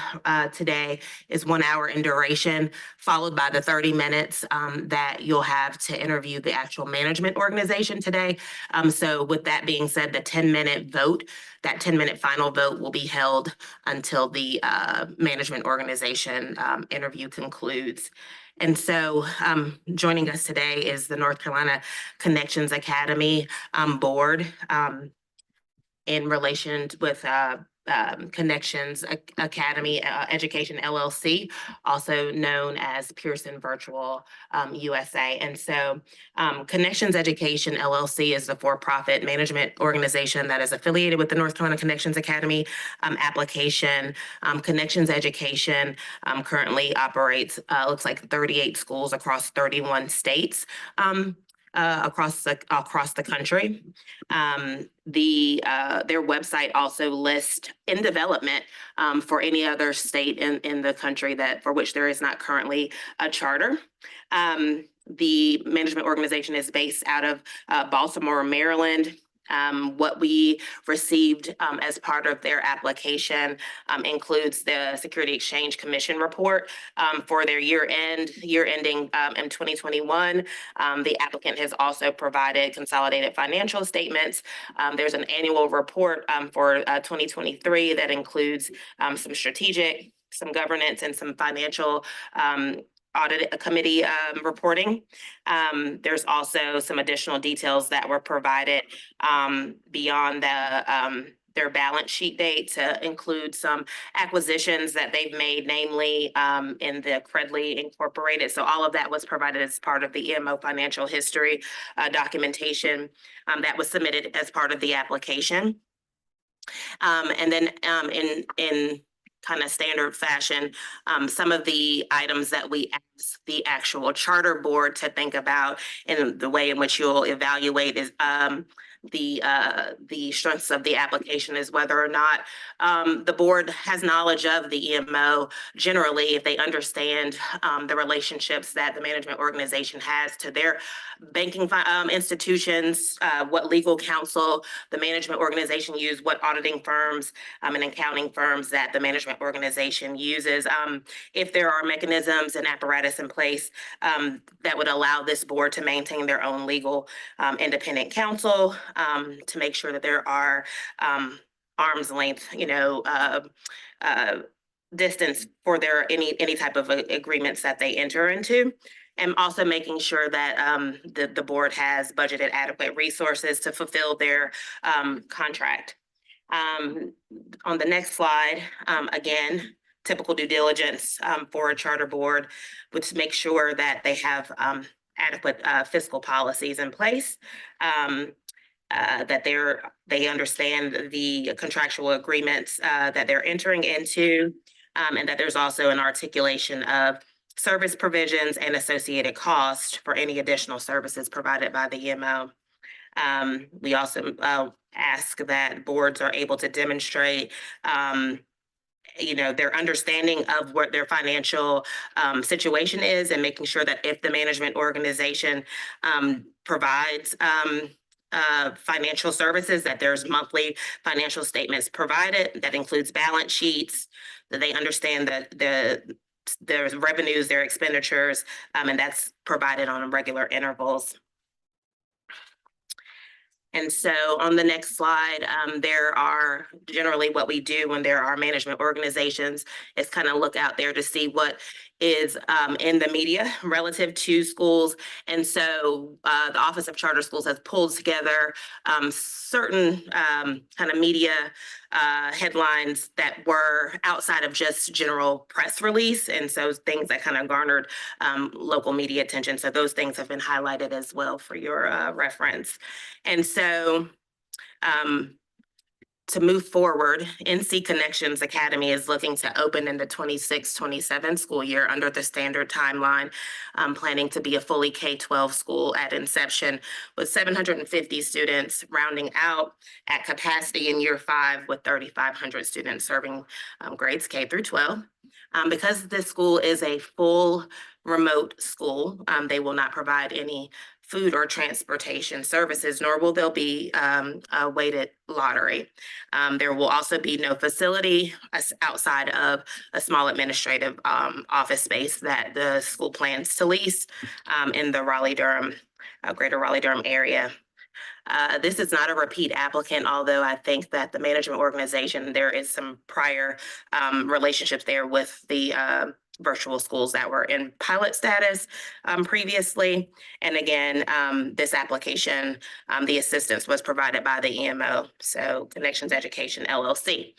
today is 1 hour in duration, followed by the 30 minutes that you'll have to interview the actual management organization today. So with that being said, the 10-minute vote, that 10-minute final vote will be held until the management organization interview concludes. And so joining us today is the North Carolina Connections Academy board in relation with Connections Academy Education LLC, also known as Pearson Virtual USA. And so Connections Education LLC is the for-profit management organization that is affiliated with the North Carolina Connections Academy application. Connections Education currently operates, looks like 38 schools across 31 states. Across the country. Their website also lists in development for any other state in the country that for which there is not currently a charter. The management organization is based out of Baltimore, Maryland. What we received as part of their application includes the Security Exchange Commission report for their year ending in 2021. The applicant has also provided consolidated financial statements. There's an annual report for 2023 that includes some strategic, some governance, and some financial audit committee reporting. There's also some additional details that were provided beyond their balance sheet date to include some acquisitions that they've made, namely in the Credly Incorporated. So all of that was provided as part of the EMO financial history documentation that was submitted as part of the application. And then in kind of standard fashion, some of the items that we ask the actual charter board to think about and the way in which you'll evaluate is the strengths of the application is whether or not the board has knowledge of the EMO generally, if they understand the relationships that the management organization has to their banking institutions, what legal counsel the management organization use, what auditing firms and accounting firms that the management organization uses. If there are mechanisms and apparatus in place that would allow this board to maintain their own legal independent counsel, to make sure that there are arm's length, distance for their any type of agreements that they enter into. And also making sure that the board has budgeted adequate resources to fulfill their contract. On the next slide, again, typical due diligence for a charter board would make sure that they have adequate fiscal policies in place, that they understand the contractual agreements that they're entering into, and that there's also an articulation of service provisions and associated costs for any additional services provided by the EMO. We also ask that boards are able to demonstrate their understanding of what their financial situation is, and making sure that if the management organization provides financial services, that there's monthly financial statements provided that includes balance sheets, that they understand that there's revenues, their expenditures, and that's provided on regular intervals. And so on the next slide, there are generally what we do when there are management organizations is kind of look out there to see what is in the media relative to schools. And so the Office of Charter Schools has pulled together certain kind of media headlines that were outside of just general press release. And so things that kind of garnered local media attention. So those things have been highlighted as well for your reference. And so to move forward, NC Connections Academy is looking to open in the 26-27 school year under the standard timeline, planning to be a fully K-12 school at inception with 750 students rounding out at capacity in year 5 with 3,500 students serving grades K through 12. Because this school is a full remote school, they will not provide any food or transportation services, nor will there be a weighted lottery. There will also be no facility outside of a small administrative office space that the school plans to lease in the Raleigh-Durham, greater Raleigh-Durham area. This is not a repeat applicant, although I think that the management organization, there is some prior relationships there with the virtual schools that were in pilot status previously. And again, this application, the assistance was provided by the EMO, so Connections Education LLC.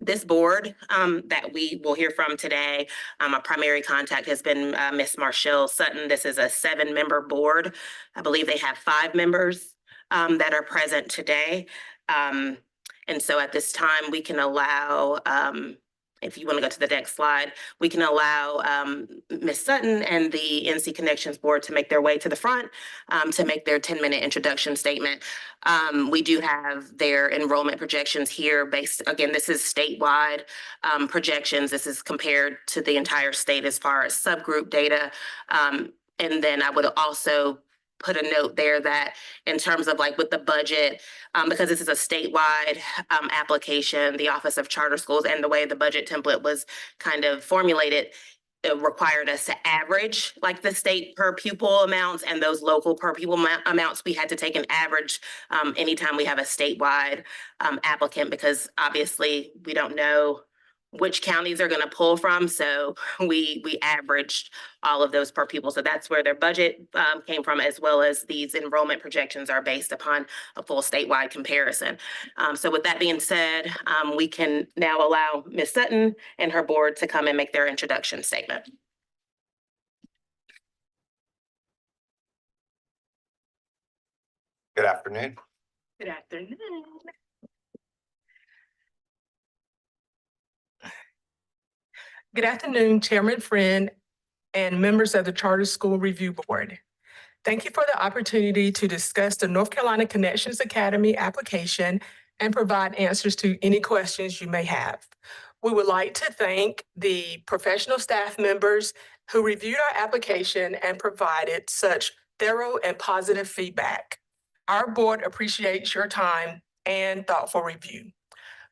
This board that we will hear from today, a primary contact has been Ms. Marshall Sutton. This is a 7-member board. I believe they have 5 members that are present today. And so at this time, we can allow, if you want to go to the next slide, we can allow Ms. Sutton and the NC Connections Board to make their way to the front to make their 10-minute introduction statement. We do have their enrollment projections here based, again, this is statewide projections. This is compared to the entire state as far as subgroup data. And then I would also put a note there that in terms of like with the budget, because this is a statewide application, the Office of Charter Schools and the way the budget template was kind of formulated, it required us to average like the state per pupil amounts and those local per pupil amounts. We had to take an average anytime we have a statewide applicant, because obviously we don't know which counties are going to pull from. So we averaged all of those per pupil. So that's where their budget came from, as well as these enrollment projections are based upon a full statewide comparison. So with that being said, we can now allow Ms. Sutton and her board to come and make their introduction statement. Good afternoon. Good afternoon. Good afternoon, Chairman Friend and members of the Charter School Review Board. Thank you for the opportunity to discuss the North Carolina Connections Academy application and provide answers to any questions you may have. We would like to thank the professional staff members who reviewed our application and provided such thorough and positive feedback. Our board appreciates your time and thoughtful review.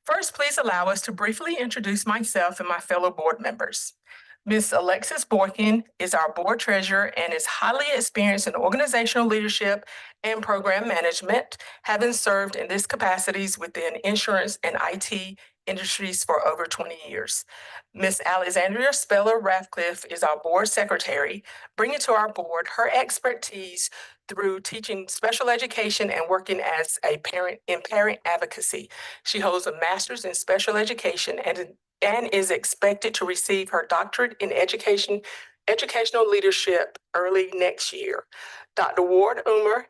First, please allow us to briefly introduce myself and my fellow board members. Ms. Alexis Boykin is our board treasurer and is highly experienced in organizational leadership and program management, having served in these capacities within insurance and IT industries for over 20 years. Ms. Alexandria Speller Ratcliffe is our board secretary, bringing to our board her expertise through teaching special education and working as a parent in parent advocacy. She holds a master's in special education and is expected to receive her doctorate in educational leadership early next year. Dr. Ward Umer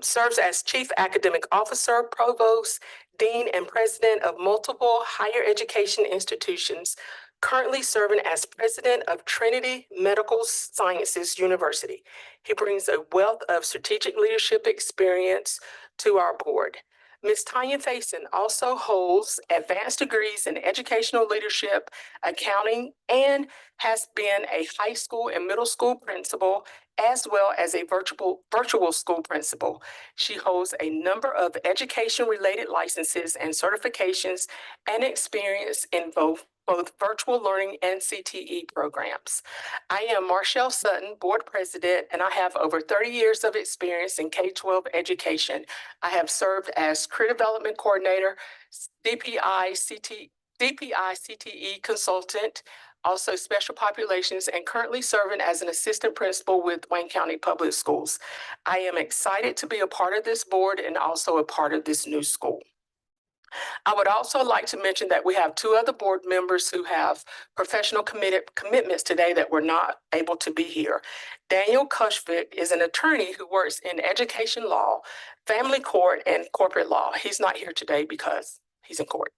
serves as Chief Academic Officer, Provost, Dean, and President of multiple higher education institutions, currently serving as President of Trinity Medical Sciences University. He brings a wealth of strategic leadership experience to our board. Ms. Tanya Faison also holds advanced degrees in educational leadership, accounting, and has been a high school and middle school principal, as well as a virtual school principal. She holds a number of education-related licenses and certifications and experience in both virtual learning and CTE programs. I am Marshall Sutton, board president, and I have over 30 years of experience in K-12 education. I have served as career development coordinator, DPI, DPI CTE consultant, also special populations, and currently serving as an assistant principal with Wayne County Public Schools. I am excited to be a part of this board and also a part of this new school. I would also like to mention that we have two other board members who have professional commitments today that were not able to be here. Daniel Kushvik is an attorney who works in education law, family court, and corporate law. He's not here today because he's in court.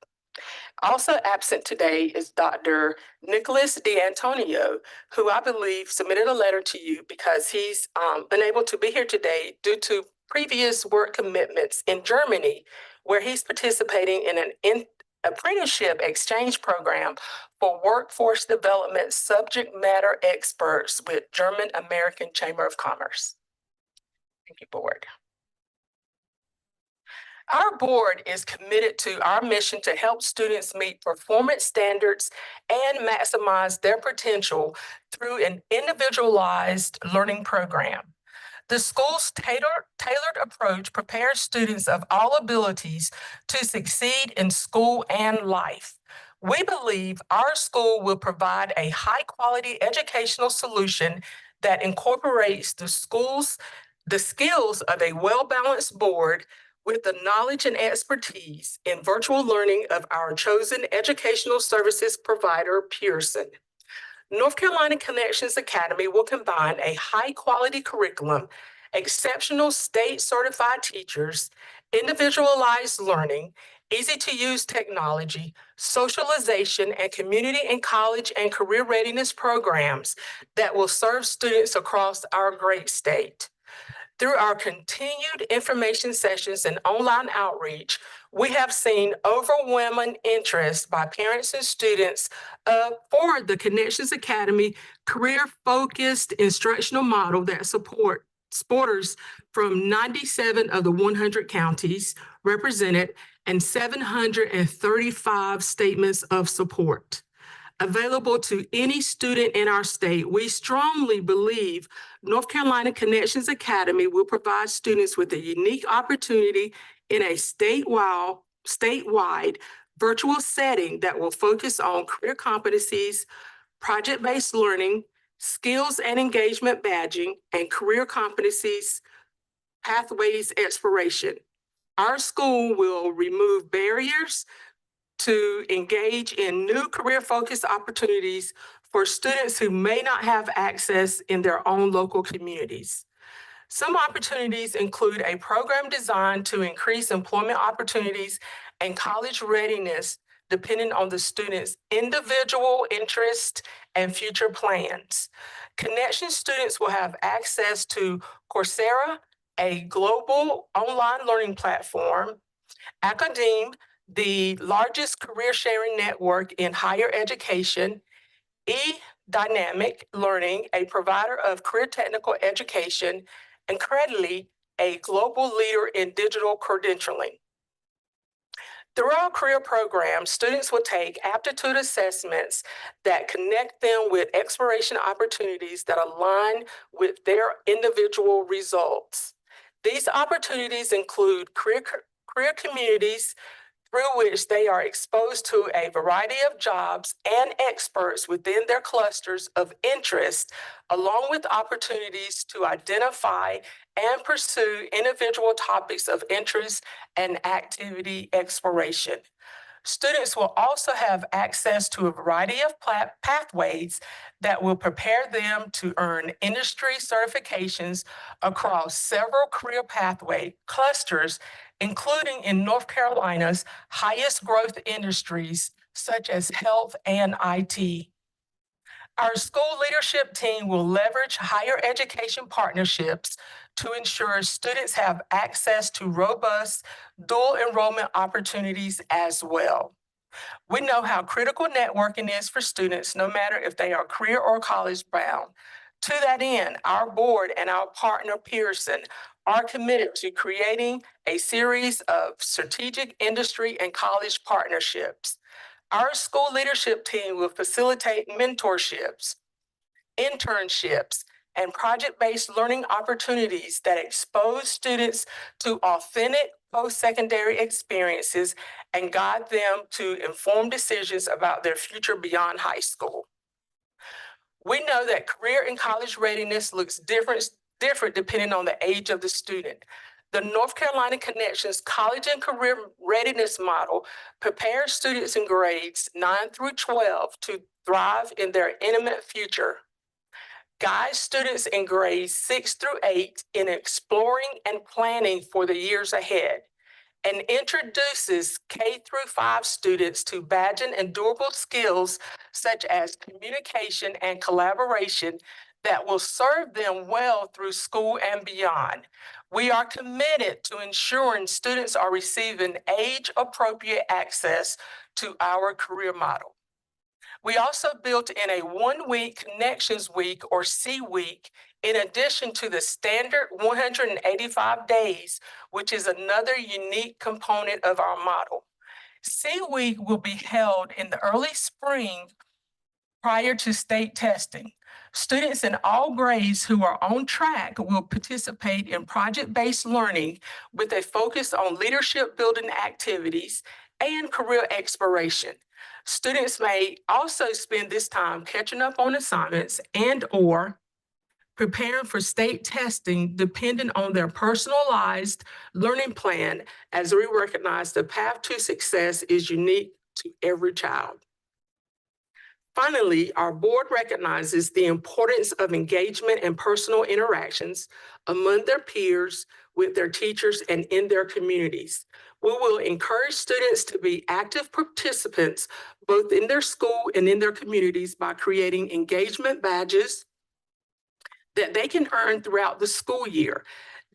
Also absent today is Dr. Nicholas D'Antonio, who I believe submitted a letter to you because he's unable to be here today due to previous work commitments in Germany, where he's participating in an apprenticeship exchange program for workforce development subject matter experts with German American Chamber of Commerce. Thank you, board. Our board is committed to our mission to help students meet performance standards and maximize their potential through an individualized learning program. The school's tailored approach prepares students of all abilities to succeed in school and life. We believe our school will provide a high-quality educational solution that incorporates the skills of a well-balanced board with the knowledge and expertise in virtual learning of our chosen educational services provider, Pearson. North Carolina Connections Academy will combine a high-quality curriculum, exceptional state-certified teachers, individualized learning, easy-to-use technology, socialization, and community and college and career readiness programs that will serve students across our great state. Through our continued information sessions and online outreach, we have seen overwhelming interest by parents and students for the Connections Academy career-focused instructional model that supporters from 97 of the 100 counties represented and 735 statements of support. Available to any student in our state, we strongly believe North Carolina Connections Academy will provide students with a unique opportunity in a statewide virtual setting that will focus on career competencies, project-based learning, skills and engagement badging, and career competencies pathways exploration. Our school will remove barriers to engage in new career-focused opportunities for students who may not have access in their own local communities. Some opportunities include a program designed to increase employment opportunities and college readiness depending on the student's individual interest and future plans. Connection students will have access to Coursera, a global online learning platform, Academe, the largest career sharing network in higher education, eDynamic Learning, a provider of career technical education, and Credly, a global leader in digital credentialing. Through our career program, students will take aptitude assessments that connect them with exploration opportunities that align with their individual results. These opportunities include career communities, through which they are exposed to a variety of jobs and experts within their clusters of interest, along with opportunities to identify and pursue individual topics of interest and activity exploration. Students will also have access to a variety of pathways that will prepare them to earn industry certifications across several career pathway clusters, including in North Carolina's highest growth industries, such as health and IT. Our school leadership team will leverage higher education partnerships to ensure students have access to robust dual enrollment opportunities as well. We know how critical networking is for students, no matter if they are career or college bound. To that end, our board and our partner Pearson are committed to creating a series of strategic industry and college partnerships. Our school leadership team will facilitate mentorships, internships, and project-based learning opportunities that expose students to authentic post-secondary experiences and guide them to informed decisions about their future beyond high school. We know that career and college readiness looks different depending on the age of the student. The North Carolina Connections College and Career Readiness Model prepares students in grades 9 through 12 to thrive in their intimate future, guides students in grades 6 through 8 in exploring and planning for the years ahead, and introduces K through 5 students to badging and durable skills such as communication and collaboration that will serve them well through school and beyond. We are committed to ensuring students are receiving age-appropriate access to our career model. We also built in a 1-week Connections Week, or C Week, in addition to the standard 185 days, which is another unique component of our model. C Week will be held in the early spring prior to state testing. Students in all grades who are on track will participate in project-based learning with a focus on leadership building activities and career exploration. Students may also spend this time catching up on assignments and/or preparing for state testing depending on their personalized learning plan, as we recognize the path to success is unique to every child. Finally, our board recognizes the importance of engagement and personal interactions among their peers, with their teachers, and in their communities. We will encourage students to be active participants both in their school and in their communities by creating engagement badges that they can earn throughout the school year.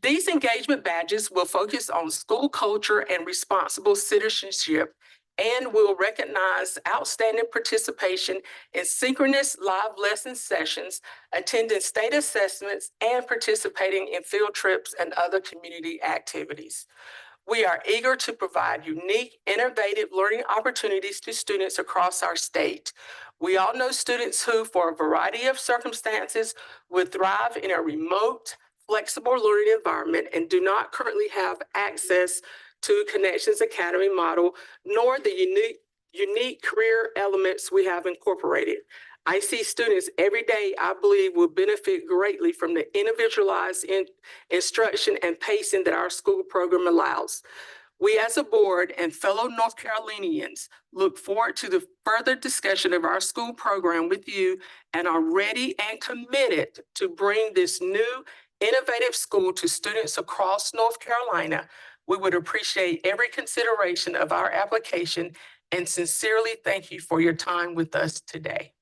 These engagement badges will focus on school culture and responsible citizenship, and will recognize outstanding participation in synchronous live lesson sessions, attending state assessments, and participating in field trips and other community activities. We are eager to provide unique, innovative learning opportunities to students across our state. We all know students who, for a variety of circumstances, would thrive in a remote, flexible learning environment and do not currently have access to Connections Academy model, nor the unique career elements we have incorporated. I see students every day I believe will benefit greatly from the individualized instruction and pacing that our school program allows. We as a board and fellow North Carolinians look forward to the further discussion of our school program with you and are ready and committed to bring this new innovative school to students across North Carolina. We would appreciate every consideration of our application and sincerely thank you for your time with us today.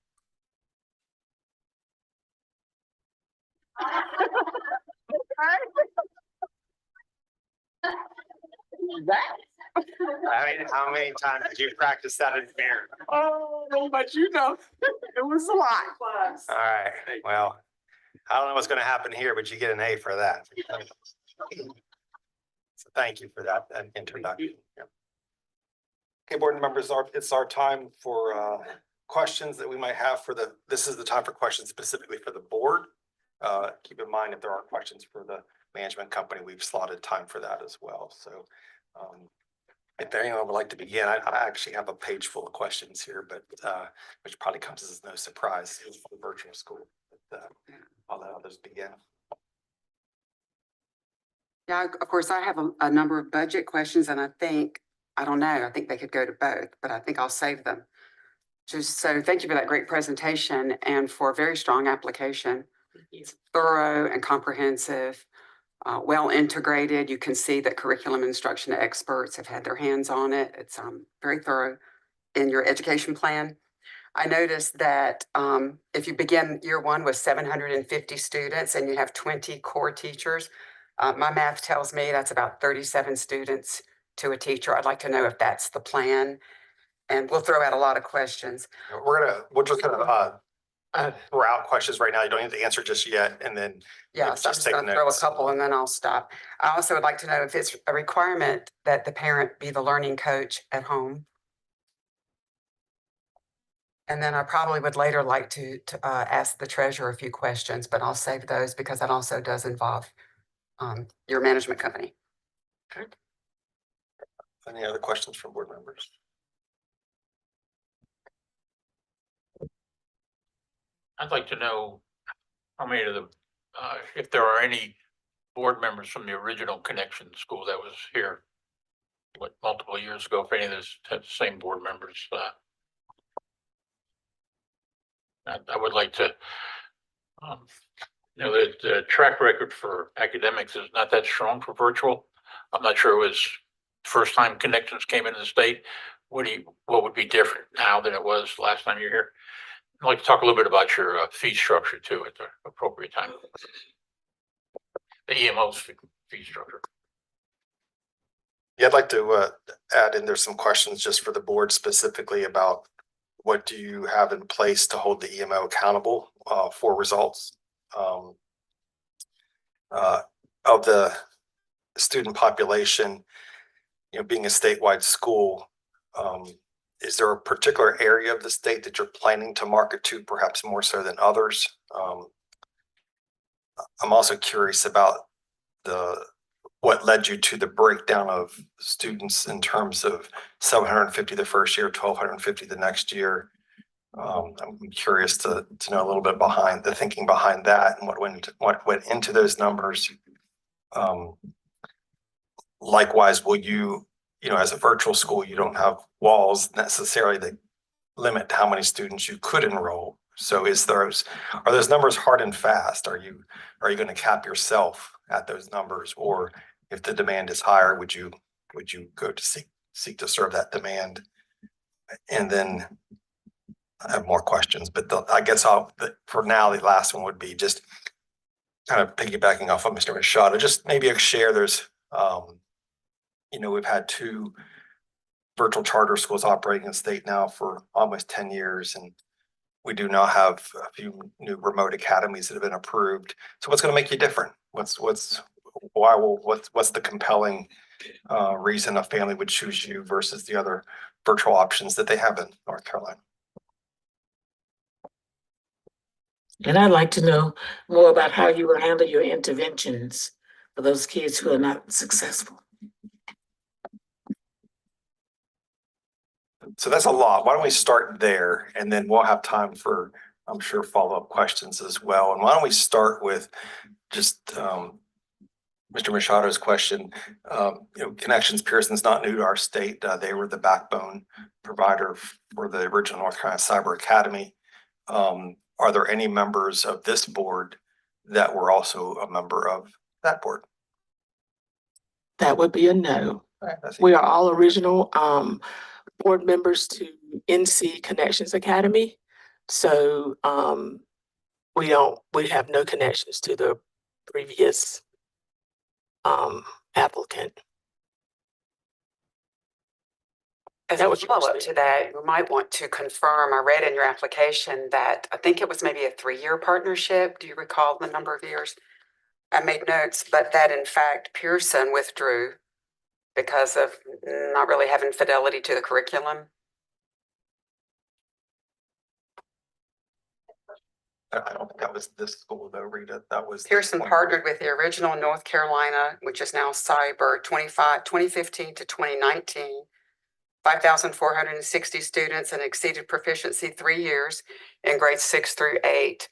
I mean, how many times did you practice that in mirror? Oh, but you know, it was a lot. All right, well, I don't know what's gonna happen here, but you get an A for that. So thank you for that introduction. Yep. Okay, board members, it's our time for questions that we might have for this is the time for questions specifically for the board. Keep in mind, if there are questions for the management company, we've slotted time for that as well. So if anyone would like to begin, I actually have a page full of questions here, but which probably comes as no surprise for the virtual school. But I'll let others begin. Yeah, of course, I have a number of budget questions, and I think they could go to both, but I think I'll save them. Just so thank you for that great presentation and for a very strong application. It's thorough and comprehensive, well integrated. You can see that curriculum instruction experts have had their hands on it. It's very thorough in your education plan. I noticed that if you begin year one with 750 students and you have 20 core teachers, my math tells me that's about 37 students to a teacher. I'd like to know if that's the plan, and we'll throw out a lot of questions. We'll just kind of throw out questions right now. You don't need to answer just yet, and then Yeah, so I'm just gonna throw a couple and then I'll stop. I also would like to know if it's a requirement that the parent be the learning coach at home. And then I probably would later like to ask the treasurer a few questions, but I'll save those because that also does involve your management company. Any other questions from board members? I'd like to know how many of the, if there are any board members from the original Connection School that was here, what, multiple years ago, if any of those had the same board members. I would like to, the track record for academics is not that strong for virtual. I'm not sure it was first time Connections came into the state. What would be different now than it was last time you were here? I'd like to talk a little bit about your fee structure too at the appropriate time. The EMO's fee structure. Yeah, I'd like to add in, there's some questions just for the board specifically about what do you have in place to hold the EMO accountable for results? Of the student population, being a statewide school, is there a particular area of the state that you're planning to market to, perhaps more so than others? I'm also curious about what led you to the breakdown of students in terms of 750 the first year, 1,250 the next year. I'm curious to know a little bit behind the thinking behind that and what went into those numbers. Likewise, will you, as a virtual school, you don't have walls necessarily that limit how many students you could enroll. So are those numbers hard and fast? Are you going to cap yourself at those numbers, or if the demand is higher, would you go to seek to serve that demand? And then I have more questions, but I guess for now, the last one would be just kind of piggybacking off of Mr. Machado, just maybe share we've had 2 virtual charter schools operating in the state now for almost 10 years. And we do now have a few new remote academies that have been approved. So what's going to make you different? What's the compelling reason a family would choose you versus the other virtual options that they have in North Carolina? And I'd like to know more about how you will handle your interventions for those kids who are not successful. So that's a lot. Why don't we start there, and then we'll have time for, I'm sure, follow-up questions as well. And why don't we start with just Mr. Machado's question. Connections Pearson's not new to our state. They were the backbone provider for the original North Carolina Cyber Academy. Are there any members of this board that were also a member of that board? That would be a no. We are all original board members to NC Connections Academy. So we have no connections to the previous applicant. As a follow-up to that, you might want to confirm, I read in your application that I think it was maybe a 3-year partnership. Do you recall the number of years? I made notes, but that in fact Pearson withdrew because of not really having fidelity to the curriculum. I don't think that was this school though, Rita. That was Pearson partnered with the original North Carolina, which is now Cyber 2015 to 2019. 5,460 students and exceeded proficiency 3 years in grades 6 through 8.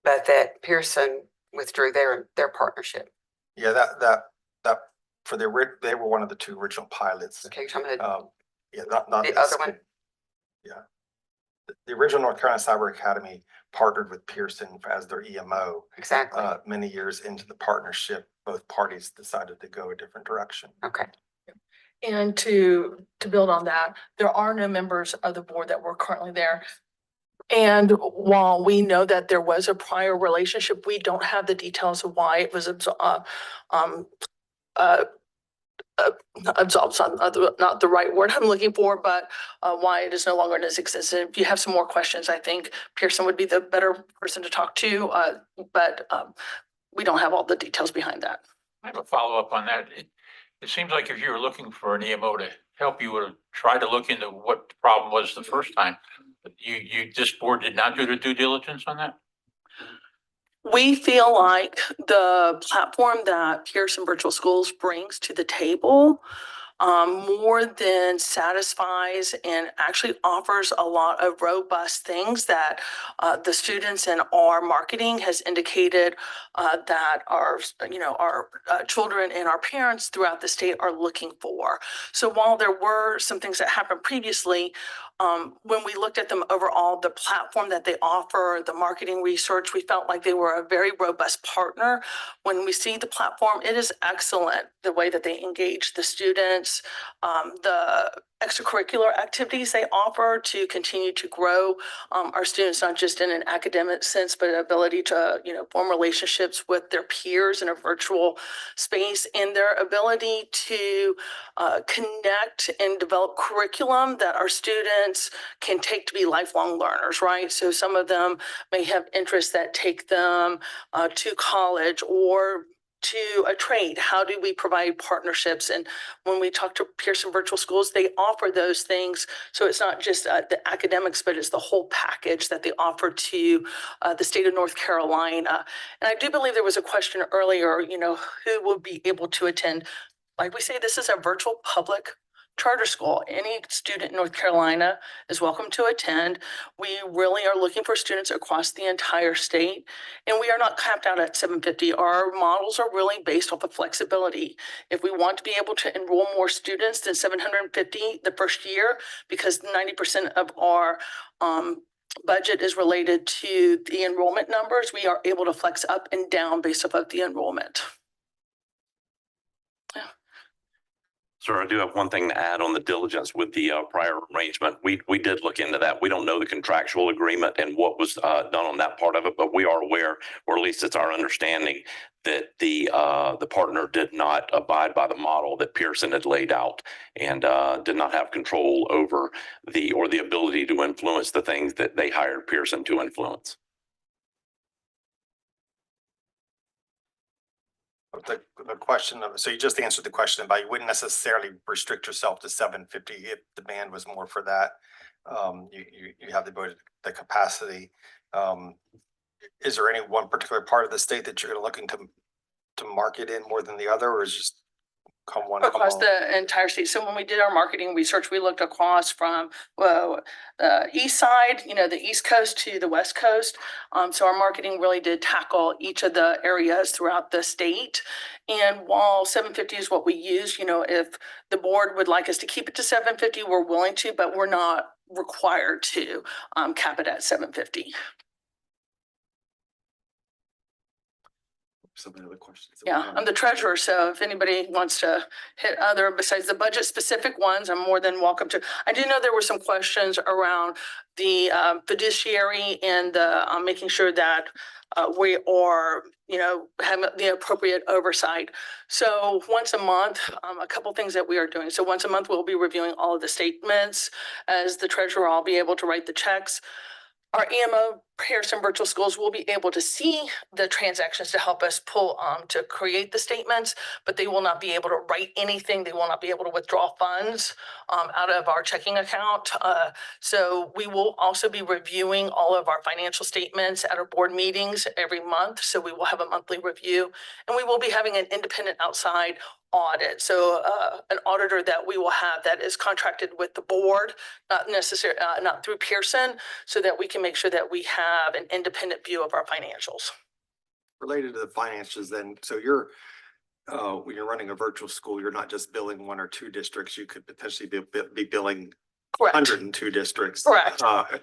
But that Pearson withdrew their partnership. Yeah, that for they were one of the 2 original pilots. Okay, you're talking about not the other one. Yeah, the original North Carolina Cyber Academy partnered with Pearson as their EMO. Exactly. Many years into the partnership, both parties decided to go a different direction. Okay. And to build on that, there are no members of the board that were currently there. And while we know that there was a prior relationship, we don't have the details of why it was absolved. Absolved, not the right word I'm looking for, but why it is no longer in existence. If you have some more questions, I think Pearson would be the better person to talk to, but we don't have all the details behind that. I have a follow-up on that. It seems like if you were looking for an EMO to help, you would have tried to look into what the problem was the first time. this board did not do the due diligence on that? We feel like the platform that Pearson Virtual Schools brings to the table more than satisfies and actually offers a lot of robust things that the students in our marketing has indicated that our children and our parents throughout the state are looking for. So while there were some things that happened previously, when we looked at them overall, the platform that they offer, the marketing research, we felt like they were a very robust partner. When we see the platform, it is excellent, the way that they engage the students, the extracurricular activities they offer to continue to grow our students, not just in an academic sense, but ability to, form relationships with their peers in a virtual space, and their ability to connect and develop curriculum that our students can take to be lifelong learners, right? So some of them may have interests that take them to college or to a trade. How do we provide partnerships? And when we talk to Pearson Virtual Schools, they offer those things. So it's not just the academics, but it's the whole package that they offer to the state of North Carolina. And I do believe there was a question earlier, who would be able to attend? Like we say, this is a virtual public charter school. Any student in North Carolina is welcome to attend. We really are looking for students across the entire state, and we are not capped out at 750. Our models are really based off of flexibility. If we want to be able to enroll more students than 750 the first year, because 90% of our budget is related to the enrollment numbers, we are able to flex up and down based off of the enrollment. Sir, I do have one thing to add on the diligence with the prior arrangement. We did look into that. We don't know the contractual agreement and what was done on that part of it, but we are aware, or at least it's our understanding, that the partner did not abide by the model that Pearson had laid out and did not have control over the ability to influence the things that they hired Pearson to influence. The question of, so you just answered the question about you wouldn't necessarily restrict yourself to 750 if demand was more for that. You have the ability, the capacity. Is there any one particular part of the state that you're looking to market in more than the other, or is just come one? Across the entire state. So when we did our marketing research, we looked across from east side, the East Coast to the West Coast. So our marketing really did tackle each of the areas throughout the state. And while 750 is what we use, if the board would like us to keep it to 750, we're willing to, but we're not required to cap it at 750. Some other questions? Yeah, I'm the treasurer, so if anybody wants to hit other besides the budget specific ones, I'm more than welcome to. I do know there were some questions around the fiduciary and making sure that we are, have the appropriate oversight. So once a month, a couple things that we are doing. So once a month, we'll be reviewing all of the statements. As the treasurer, I'll be able to write the checks. Our EMO, Pearson Virtual Schools, will be able to see the transactions to help us pull to create the statements, but they will not be able to write anything. They will not be able to withdraw funds out of our checking account. So we will also be reviewing all of our financial statements at our board meetings every month. So we will have a monthly review, and we will be having an independent outside audit. So an auditor that we will have that is contracted with the board, not necessarily not through Pearson, so that we can make sure that we have an independent view of our financials. Related to the finances then, so you're when you're running a virtual school, you're not just billing one or two districts, you could potentially be billing 102 districts. Correct.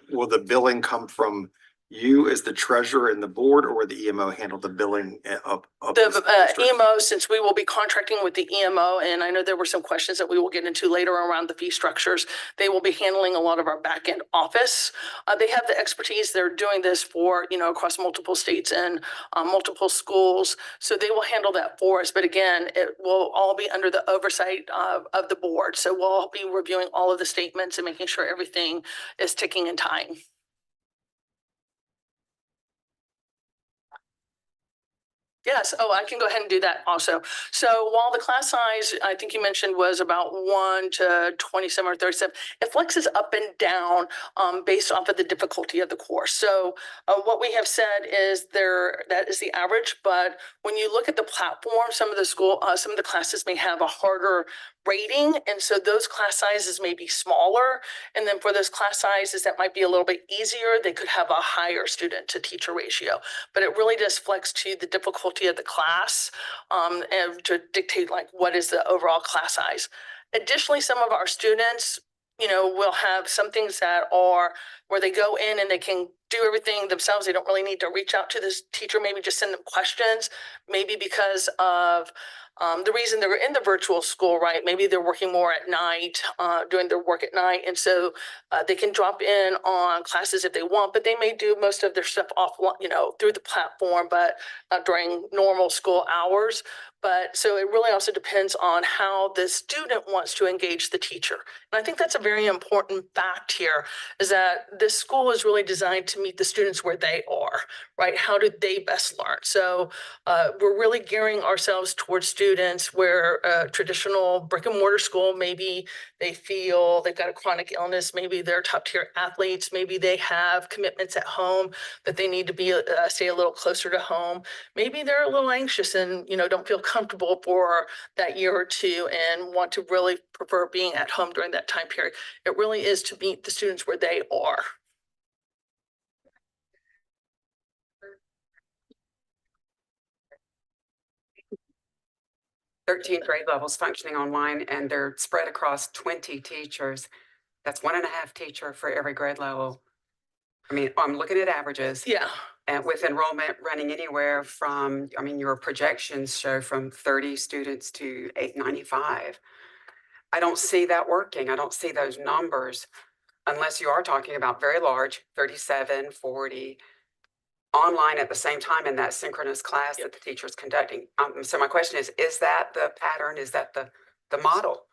Will the billing come from you as the treasurer and the board, or will the EMO handle the billing of the EMO, since we will be contracting with the EMO, and I know there were some questions that we will get into later around the fee structures, they will be handling a lot of our back end office. They have the expertise. They're doing this for, across multiple states and multiple schools. So they will handle that for us. But again, it will all be under the oversight of the board. So we'll be reviewing all of the statements and making sure everything is ticking and tying. Yes, oh, I can go ahead and do that also. So while the class size, I think you mentioned was about 1 to 27 or 37, it flexes up and down based off of the difficulty of the course. So what we have said is that is the average, but when you look at the platform, some of the classes may have a harder rating, and so those class sizes may be smaller. And then for those class sizes that might be a little bit easier, they could have a higher student to teacher ratio. But it really does flex to the difficulty of the class and to dictate like what is the overall class size. Additionally, some of our students, will have some things that are where they go in and they can do everything themselves. They don't really need to reach out to this teacher, maybe just send them questions, maybe because of the reason they're in the virtual school, right? Maybe they're working more at night, doing their work at night. And so they can drop in on classes if they want, but they may do most of their stuff through the platform, but during normal school hours. But so it really also depends on how the student wants to engage the teacher. And I think that's a very important fact here, is that this school is really designed to meet the students where they are, right? How do they best learn? So we're really gearing ourselves towards students where a traditional brick and mortar school, maybe they feel they've got a chronic illness, maybe they're top tier athletes, maybe they have commitments at home that they need to be stay a little closer to home. Maybe they're a little anxious and don't feel comfortable for that year or two and want to really prefer being at home during that time period. It really is to meet the students where they are. "13 grade levels functioning online, and they're spread across 20 teachers. That's 1.5 teacher for every grade level." I mean, I'm looking at averages. Yeah. And with enrollment running anywhere from, your projections show from 30 students to 895. I don't see that working. I don't see those numbers unless you are talking about very large, 37, 40, online at the same time in that synchronous class that the teacher's conducting. So my question is that the pattern? Is that the model?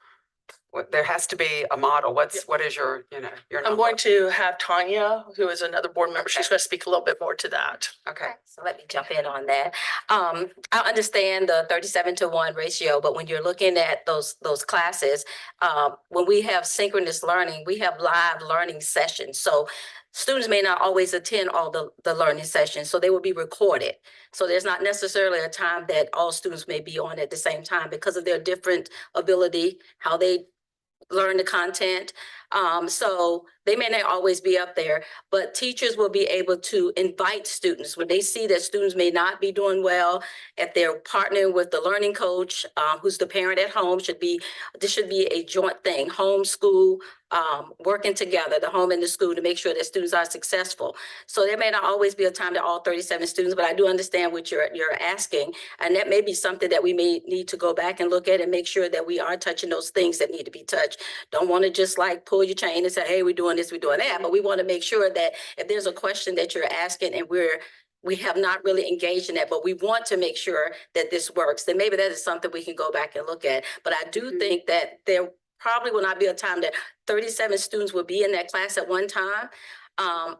There has to be a model. What is your I'm number? going to have Tanya, who is another board member. She's going to speak a little bit more to that. Okay. So let me jump in on that. I understand the 37-to-1 ratio, but when you're looking at those classes, when we have synchronous learning, we have live learning sessions. So students may not always attend all the learning sessions, so they will be recorded. So there's not necessarily a time that all students may be on at the same time because of their different ability, how they learn the content. So they may not always be up there, but teachers will be able to invite students when they see that students may not be doing well, if they're partnering with the learning coach, who's the parent at home. This should be a joint thing, home, school, working together, the home and the school, to make sure that students are successful. So there may not always be a time that all 37 students, but I do understand what you're asking. And that may be something that we may need to go back and look at and make sure that we are touching those things that need to be touched. Don't want to just like pull your chain and say, hey, we're doing this, we're doing that. But we want to make sure that if there's a question that you're asking and we have not really engaged in that, but we want to make sure that this works, then maybe that is something we can go back and look at. But I do think that there probably will not be a time that 37 students will be in that class at one time.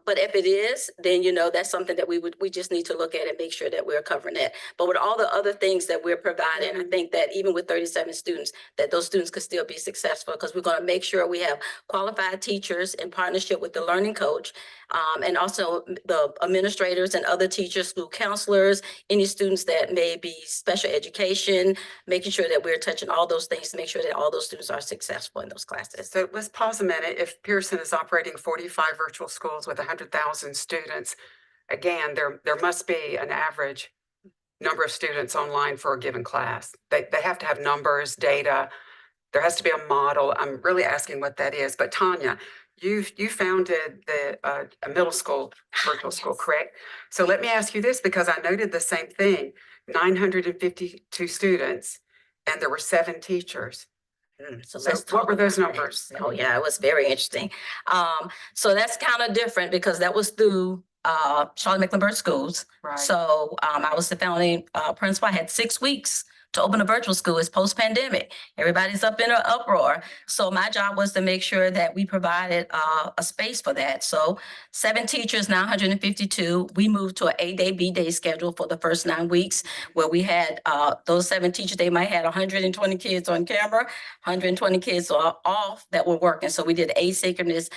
But if it is, then, that's something that we just need to look at and make sure that we're covering it. But with all the other things that we're providing, I think that even with 37 students, that those students could still be successful, because we're going to make sure we have qualified teachers in partnership with the learning coach, and also the administrators and other teachers, school counselors, any students that may be special education, making sure that we're touching all those things to make sure that all those students are successful in those classes. So let's pause a minute. If Pearson is operating 45 virtual schools with 100,000 students, again, there must be an average number of students online for a given class. They have to have numbers, data. There has to be a model. I'm really asking what that is. But Tanya, you founded a middle school virtual school, correct? So let me ask you this, because I noted the same thing: 952 students, and there were 7 teachers. So what were those numbers? Oh yeah, it was very interesting. So that's kind of different because that was through Charlotte Mecklenburg Schools. Right. So I was the founding principal. I had 6 weeks to open a virtual school. It's post-pandemic. Everybody's up in an uproar. So my job was to make sure that we provided a space for that. So 7 teachers, now 152. We moved to an A-day, B-day schedule for the first 9 weeks, where we had those 7 teachers. They might have 120 kids on camera, 120 kids off that were working. So we did asynchronous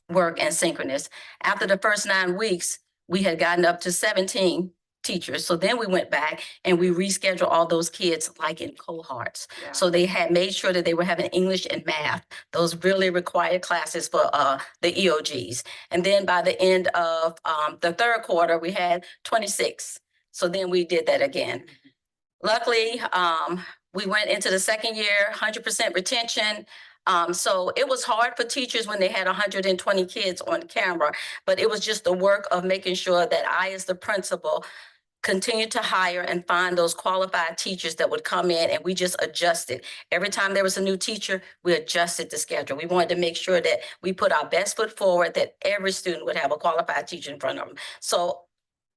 work and synchronous. After the first 9 weeks, we had gotten up to 17 teachers. So then we went back and we rescheduled all those kids like in cohorts. Yeah. So they had made sure that they were having English and math, those really required classes for the EOGs. And then by the end of the 3rd quarter, we had 26. So then we did that again. Luckily, we went into the 2nd year, 100% retention. So it was hard for teachers when they had 120 kids on camera, but it was just the work of making sure that I, as the principal, continued to hire and find those qualified teachers that would come in, and we just adjusted. Every time there was a new teacher, we adjusted the schedule. We wanted to make sure that we put our best foot forward, that every student would have a qualified teacher in front of them. So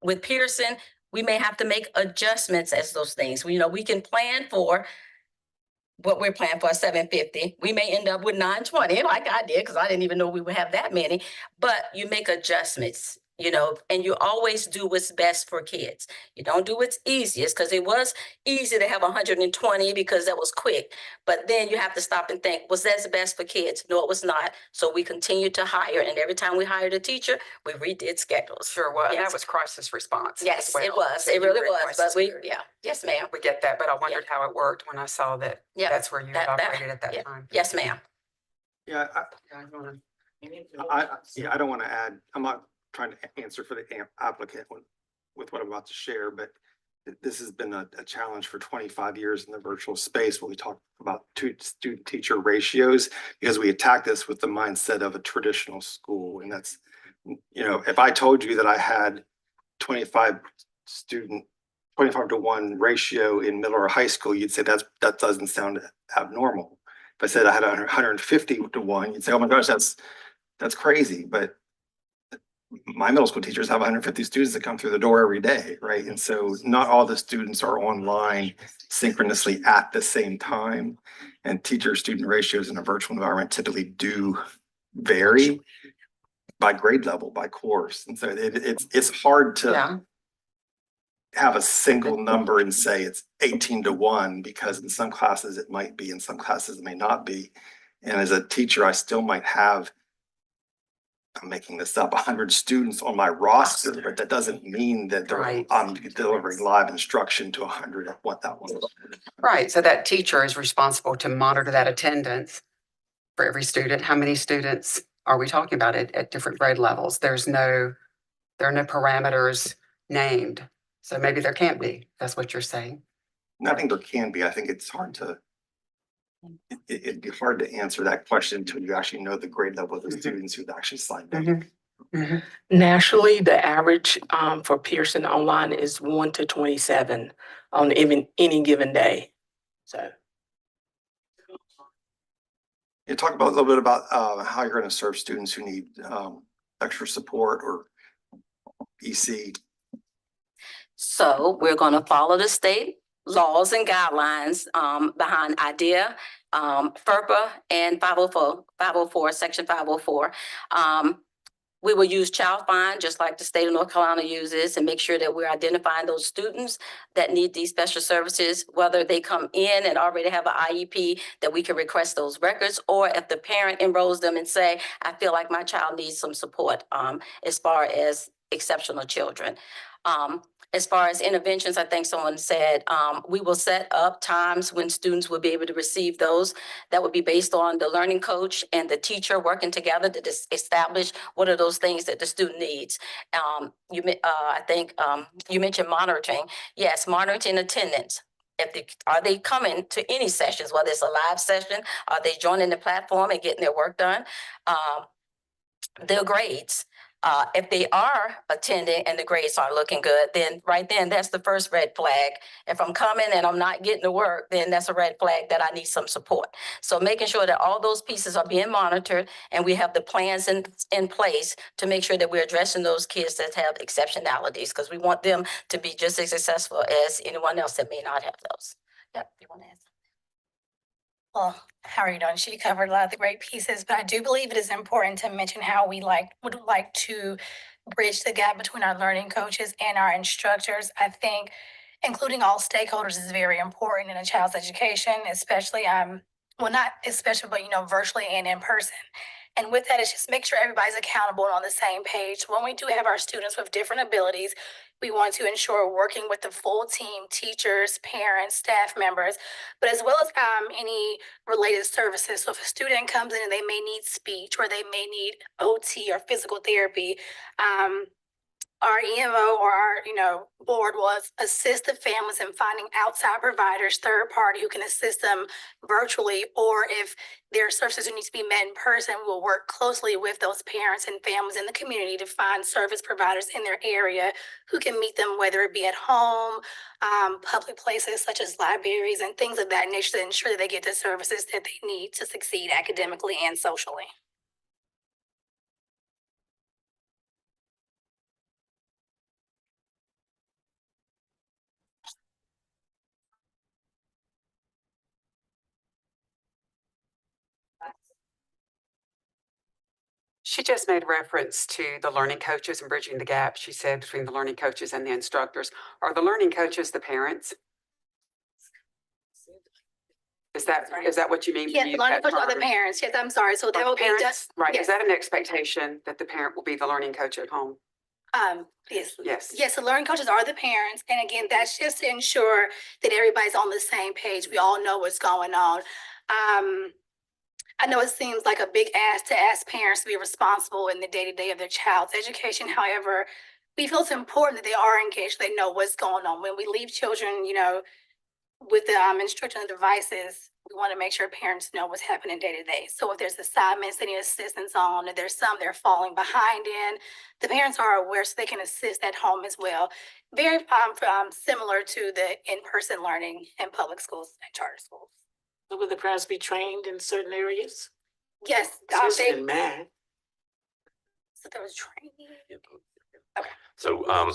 with Pearson, we may have to make adjustments as those things. We can plan for what we're planning for 750. We may end up with 920, like I did, because I didn't even know we would have that many. But you make adjustments, and you always do what's best for kids. You don't do what's easiest, because it was easy to have 120 because that was quick. But then you have to stop and think, was that the best for kids? No, it was not. So we continued to hire. And every time we hired a teacher, we redid schedules. Sure was. Yes. That was crisis response. Yes, as well. it was. So It you really were in was. crisis But period. yes, ma'am. We get that, but I wondered how it worked when I saw that Yeah. that's where you had That- operated at that yeah. time. Yes, ma'am. Yeah, Yeah, you wanna- I don't want to add, I'm not trying to answer for the applicant with what I'm about to share, but this has been a challenge for 25 years in the virtual space when we talk about student teacher ratios, because we attack this with the mindset of a traditional school. And that's, if I told you that I had 25 to 1 ratio in middle or high school, you'd say that doesn't sound abnormal. If I said I had 150 to 1, you'd say, oh my gosh, that's crazy. But my middle school teachers have 150 students that come through the door every day, right? And so not all the students are online synchronously at the same time. And teacher-student ratios in a virtual environment typically do vary by grade level, by course. And so it's hard to have a single number and say it's 18 to 1, because in some classes it might be, in some classes it may not be. And as a teacher, I still might have, I'm making this up, 100 students on my roster, but that doesn't mean that I'm delivering live instruction to 100 at what that was. Right, so that teacher is responsible to monitor that attendance for every student. How many students are we talking about at different grade levels? There are no parameters named. So maybe there can't be. That's what you're saying. I think there can be. I think it's hard to, it'd be hard to answer that question until you actually know the grade level of the students who've actually signed up. Nationally, the average for Pearson Online is 1 to 27 on any given day. So. You talk about a little bit about how you're going to serve students who need extra support or EC. So we're going to follow the state laws and guidelines behind IDEA, FERPA, and 504, Section 504. We will use Child Find, just like the state of North Carolina uses, and make sure that we're identifying those students that need these special services, whether they come in and already have an IEP, that we can request those records, or if the parent enrolls them and say, I feel like my child needs some support as far as exceptional children. As far as interventions, I think someone said, we will set up times when students will be able to receive those. That would be based on the learning coach and the teacher working together to establish what are those things that the student needs. I think you mentioned monitoring. Yes, monitoring attendance. Are they coming to any sessions, whether it's a live session, are they joining the platform and getting their work done? Their grades. If they are attending and the grades aren't looking good, then right then, that's the first red flag. If I'm coming and I'm not getting to work, then that's a red flag that I need some support. So making sure that all those pieces are being monitored and we have the plans in place to make sure that we're addressing those kids that have exceptionalities, because we want them to be just as successful as anyone else that may not have those. Yep, you want to add something? Well, how are you doing? She covered a lot of the great pieces, but I do believe it is important to mention how we would like to bridge the gap between our learning coaches and our instructors. I think including all stakeholders is very important in a child's education, especially, well, not especially, but, virtually and in person. And with that, it's just make sure everybody's accountable and on the same page. When we do have our students with different abilities, we want to ensure working with the full team, teachers, parents, staff members, but as well as any related services. So if a student comes in and they may need speech or they may need OT or physical therapy, our EMO or our, board will assist the families in finding outside providers, third party who can assist them virtually, or if there are services that need to be met in person, we'll work closely with those parents and families in the community to find service providers in their area who can meet them, whether it be at home, public places such as libraries and things of that nature, to ensure that they get the services that they need to succeed academically and socially. She just made reference to the learning coaches and bridging the gap, she said, between the learning coaches and the instructors. Are the learning coaches the parents? Is that what you mean? Yes, the learning coaches are the parents. Yes, I'm sorry. So that will be just. Right, Yes. is that an expectation that the parent will be the learning coach at home? Yes. Yes. Yes, the learning coaches are the parents. And again, that's just to ensure that everybody's on the same page. We all know what's going on. I know it seems like a big ask to ask parents to be responsible in the day-to-day of their child's education. However, we feel it's important that they are engaged, they know what's going on. When we leave children, with the instructional devices, we want to make sure parents know what's happening day to day. So if there's assignments they need assistance on, if there's some they're falling behind in, the parents are aware so they can assist at home as well. Very similar to the in-person learning in public schools and charter schools. So will the parents be trained in certain areas? Yes. Especially in math. So there was training.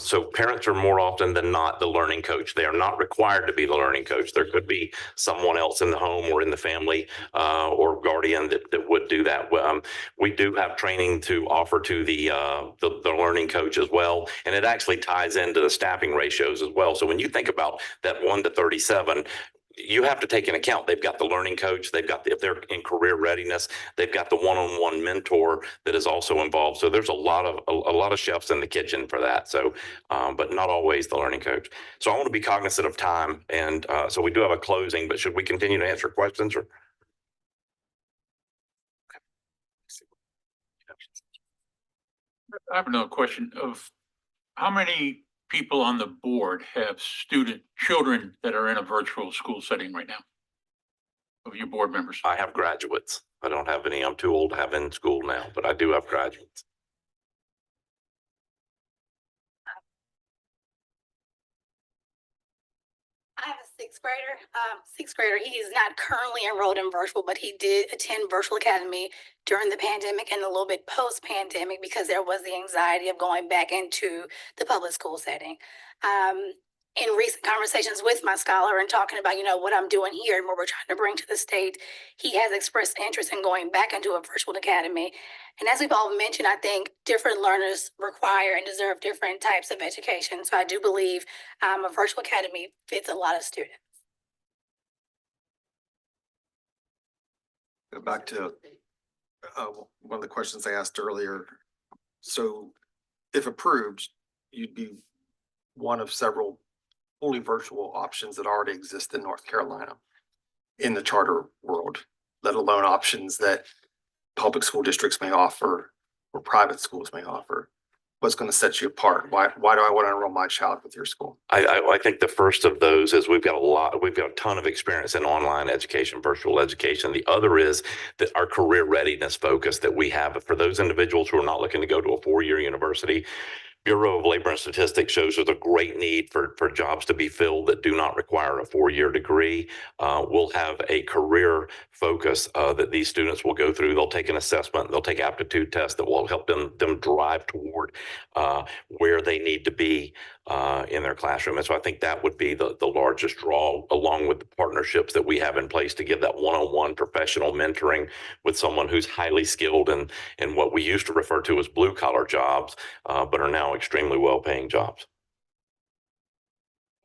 So parents are more often than not the learning coach. They are not required to be the learning coach. There could be someone else in the home or in the family or guardian that would do that. We do have training to offer to the learning coach as well, and it actually ties into the staffing ratios as well. So when you think about that 1 to 37, you have to take into account they've got the learning coach, they've got if they're in career readiness, they've got the one-on-one mentor that is also involved. So there's a lot of chefs in the kitchen for that. So, but not always the learning coach. So I want to be cognizant of time, and so we do have a closing. But should we continue to answer questions or? I have another question of how many people on the board have children that are in a virtual school setting right now of your board members? I have graduates. I don't have any. I'm too old to have in school now, but I do have graduates. I have a sixth grader. He is not currently enrolled in virtual, but he did attend Virtual Academy during the pandemic and a little bit post-pandemic because there was the anxiety of going back into the public school setting. In recent conversations with my scholar and talking about, what I'm doing here and what we're trying to bring to the state, he has expressed interest in going back into a virtual academy. And as we've all mentioned, I think different learners require and deserve different types of education. So I do believe a virtual academy fits a lot of students. Go back to one of the questions I asked earlier. So if approved, you'd be one of several fully virtual options that already exist in North Carolina in the charter world, let alone options that public school districts may offer or private schools may offer. what's going to set you apart? Why do I want to enroll my child with your school? I think the first of those is we've got a ton of experience in online education, virtual education. The other is that our career readiness focus that we have for those individuals who are not looking to go to a four-year university. Bureau of Labor and Statistics shows there's a great need for jobs to be filled that do not require a four-year degree. We'll have a career focus that these students will go through. They'll take an assessment, they'll take aptitude tests that will help them drive toward where they need to be in their classroom. And so I think that would be the largest draw, along with the partnerships that we have in place to give that one-on-one professional mentoring with someone who's highly skilled in what we used to refer to as blue-collar jobs, but are now extremely well-paying jobs.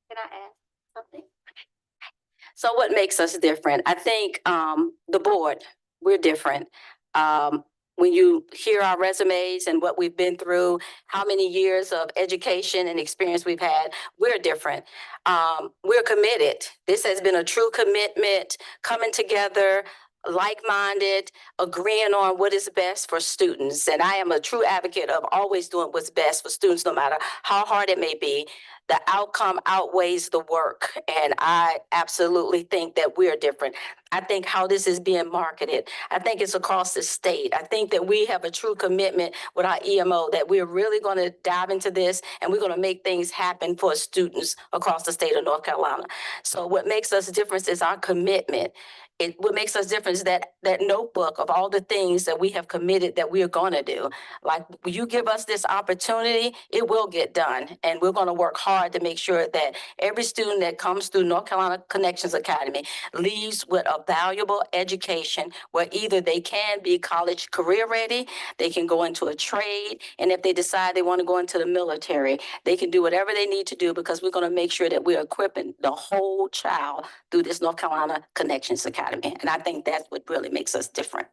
Can I add something? So what makes us different? I think the board, we're different. When you hear our resumes and what we've been through, how many years of education and experience we've had, we're different. We're committed. This has been a true commitment, coming together, like-minded, agreeing on what is best for students. And I am a true advocate of always doing what's best for students, no matter how hard it may be. The outcome outweighs the work. And I absolutely think that we're different. I think how this is being marketed, I think it's across the state. I think that we have a true commitment with our EMO that we're really going to dive into this and we're going to make things happen for students across the state of North Carolina. So what makes us different is our commitment. What makes us different is that notebook of all the things that we have committed that we are going to do. Like, you give us this opportunity, it will get done. And we're going to work hard to make sure that every student that comes through North Carolina Connections Academy leaves with a valuable education where either they can be college career ready, they can go into a trade, and if they decide they want to go into the military, they can do whatever they need to do, because we're going to make sure that we're equipping the whole child through this North Carolina Connections Academy. And I think that's what really makes us different.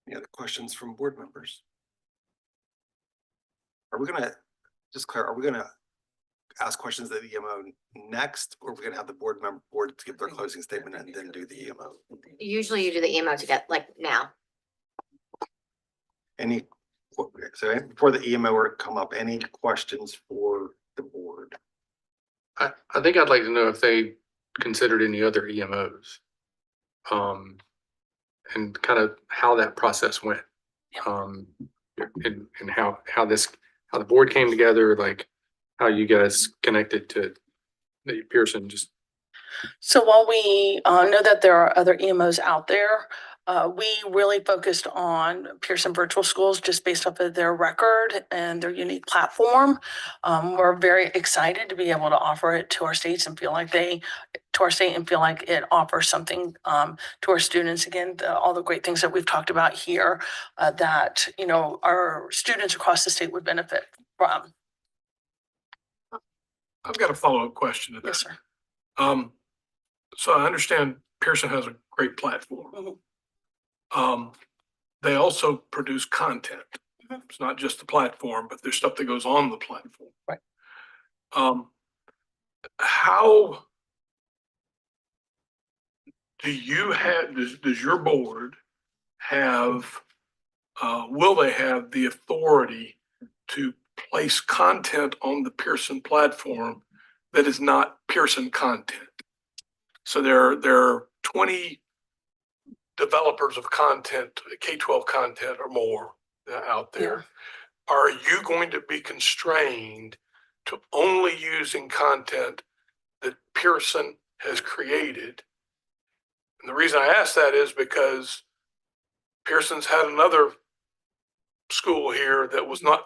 Any other questions from board members? Are we gonna, just clear, are we gonna ask questions of the EMO next, or are we gonna have the board to give their closing statement and then do the EMO? Usually you do the EMO together, like now. So before the EMO were to come up, any questions for the board? I think I'd like to know if they considered any other EMOs. And kind of how that process went. And how the board came together, like how you guys connected to Pearson. Just So while we know that there are other EMOs out there, we really focused on Pearson Virtual Schools just based off of their record and their unique platform. We're very excited to be able to offer it to our states and feel like it offers something to our students. Again, all the great things that we've talked about here that, you know, our students across the state would benefit from. I've got a follow-up question to that. Yes, sir. So I understand Pearson has a great platform. They also produce content. It's not just the platform, but there's stuff that goes on the platform. Right. How do you have, does your board have, will they have the authority to place content on the Pearson platform that is not Pearson content? So there are 20 developers of content, K-12 content or more out there. Yeah. Are you going to be constrained to only using content that Pearson has created? And the reason I ask that is because Pearson's had another school here that was not,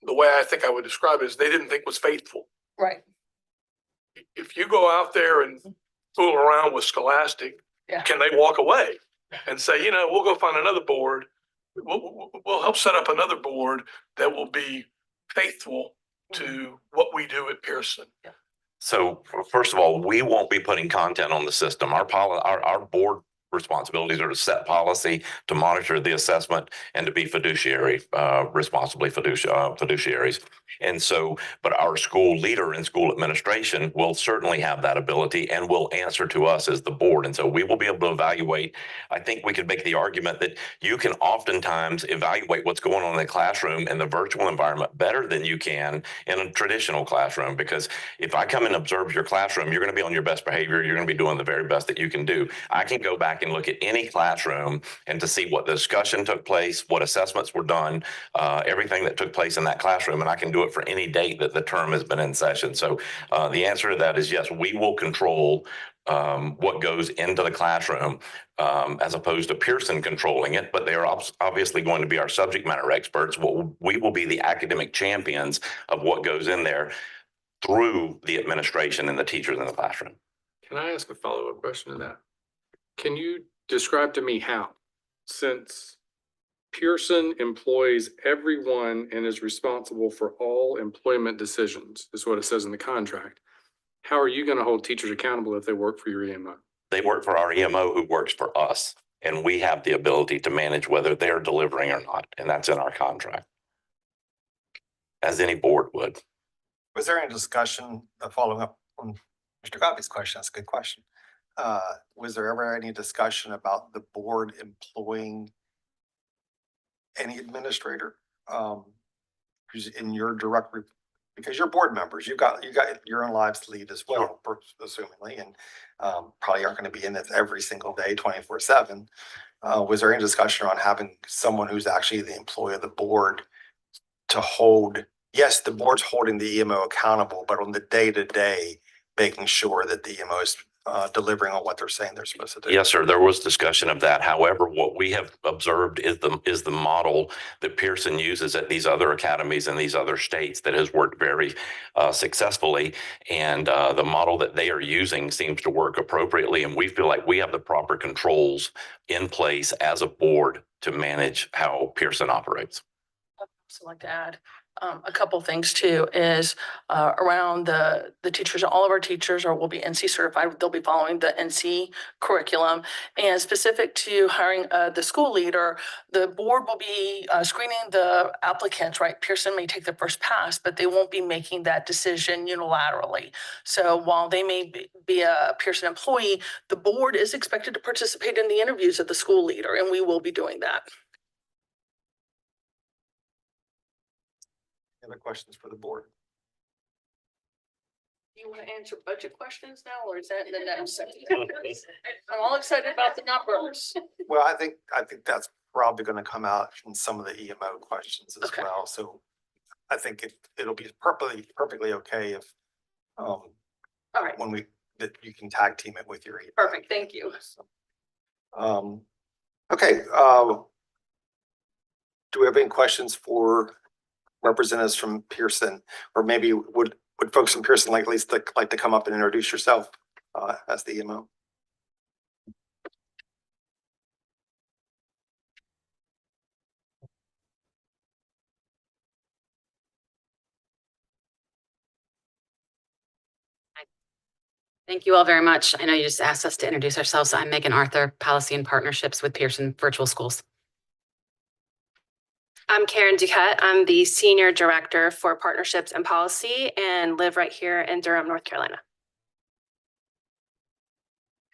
the way I think I would describe it is they didn't think was faithful. Right. If you go out there and fool around with Scholastic, can they walk away and say, you know, we'll go find another board. We'll help set up another board that will be faithful to what we do at Pearson. So first of all, we won't be putting content on the system. Our board responsibilities are to set policy, to monitor the assessment, and to be fiduciary, responsibly fiduciaries. And so, but our school leader and school administration will certainly have that ability and will answer to us as the board. And so we will be able to evaluate. I think we could make the argument that you can oftentimes evaluate what's going on in the classroom in the virtual environment better than you can in a traditional classroom. Because if I come and observe your classroom, you're going to be on your best behavior. You're going to be doing the very best that you can do. I can go back and look at any classroom and to see what the discussion took place, what assessments were done, everything that took place in that classroom. And I can do it for any date that the term has been in session. So the answer to that is yes, we will control what goes into the classroom as opposed to Pearson controlling it, but they are obviously going to be our subject matter experts. We will be the academic champions of what goes in there through the administration and the teachers in the classroom. Can I ask a follow-up question to that? Can you describe to me how, since Pearson employs everyone and is responsible for all employment decisions, is what it says in the contract, how are you going to hold teachers accountable if they work for your EMO? They work for our EMO who works for us, and we have the ability to manage whether they're delivering or not. And that's in our contract, as any board would. Was there any discussion following up on Mr. Godby's question? That's a good question. Was there ever any discussion about the board employing any administrator who's in your direct, because you're board members, you got your own lives to lead as well, assumingly, and probably aren't going to be in this every single day, 24/7. Was there any discussion on having someone who's actually the employee of the board to hold? Yes, the board's holding the EMO accountable, but on the day-to-day, making sure that the EMO is delivering on what they're saying they're supposed to do. Yes, sir. There was discussion of that. However, what we have observed is the model that Pearson uses at these other academies in these other states that has worked very successfully. And the model that they are using seems to work appropriately. And we feel like we have the proper controls in place as a board to manage how Pearson operates. I'd also like to add a couple things too is around the teachers. All of our teachers will be NC certified. They'll be following the NC curriculum. And specific to hiring the school leader, the board will be screening the applicants, right? Pearson may take the first pass, but they won't be making that decision unilaterally. So while they may be a Pearson employee, the board is expected to participate in the interviews of the school leader, and we will be doing that. Other questions for the board? Do you want to answer budget questions now, or is that in the next section? I'm all excited about the numbers. Well, I think that's probably going to come out in some of the EMO questions as Okay. well. So I think it'll be perfectly okay if All right, when that you can tag team it with your EMO. perfect. Thank you. Okay. Do we have any questions for representatives from Pearson, or maybe would folks from Pearson like to come up and introduce yourself as the EMO? Thank you all very much. I know you just asked us to introduce ourselves. I'm Megan Arthur, Policy and Partnerships with Pearson Virtual Schools. I'm Karen Duquette. I'm the Senior Director for Partnerships and Policy and live right here in Durham, North Carolina.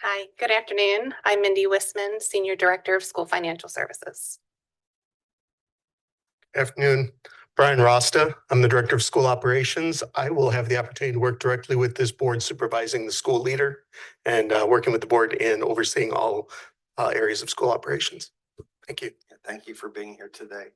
Hi, good afternoon. I'm Mindy Wisman, Senior Director of School Financial Services. Afternoon, Brian Rasta. I'm the Director of School Operations. I will have the opportunity to work directly with this board supervising the school leader and working with the board in overseeing all areas of school operations. Thank you. Thank you for being here today.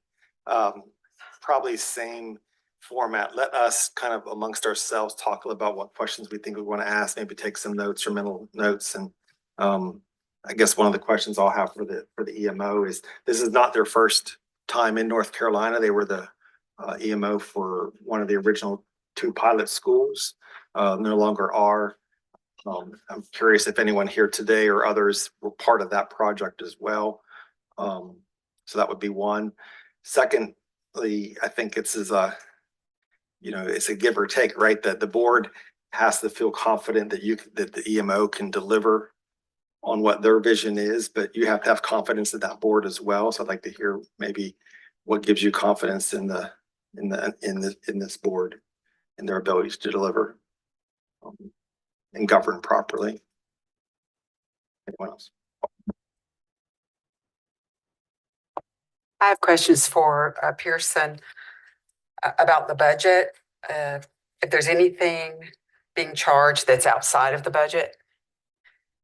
Probably same format. Let us kind of amongst ourselves talk about what questions we think we want to ask, maybe take some notes or mental notes. And I guess one of the questions I'll have for the EMO is, this is not their first time in North Carolina. They were the EMO for one of the original 2 pilot schools, no longer are. I'm curious if anyone here today or others were part of that project as well. So that would be one. Secondly, I think it's it's a give or take, right? That the board has to feel confident that the EMO can deliver on what their vision is, but you have to have confidence in that board as well. So I'd like to hear maybe what gives you confidence in the in this board and their abilities to deliver and govern properly. Anyone else? I have questions for Pearson about the budget. If there's anything being charged that's outside of the budget,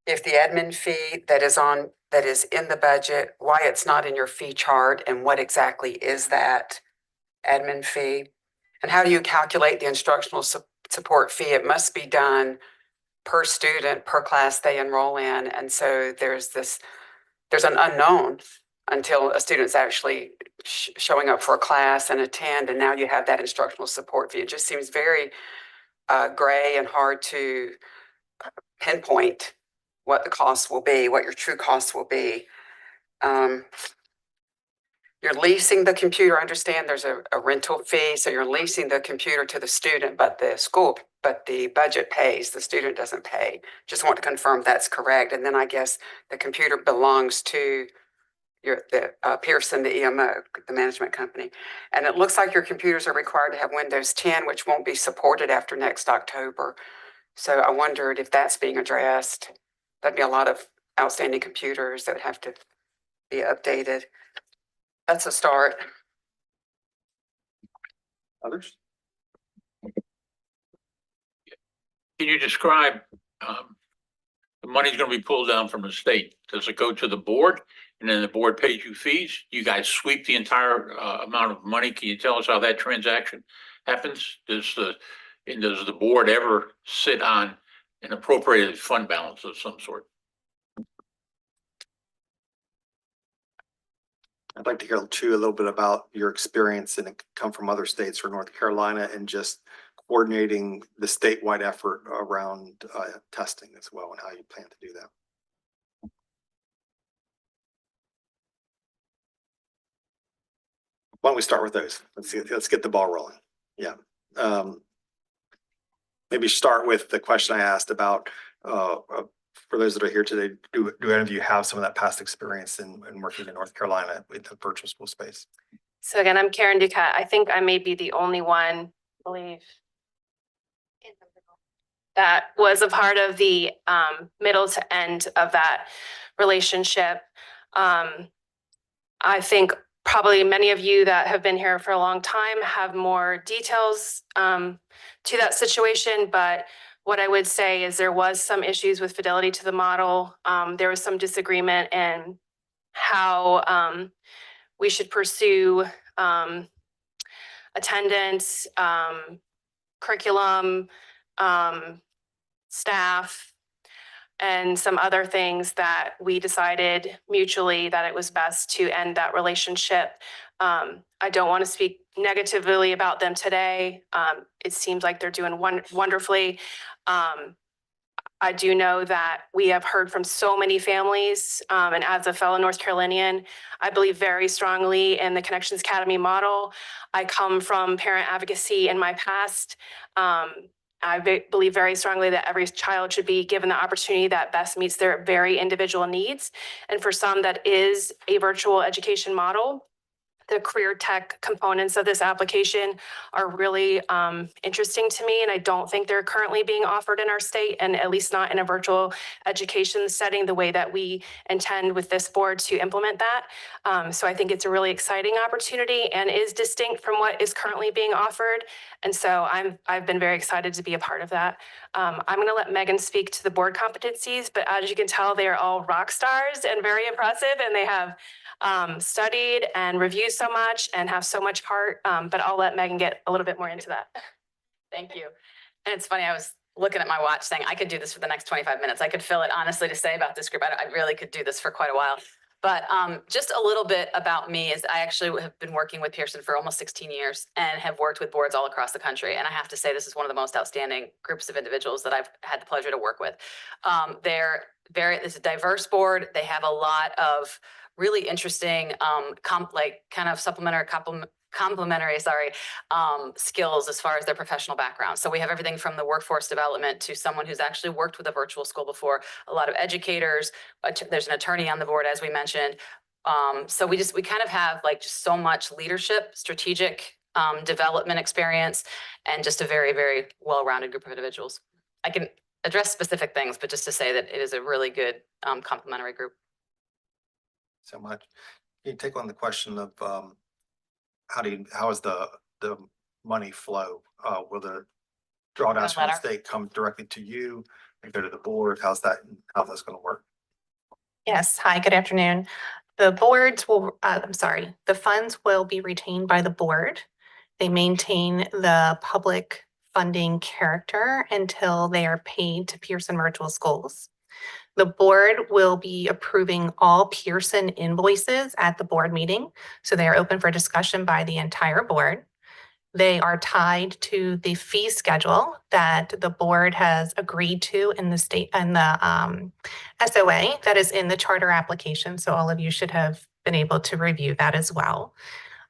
if the admin fee that is in the budget, why it's not in your fee chart, and what exactly is that admin fee? And how do you calculate the instructional support fee? It must be done per student, per class they enroll in. And so there's an unknown until a student's actually showing up for a class and attend, and now you have that instructional support fee. It just seems very gray and hard to pinpoint what the costs will be, what your true costs will be. You're leasing the computer. I understand there's a rental fee, so you're leasing the computer to the student, but the budget pays, the student doesn't pay. Just want to confirm that's correct. And then I guess the computer belongs to Pearson, the EMO, the management company. And it looks like your computers are required to have Windows 10, which won't be supported after next October. So I wondered if that's being addressed. That'd be a lot of outstanding computers that would have to be updated. That's a start. Others? Can you describe, the money's gonna be pulled down from the state? Does it go to the board and then the board pays you fees? You guys sweep the entire amount of money? Can you tell us how that transaction happens? Does the board ever sit on an appropriated fund balance of some sort? I'd like to hear too a little bit about your experience and come from other states or North Carolina and just coordinating the statewide effort around testing as well and how you plan to do that. Why don't we start with those? Let's get the ball rolling. Yeah. Maybe start with the question I asked about for those that are here today, do any of you have some of that past experience in working in North Carolina with the virtual school space? So again, I'm Karen Ducat. I think I may be the only one, I believe, that was a part of the middle to end of that relationship. I think probably many of you that have been here for a long time have more details to that situation, but what I would say is there was some issues with fidelity to the model. There was some disagreement in how we should pursue attendance, curriculum, staff, and some other things that we decided mutually that it was best to end that relationship. I don't want to speak negatively about them today. It seems like they're doing wonderfully. I do know that we have heard from so many families, and as a fellow North Carolinian, I believe very strongly in the Connections Academy model. I come from parent advocacy in my past. I believe very strongly that every child should be given the opportunity that best meets their very individual needs. And for some, that is a virtual education model. The career tech components of this application are really interesting to me, and I don't think they're currently being offered in our state, and at least not in a virtual education setting the way that we intend with this board to implement that. So I think it's a really exciting opportunity and is distinct from what is currently being offered. And so I've been very excited to be a part of that. I'm going to let Megan speak to the board competencies, but as you can tell, they are all rock stars and very impressive, and they have studied and reviewed so much and have so much heart, but I'll let Megan get a little bit more into that. Thank you. And it's funny, I was looking at my watch saying I could do this for the next 25 minutes. I could fill it honestly to say about this group. I really could do this for quite a while. But just a little bit about me is I actually have been working with Pearson for almost 16 years and have worked with boards all across the country. And I have to say, this is one of the most outstanding groups of individuals that I've had the pleasure to work with. It's a diverse board. They have a lot of really interesting, complementary skills as far as their professional background. So we have everything from the workforce development to someone who's actually worked with a virtual school before, a lot of educators, there's an attorney on the board, as we mentioned. So we kind of have like just so much leadership, strategic development experience, and just a very, very well-rounded group of individuals. I can address specific things, but just to say that it is a really good complementary group. So much. Can you take on the question of how is the money flow? Will the drawdowns from the Letter. state come directly to you and go to the board? How's that's going to work? Yes, hi, good afternoon. The boards will, the funds will be retained by the board. They maintain the public funding character until they are paid to Pearson Virtual Schools. The board will be approving all Pearson invoices at the board meeting, so they are open for discussion by the entire board. They are tied to the fee schedule that the board has agreed to in the state and the SOA that is in the charter application. So all of you should have been able to review that as well.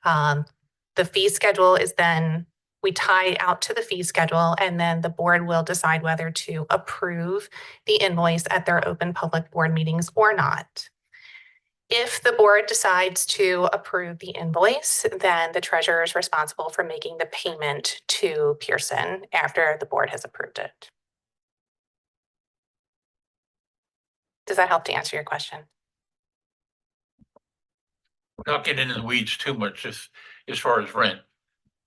The fee schedule is then, we tie out to the fee schedule, and then the board will decide whether to approve the invoice at their open public board meetings or not. If the board decides to approve the invoice, then the treasurer is responsible for making the payment to Pearson after the board has approved it. Does that help to answer your question? Not getting into the weeds too much as far as rent,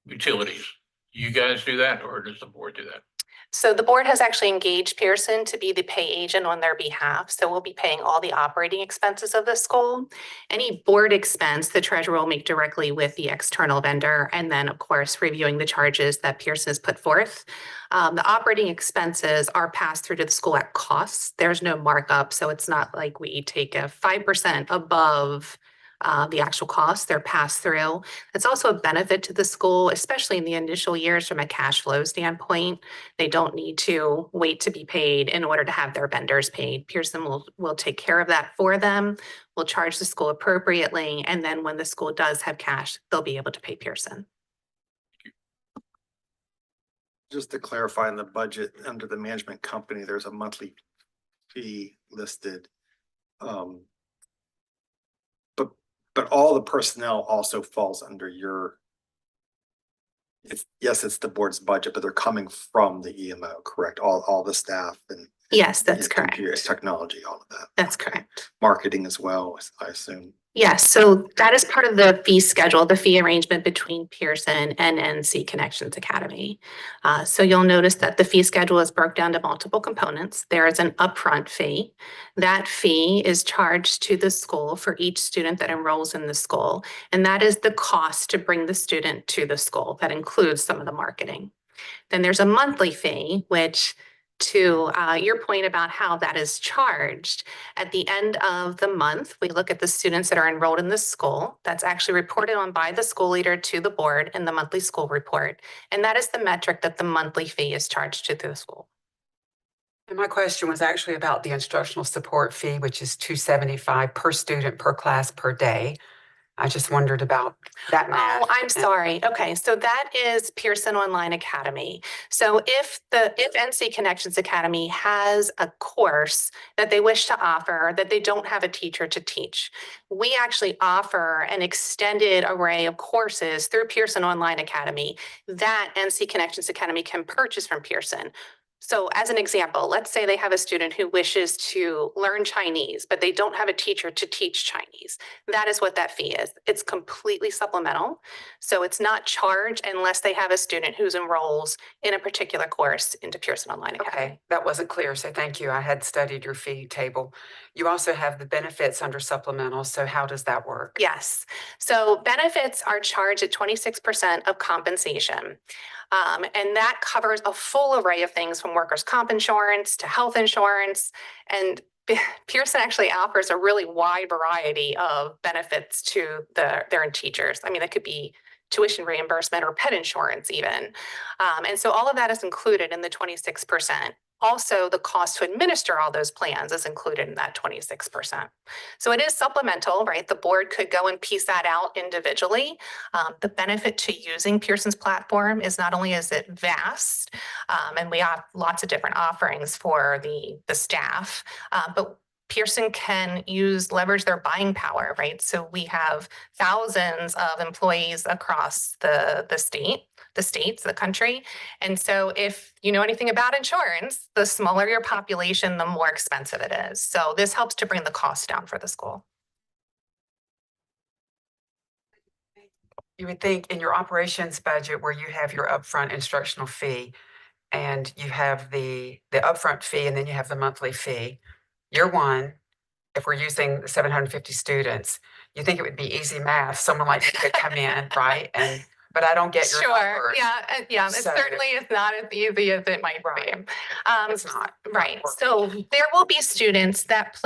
utilities. You guys do that, or does the board do that? So the board has actually engaged Pearson to be the pay agent on their behalf. So we'll be paying all the operating expenses of the school. Any board expense, the treasurer will make directly with the external vendor. And then, of course, reviewing the charges that Pearson has put forth. The operating expenses are passed through to the school at cost. There's no markup. So it's not like we take a 5% above the actual costs. They're passed through. It's also a benefit to the school, especially in the initial years from a cash flow standpoint. They don't need to wait to be paid in order to have their vendors paid. Pearson will take care of that for them. We'll charge the school appropriately. And then when the school does have cash, they'll be able to pay Pearson. Just to clarify, in the budget under the management company, there's a monthly fee listed. But all the personnel also falls under your. It's the board's budget, but they're coming from the EMO, correct? All the staff and. Yes, that's correct. Computer technology, all of that. That's correct. Marketing as well, I assume. Yes, so that is part of the fee schedule, the fee arrangement between Pearson and NC Connections Academy. So you'll notice that the fee schedule is broken down to multiple components. There is an upfront fee. That fee is charged to the school for each student that enrolls in the school. And that is the cost to bring the student to the school. That includes some of the marketing. Then there's a monthly fee, which to your point about how that is charged, at the end of the month, we look at the students that are enrolled in the school. That's actually reported on by the school leader to the board in the monthly school report. And that is the metric that the monthly fee is charged to the school. And my question was actually about the instructional support fee, which is $275 per student, per class, per day. I just wondered about that math. Oh, I'm sorry. Okay, so that is Pearson Online Academy. So if NC Connections Academy has a course that they wish to offer that they don't have a teacher to teach, we actually offer an extended array of courses through Pearson Online Academy that NC Connections Academy can purchase from Pearson. So as an example, let's say they have a student who wishes to learn Chinese, but they don't have a teacher to teach Chinese. That is what that fee is. It's completely supplemental. So it's not charged unless they have a student who enrolls in a particular course into Pearson Online Academy. Okay, that wasn't clear, so thank you. I had studied your fee table. You also have the benefits under supplemental, so how does that work? Yes. So benefits are charged at 26% of compensation. And that covers a full array of things from workers' comp insurance to health insurance. And Pearson actually offers a really wide variety of benefits to their teachers. I mean, that could be tuition reimbursement or pet insurance even. And so all of that is included in the 26%. Also, the cost to administer all those plans is included in that 26%. So it is supplemental, right? The board could go and piece that out individually. The benefit to using Pearson's platform is not only is it vast, and we have lots of different offerings for the staff, but Pearson can leverage their buying power, right? So we have thousands of employees across the states, the country. And so if you know anything about insurance, the smaller your population, the more expensive it is. So this helps to bring the cost down for the school. You would think in your operations budget where you have your upfront instructional fee and you have the upfront fee and then you have the monthly fee. Year one, if we're using 750 students, you think it would be easy math. Someone like you could come in, right? But I don't get your numbers. Yeah. It So- certainly is not as easy as it might be. It's not. Right. So there will be students that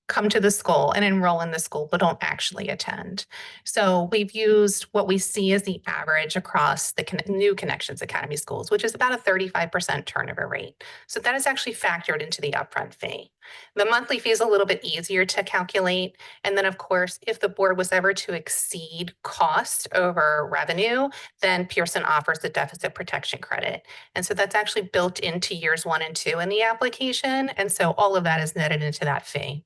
come to the school and enroll in the school, but don't actually attend. So we've used what we see as the average across the new Connections Academy schools, which is about a 35% turnover rate. So that is actually factored into the upfront fee. The monthly fee is a little bit easier to calculate. And then of course, if the board was ever to exceed cost over revenue, then Pearson offers the deficit protection credit. And so that's actually built into years 1 and 2 in the application. And so all of that is netted into that fee.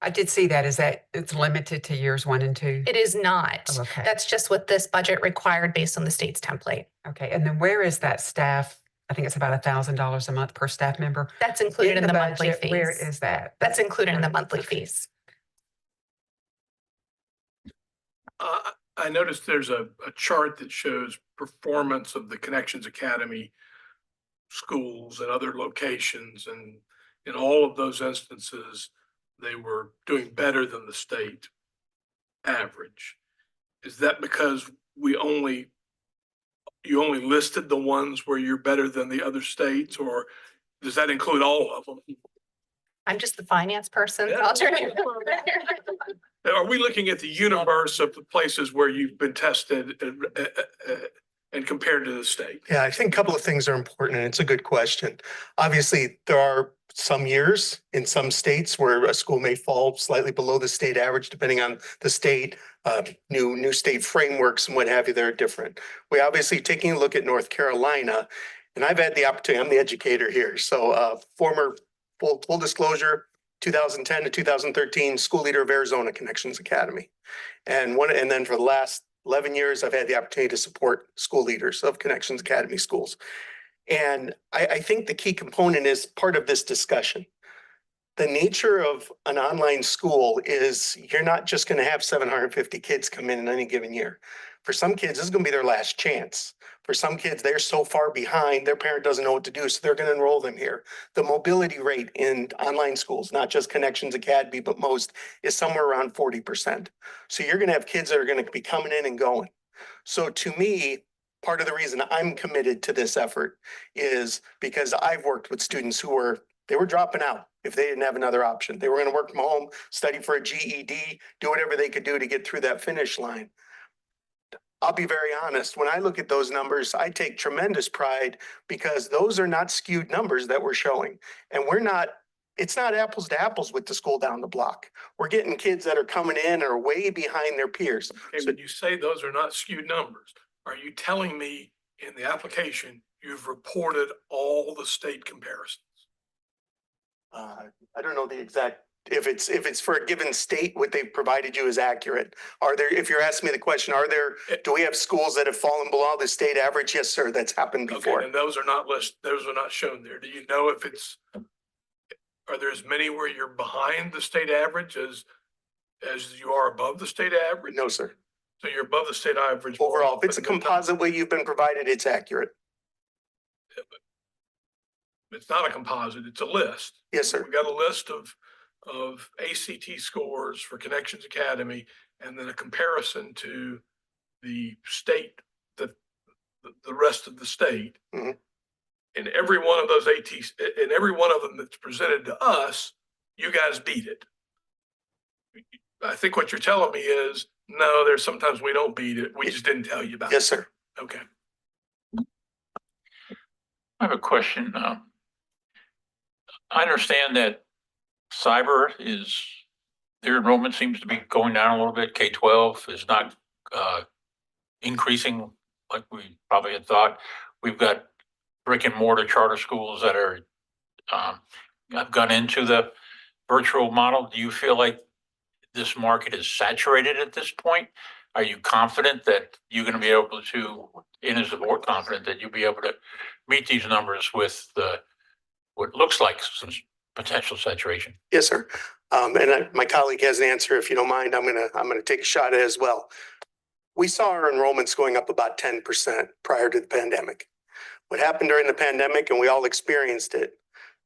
I did see that. Is that it's limited to years 1 and 2? It is not. Oh, okay. That's just what this budget required based on the state's template. Okay. And then where is that staff? I think it's about $1,000 a month per staff member. That's included in the monthly budget, fees. Where is that? That's included in the monthly fees. I noticed there's a chart that shows performance of the Connections Academy schools and other locations. And in all of those instances, they were doing better than the state average. Is that because you only listed the ones where you're better than the other states, or does that include all of them? I'm just the finance person. Yeah. I'll turn it over. Are we looking at the universe of the places where you've been tested and compared to the state? Yeah, I think a couple of things are important, and it's a good question. Obviously, there are some years in some states where a school may fall slightly below the state average, depending on the state, new state frameworks and what have you, they're different. We obviously taking a look at North Carolina, and I've had the opportunity, I'm the educator here. So former full disclosure, 2010 to 2013 school leader of Arizona Connections Academy. And then for the last 11 years, I've had the opportunity to support school leaders of Connections Academy schools. And I think the key component is part of this discussion. The nature of an online school is you're not just going to have 750 kids come in any given year. For some kids, this is going to be their last chance. For some kids, they're so far behind, their parent doesn't know what to do, so they're going to enroll them here. The mobility rate in online schools, not just Connections Academy, but most, is somewhere around 40%. So you're going to have kids that are going to be coming in and going. So to me, part of the reason I'm committed to this effort is because I've worked with students who were dropping out if they didn't have another option. They were going to work from home, study for a GED, do whatever they could do to get through that finish line. I'll be very honest, when I look at those numbers, I take tremendous pride because those are not skewed numbers that we're showing. And it's not apples to apples with the school down the block. We're getting kids that are coming in or way behind their peers. Okay, when you say those are not skewed numbers, are you telling me in the application, you've reported all the state comparisons? I don't know the exact, if it's for a given state, what they've provided you is accurate. If you're asking me the question, do we have schools that have fallen below the state average? Yes, sir, that's happened before. Okay, and those are not those are not shown there. Do you know if are there as many where you're behind the state average as you are above the state average? No, sir. So you're above the state average. Overall, if it's a composite way you've been provided, it's accurate. It's not a composite, it's a list. Yes, sir. We got a list of ACT scores for Connections Academy, and then a comparison to the state, the rest of the state. Mm-hmm. In every one of those in every one of them that's presented to us, you guys beat it. I think what you're telling me is, no, there's sometimes we don't beat it. We just didn't tell you about it. Yes, sir. Okay. I have a question. I understand that cyber their enrollment seems to be going down a little bit. K-12 is not increasing like we probably had thought. We've got brick and mortar charter schools that have gone into the virtual model, do you feel like this market is saturated at this point? Are you confident that you're going to be able to, and is the board confident that you'll be able to meet these numbers with what looks like some potential saturation? Yes, sir. My colleague has an answer. If you don't mind, I'm gonna take a shot at it as well. We saw our enrollments going up about 10% prior to the pandemic. What happened during the pandemic, and we all experienced it,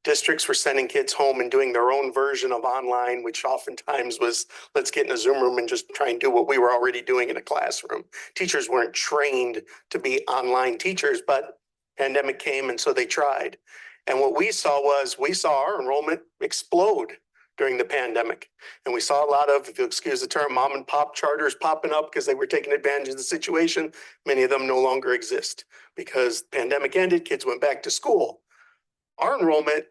districts were sending kids home and doing their own version of online, which oftentimes was, let's get in a Zoom room and just try and do what we were already doing in a classroom. Teachers weren't trained to be online teachers, but pandemic came and so they tried. And what we saw our enrollment explode during the pandemic. And we saw a lot of, if you'll excuse the term, mom and pop charters popping up because they were taking advantage of the situation. Many of them no longer exist because the pandemic ended, kids went back to school. Our enrollment,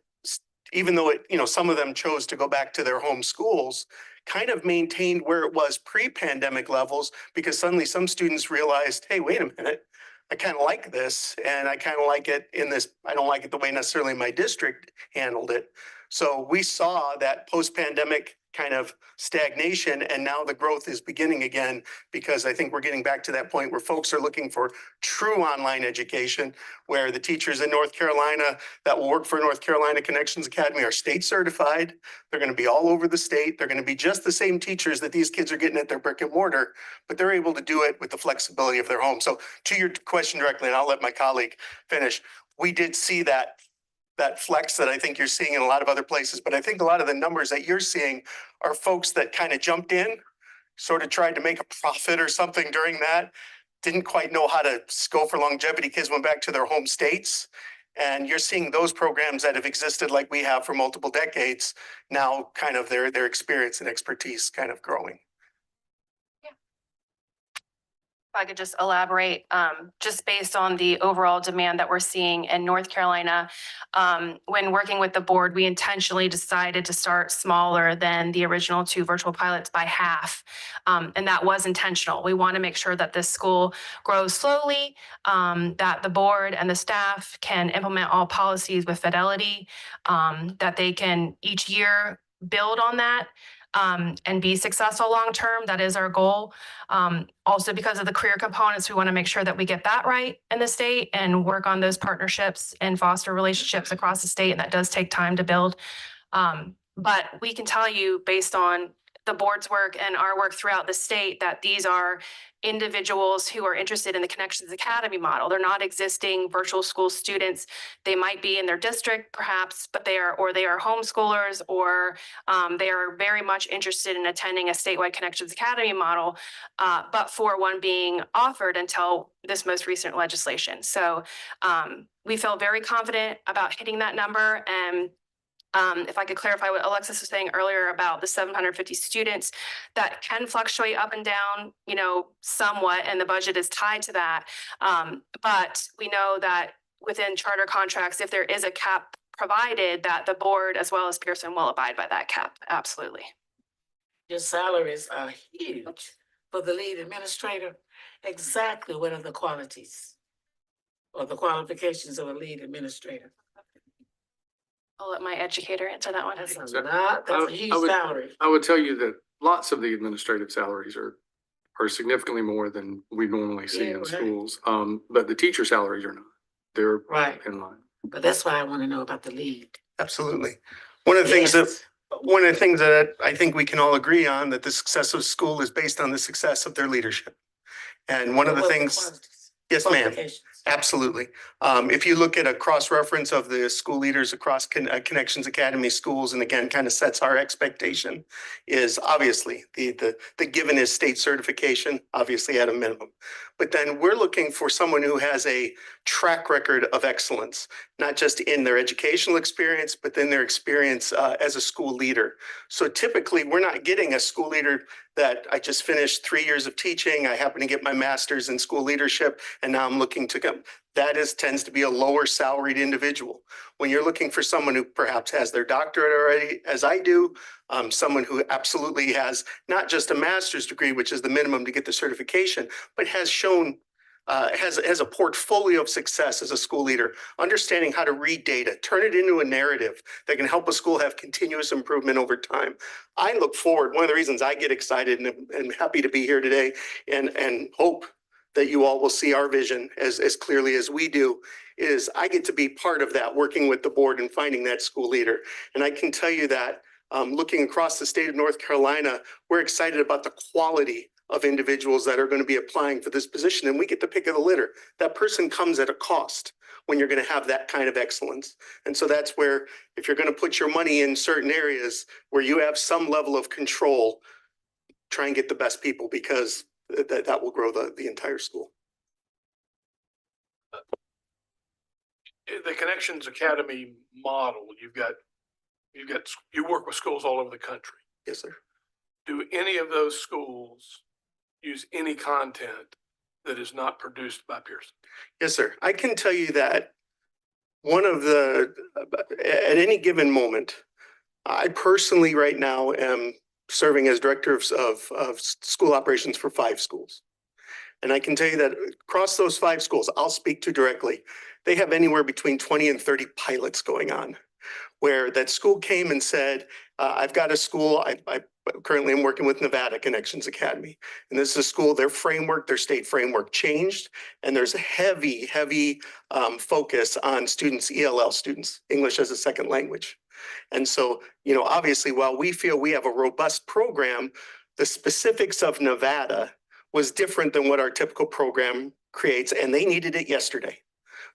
even though some of them chose to go back to their home schools, kind of maintained where it was pre-pandemic levels because suddenly some students realized, hey, wait a minute, I kind of like this and I kind of like it in this, I don't like it the way necessarily my district handled it. So we saw that post-pandemic kind of stagnation and now the growth is beginning again because I think we're getting back to that point where folks are looking for true online education, where the teachers in North Carolina that will work for North Carolina Connections Academy are state certified. They're going to be all over the state. They're going to be just the same teachers that these kids are getting at their brick and mortar, but they're able to do it with the flexibility of their home. So to your question directly, and I'll let my colleague finish, we did see that flex that I think you're seeing in a lot of other places. But I think a lot of the numbers that you're seeing are folks that kind of jumped in, sort of tried to make a profit or something during that, didn't quite know how to go for longevity. Kids went back to their home states. And you're seeing those programs that have existed like we have for multiple decades, now kind of their experience and expertise kind of growing. If I could just elaborate, just based on the overall demand that we're seeing in North Carolina. When working with the board, we intentionally decided to start smaller than the original 2 virtual pilots by half. And that was intentional. We want to make sure that this school grows slowly, that the board and the staff can implement all policies with fidelity, that they can each year build on that. And be successful long-term. That is our goal. Also because of the career components, we want to make sure that we get that right in the state and work on those partnerships and foster relationships across the state. And that does take time to build. But we can tell you based on the board's work and our work throughout the state that these are individuals who are interested in the Connections Academy model. They're not existing virtual school students. They might be in their district perhaps, but they are homeschoolers or they are very much interested in attending a statewide Connections Academy model, but for one being offered until this most recent legislation. So we feel very confident about hitting that number. And if I could clarify what Alexis was saying earlier about the 750 students, that can fluctuate up and down, somewhat, and the budget is tied to that. But we know that within charter contracts, if there is a cap provided, that the board as well as Pearson will abide by that cap. Absolutely. Your salaries are huge for the lead administrator. Exactly what are the qualities or the qualifications of a lead administrator? I'll let my educator answer that one. That's a huge salary. I would tell you that lots of the administrative salaries are significantly more than we normally see in schools. But the teacher salaries are not. They're in line. But that's why I want to know about the lead. Absolutely. One of the things that I think we can all agree on, that the success of school is based on the success of their leadership. And one of the things, yes, ma'am. Absolutely. If you look at a cross-reference of the school leaders across Connections Academy schools, and again, kind of sets our expectation, is obviously the given is state certification, obviously at a minimum. But then we're looking for someone who has a track record of excellence, not just in their educational experience, but then their experience as a school leader. So typically, we're not getting a school leader that I just finished 3 years of teaching. I happen to get my master's in school leadership, and now I'm looking to come. That tends to be a lower salaried individual. When you're looking for someone who perhaps has their doctorate already, as I do, someone who absolutely has not just a master's degree, which is the minimum to get the certification, but has shown has a portfolio of success as a school leader, understanding how to read data, turn it into a narrative that can help a school have continuous improvement over time. I look forward, one of the reasons I get excited and happy to be here today and hope that you all will see our vision as clearly as we do, is I get to be part of that, working with the board and finding that school leader. And I can tell you that looking across the state of North Carolina, we're excited about the quality of individuals that are going to be applying for this position, and we get the pick of the litter. That person comes at a cost when you're going to have that kind of excellence. And so that's where, if you're going to put your money in certain areas where you have some level of control, try and get the best people, because that will grow the entire school. The Connections Academy model, you work with schools all over the country. Yes, sir. Do any of those schools use any content that is not produced by Pearson? Yes, sir. I can tell you that at any given moment, I personally right now am serving as director of school operations for 5 schools. And I can tell you that across those 5 schools, I'll speak to directly, they have anywhere between 20 and 30 pilots going on, where that school came and said, I've got a school, I currently am working with Nevada Connections Academy. And this is a school, their state framework changed. And there's a heavy focus on students, ELL students, English as a second language. And so, obviously, while we feel we have a robust program, the specifics of Nevada was different than what our typical program creates, and they needed it yesterday.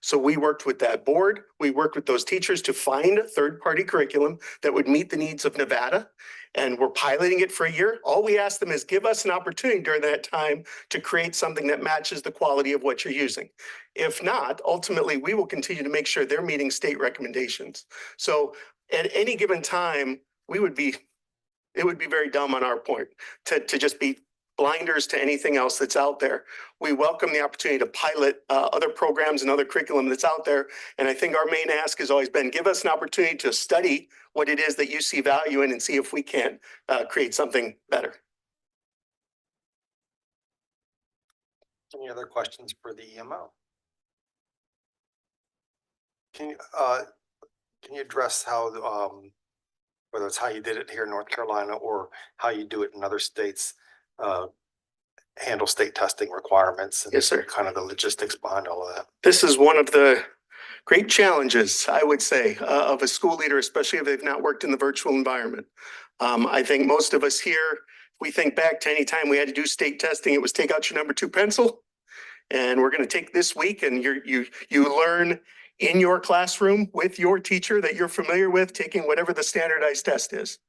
So we worked with that board. We worked with those teachers to find a third-party curriculum that would meet the needs of Nevada. And we're piloting it for a year. All we ask them is give us an opportunity during that time to create something that matches the quality of what you're using. If not, ultimately, we will continue to make sure they're meeting state recommendations. So at any given time, it would be very dumb on our point to just be blinders to anything else that's out there. We welcome the opportunity to pilot other programs and other curriculum that's out there. And I think our main ask has always been, give us an opportunity to study what it is that you see value in and see if we can create something better. Any other questions for the EMO? Can you address how, whether it's how you did it here in North Carolina or how you do it in other states, handle state testing requirements? And yes, sir. Kind of the logistics behind all of that. This is one of the great challenges, I would say, of a school leader, especially if they've not worked in the virtual environment. I think most of us here, if we think back to any time we had to do state testing, it was take out your number 2 pencil. And we're going to take this week, and you learn in your classroom with your teacher that you're familiar with, taking whatever the standardized test is.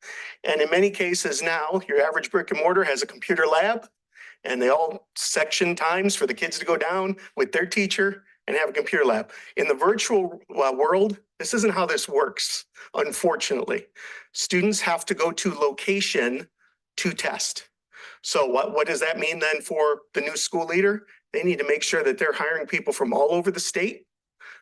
And in many cases now, your average brick and mortar has a computer lab, and they all section times for the kids to go down with their teacher and have a computer lab. In the virtual world, this isn't how this works, unfortunately. Students have to go to location to test. So what does that mean then for the new school leader? They need to make sure that they're hiring people from all over the state,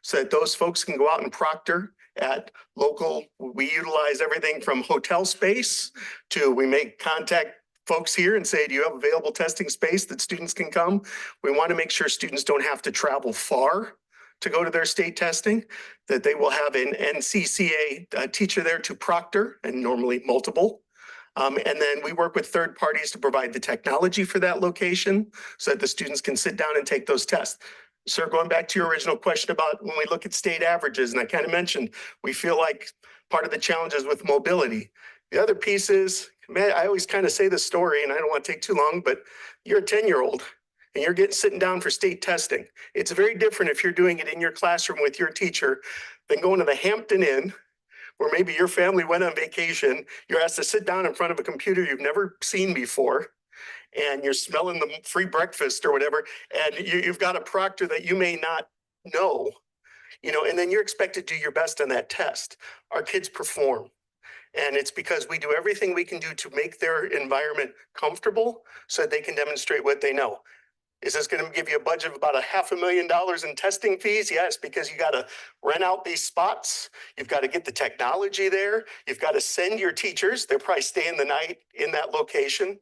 so that those folks can go out and proctor at local. We utilize everything from hotel space to we make contact folks here and say, do you have available testing space that students can come? We want to make sure students don't have to travel far to go to their state testing, that they will have an NCCA teacher there to proctor, and normally multiple. And then we work with third parties to provide the technology for that location so that the students can sit down and take those tests. Sir, going back to your original question about when we look at state averages, and I kind of mentioned, we feel like part of the challenges with mobility. The other piece is, man, I always kind of say this story, and I don't want to take too long, but you're a 10-year-old and you're sitting down for state testing. It's very different if you're doing it in your classroom with your teacher than going to the Hampton Inn, where maybe your family went on vacation. You're asked to sit down in front of a computer you've never seen before, and you're smelling the free breakfast or whatever, and you've got a proctor that you may not know, and then you're expected to do your best on that test. Our kids perform, and it's because we do everything we can do to make their environment comfortable so that they can demonstrate what they know. Is this going to give you a budget of about $500,000 in testing fees? Yes, because you got to rent out these spots. You've got to get the technology there. You've got to send your teachers. They're probably staying the night in that location.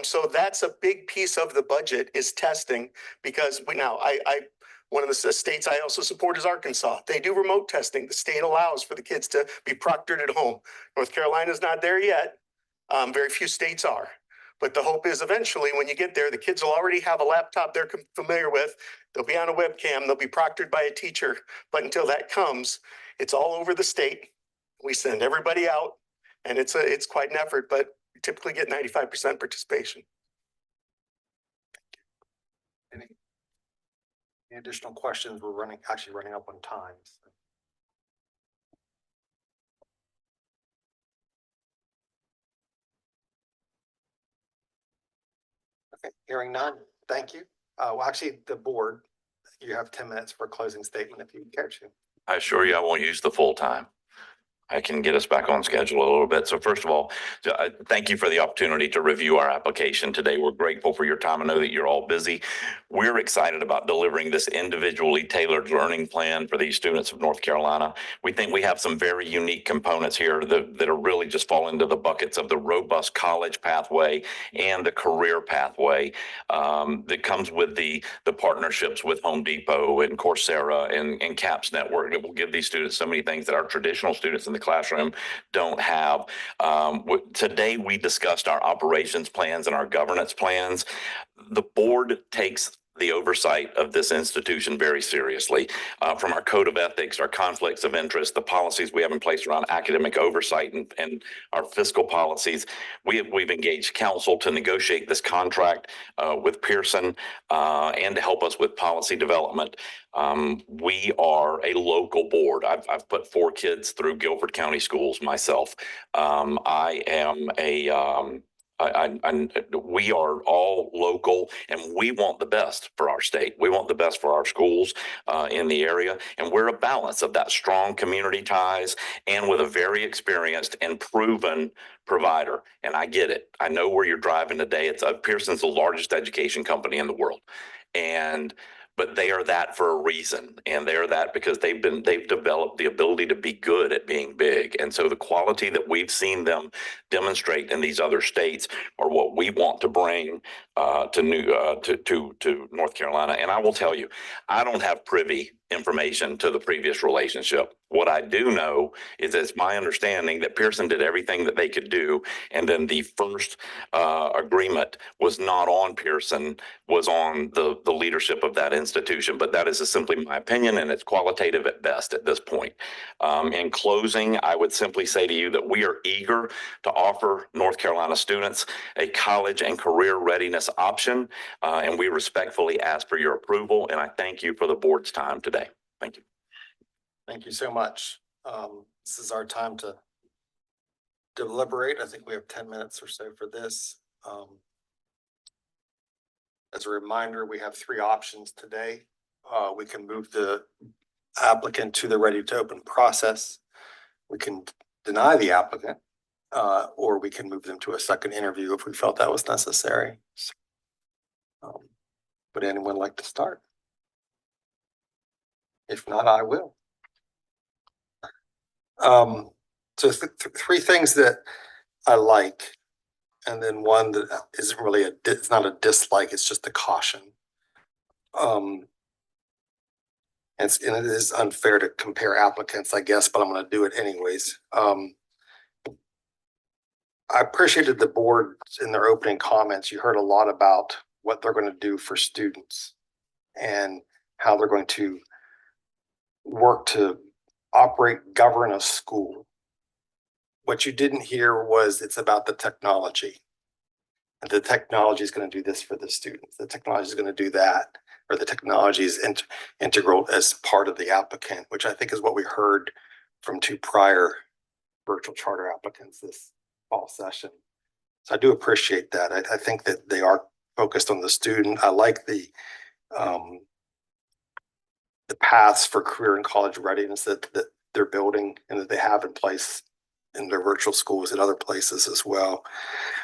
So that's a big piece of the budget is testing, because one of the states I also support is Arkansas. They do remote testing. The state allows for the kids to be proctored at home. North Carolina's not there yet. Very few states are. But the hope is eventually when you get there, the kids will already have a laptop they're familiar with. They'll be on a webcam. They'll be proctored by a teacher. But until that comes, it's all over the state. We send everybody out, and it's quite an effort, but we typically get 95% participation. Any additional questions? We're actually running up on time. So. Okay, hearing none. Thank you. Well, actually, the board, you have 10 minutes for a closing statement if you care to. I assure you, I won't use the full time. I can get us back on schedule a little bit. So first of all, thank you for the opportunity to review our application today. We're grateful for your time. I know that you're all busy. We're excited about delivering this individually tailored learning plan for these students of North Carolina. We think we have some very unique components here that are really just fall into the buckets of the robust college pathway and the career pathway that comes with the partnerships with Home Depot and Coursera and CAPS Network that will give these students so many things that our traditional students in the classroom don't have. Today, we discussed our operations plans and our governance plans. The board takes the oversight of this institution very seriously. From our code of ethics, our conflicts of interest, the policies we have in place around academic oversight and our fiscal policies. We've engaged counsel to negotiate this contract with Pearson and to help us with policy development. We are a local board. I've put 4 kids through Guilford County schools myself. We are all local, and we want the best for our state. We want the best for our schools in the area, and we're a balance of that strong community ties and with a very experienced and proven provider. And I get it. I know where you're driving today. Pearson's the largest education company in the world, but they are that for a reason, and they're that because they've developed the ability to be good at being big. And so the quality that we've seen them demonstrate in these other states are what we want to bring to North Carolina. And I will tell you, I don't have privy information to the previous relationship. What I do know is it's my understanding that Pearson did everything that they could do, and then the first agreement was not on Pearson, was on the leadership of that institution. But that is simply my opinion, and it's qualitative at best at this point. In closing, I would simply say to you that we are eager to offer North Carolina students a college and career readiness option, and we respectfully ask for your approval, and I thank you for the board's time today. Thank you. Thank you so much. This is our time to deliberate. I think we have 10 minutes or so for this. As a reminder, we have 3 options today. We can move the applicant to the ready to open process. We can deny the applicant, or we can move them to a second interview if we felt that was necessary. Would anyone like to start? If not, I will. So 3 things that I like, and then one that isn't really it's not a dislike, it's just a caution. And it is unfair to compare applicants, I guess, but I'm going to do it anyways. I appreciated the board in their opening comments. You heard a lot about what they're going to do for students and how they're going to work to govern a school. What you didn't hear was it's about the technology. And the technology is going to do this for the students. The technology is going to do that, or the technology is integral as part of the applicant, which I think is what we heard from 2 prior virtual charter applicants this fall session. So I do appreciate that. I think that they are focused on the student. I like the paths for career and college readiness that they're building and that they have in place in their virtual schools and other places as well.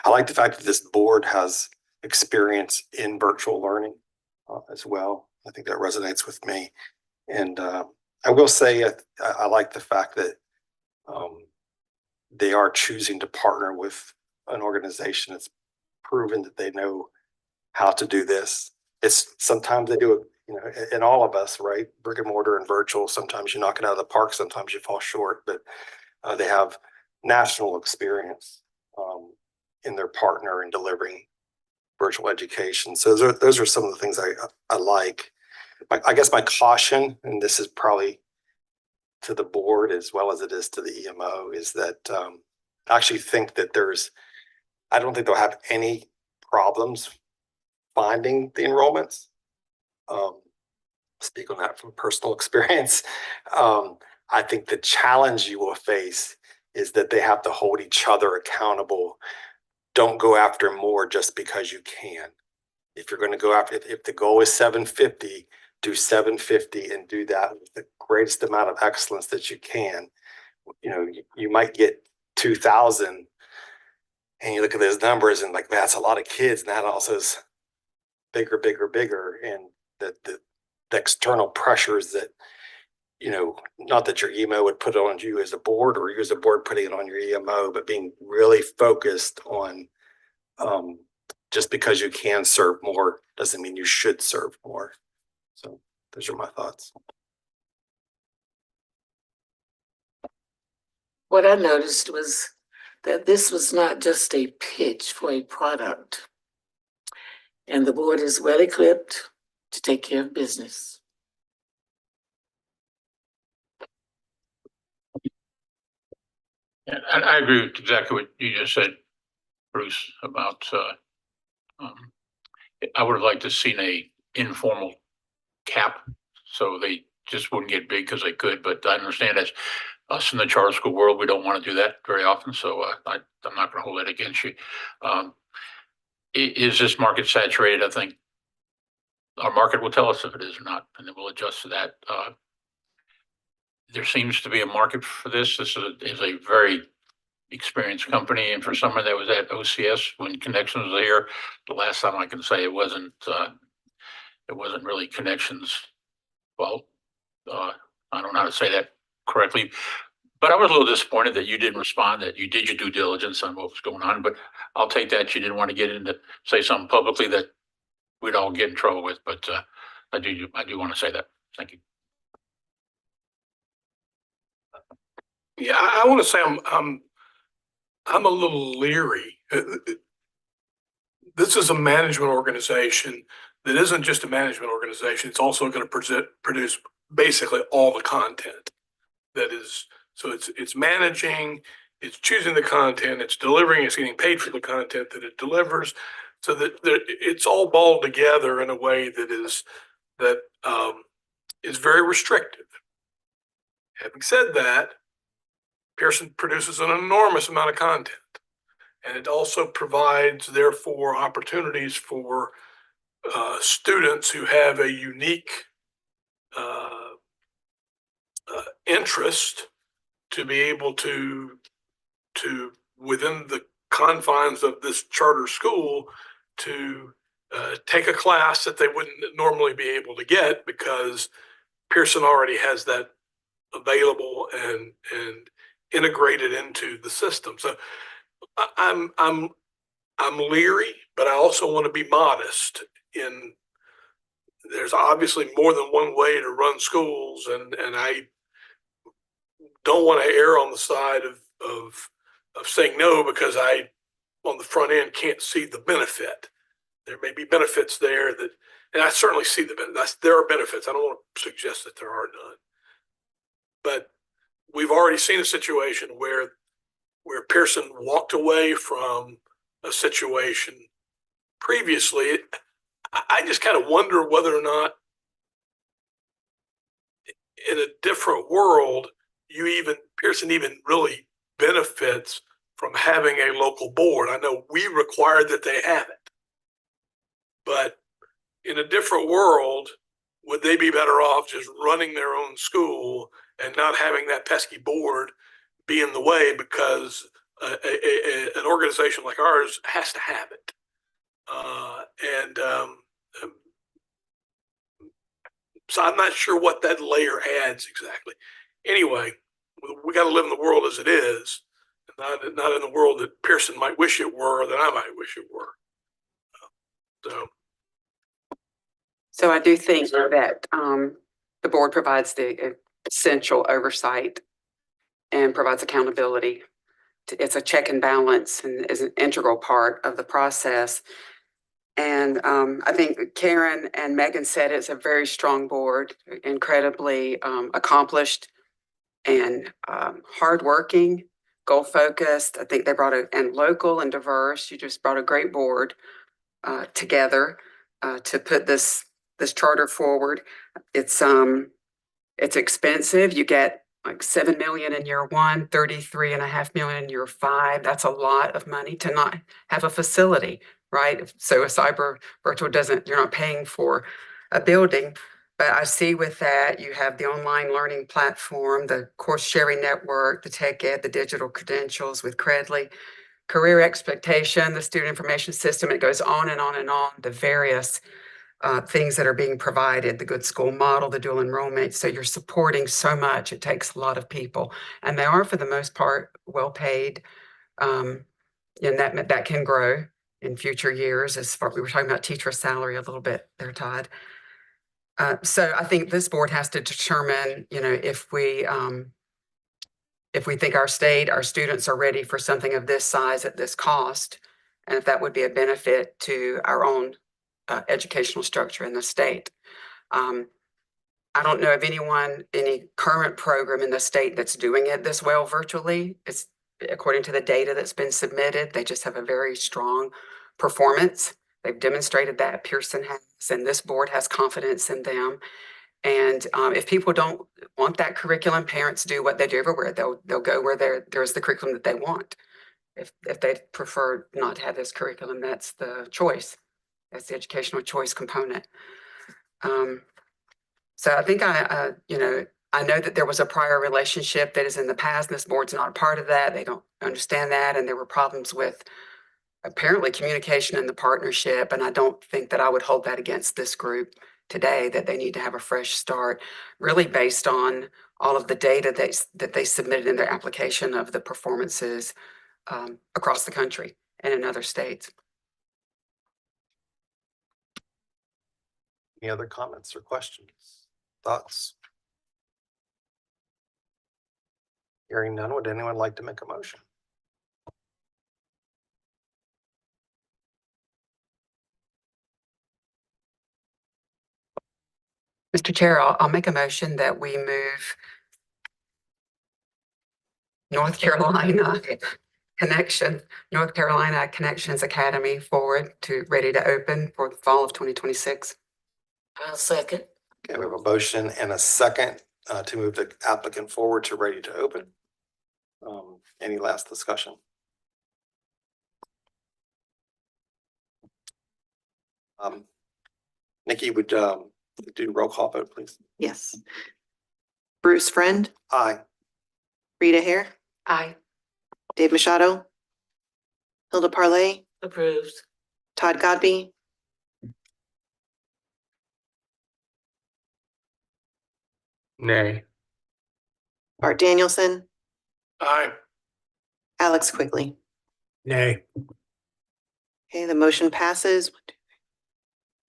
I like the fact that this board has experience in virtual learning as well. I think that resonates with me. And I will say I like the fact that they are choosing to partner with an organization that's proven that they know how to do this. It's sometimes they do it, you know, in all of us, right? Brick and mortar and virtual. Sometimes you knock it out of the park. Sometimes you fall short, but they have national experience in their partner in delivering virtual education. So those are some of the things I like. I guess my caution, and this is probably to the board as well as it is to the EMO, is that I actually think that I don't think they'll have any problems finding the enrollments. Speak on that from personal experience. I think the challenge you will face is that they have to hold each other accountable. Don't go after more just because you can. If you're going to go after, if the goal is 750, do 750 and do that with the greatest amount of excellence that you can. You know, you might get 2,000 and you look at those numbers and like, man, that's a lot of kids. And that also is bigger. And the external pressures that, you know, not that your EMO would put it on you as a board or you as a board putting it on your EMO, but being really focused on just because you can serve more doesn't mean you should serve more. So those are my thoughts. What I noticed was that this was not just a pitch for a product. And the board is well equipped to take care of business. Yeah, and I agree with exactly what you just said, Bruce, about I would have liked to seen a informal cap so they just wouldn't get big because they could, but I understand as us in the charter school world, we don't want to do that very often, so I'm not going to hold that against you. Is this market saturated? I think our market will tell us if it is or not, and then we'll adjust to that. There seems to be a market for this. This is a very experienced company, and for someone that was at OCS when Connections was there, the last time I can say it wasn't really Connections. Well, I don't know how to say that correctly, but I was a little disappointed that you didn't respond, that you did your due diligence on what was going on, but I'll take that. You didn't want to get into say something publicly that we'd all get in trouble with, but I do want to say that. Thank you. Yeah, I want to say I'm a little leery. This is a management organization that isn't just a management organization. It's also going to produce basically all the content that is. So it's managing, it's choosing the content, it's delivering, it's getting paid for the content that it delivers. So that it's all balled together in a way that is very restrictive. Having said that, Pearson produces an enormous amount of content, and it also provides, therefore, opportunities for students who have a unique interest to be able to within the confines of this charter school to take a class that they wouldn't normally be able to get because Pearson already has that available and integrated into the system. So I'm leery, but I also want to be modest in there's obviously more than one way to run schools, and I don't want to err on the side of saying no because I on the front end can't see the benefit. There may be benefits there that, and I certainly see the benefits. There are benefits. I don't want to suggest that there are none. But we've already seen a situation where Pearson walked away from a situation previously. I just kind of wonder whether or not in a different world, Pearson even really benefits from having a local board. I know we require that they have it, but in a different world, would they be better off just running their own school and not having that pesky board be in the way because an organization like ours has to have it? So I'm not sure what that layer adds exactly. Anyway, we got to live in the world as it is, not in the world that Pearson might wish it were, or that I might wish it were. So I do think that the board provides the essential oversight and provides accountability. It's a check and balance and is an integral part of the process. And I think Karen and Megan said it's a very strong board, incredibly accomplished and hardworking, goal focused. I think they brought and local and diverse. You just brought a great board together to put this charter forward. It's expensive. You get like 7 million in year one, 33.5 million in year 5. That's a lot of money to not have a facility, right? So a cyber virtual you're not paying for a building. But I see with that, you have the online learning platform, the course sharing network, the tech ed, the digital credentials with Credly, career expectation, the student information system. It goes on and on and on, the various things that are being provided, the good school model, the dual enrollment. So you're supporting so much. It takes a lot of people, and they are for the most part well paid. And that can grow in future years. As far we were talking about teacher salary a little bit there, Todd. So I think this board has to determine, if we think our students are ready for something of this size at this cost, and if that would be a benefit to our own educational structure in the state. I don't know of any current program in the state that's doing it this well virtually. It's according to the data that's been submitted, they just have a very strong performance. They've demonstrated that Pearson has, and this board has confidence in them. And if people don't want that curriculum, parents do what they do everywhere. They'll go where there's the curriculum that they want. If they prefer not to have this curriculum, that's the choice. That's the educational choice component. So I think I know that there was a prior relationship that is in the past, and this board's not a part of that. They don't understand that, and there were problems with apparently communication in the partnership. And I don't think that I would hold that against this group today, that they need to have a fresh start, really based on all of the data that they submitted in their application of the performances across the country and in other states. Any other comments or questions, thoughts? Hearing none, would anyone like to make a motion? Mr. Chair, I'll make a motion that we move North Carolina Connections Academy forward to ready to open for the fall of 2026. I'll second. Okay, we have a motion and a second to move the applicant forward to ready to open. Any last discussion? Nikki, would do roll call vote, please? Yes. Bruce Friend, Aye. Rita Hare, Aye. Dave Machado, Hilda Parlay, Approved. Todd Godby, Nay. Bart Danielson, Aye. Alex Quigley. Nay. Okay, the motion passes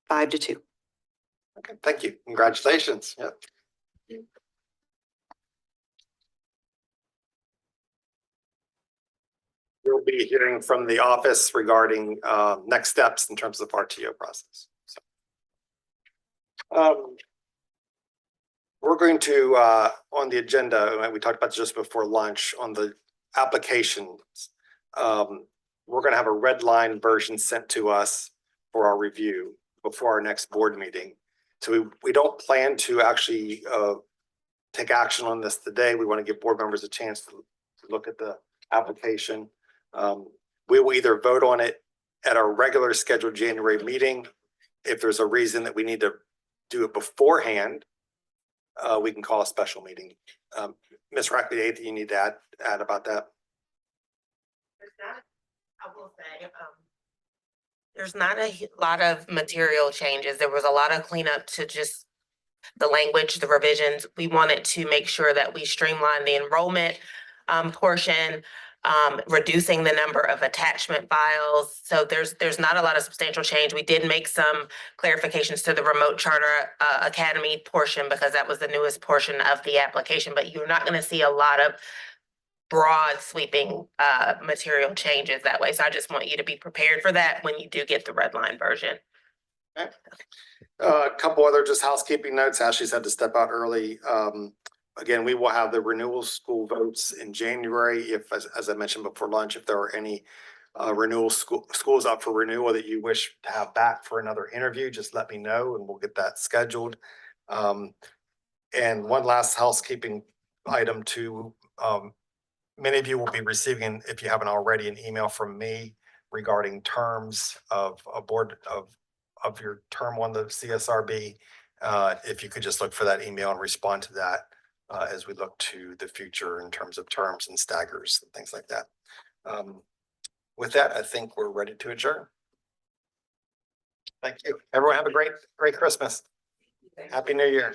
5-2. Okay, thank you. Congratulations. Yeah. We'll be hearing from the office regarding next steps in terms of RTO process. So, we're going to on the agenda, we talked about just before lunch on the applications. We're going to have a red line version sent to us for our review before our next board meeting. So we don't plan to actually take action on this today. We want to give board members a chance to look at the application. We will either vote on it at our regular scheduled January meeting. If there's a reason that we need to do it beforehand, we can call a special meeting. Ms. Rackley, anything you need to add about that? I will say, there's not a lot of material changes. There was a lot of cleanup to just the language, the revisions. We wanted to make sure that we streamline the enrollment portion, reducing the number of attachment files. So there's not a lot of substantial change. We did make some clarifications to the remote charter academy portion because that was the newest portion of the application, but you're not going to see a lot of broad sweeping material changes that way. So I just want you to be prepared for that when you do get the red line version. A couple other just housekeeping notes. Ashley's had to step out early. Again, we will have the renewal school votes in January. If, as I mentioned before lunch, if there are any renewal schools up for renewal that you wish to have back for another interview, just let me know and we'll get that scheduled. And one last housekeeping item too. Many of you will be receiving, if you haven't already, an email from me regarding terms of a board of your term on the CSRB. If you could just look for that email and respond to that as we look to the future in terms of terms and staggers and things like that. With that, I think we're ready to adjourn. Thank you. Everyone have a great Christmas. Happy New Year.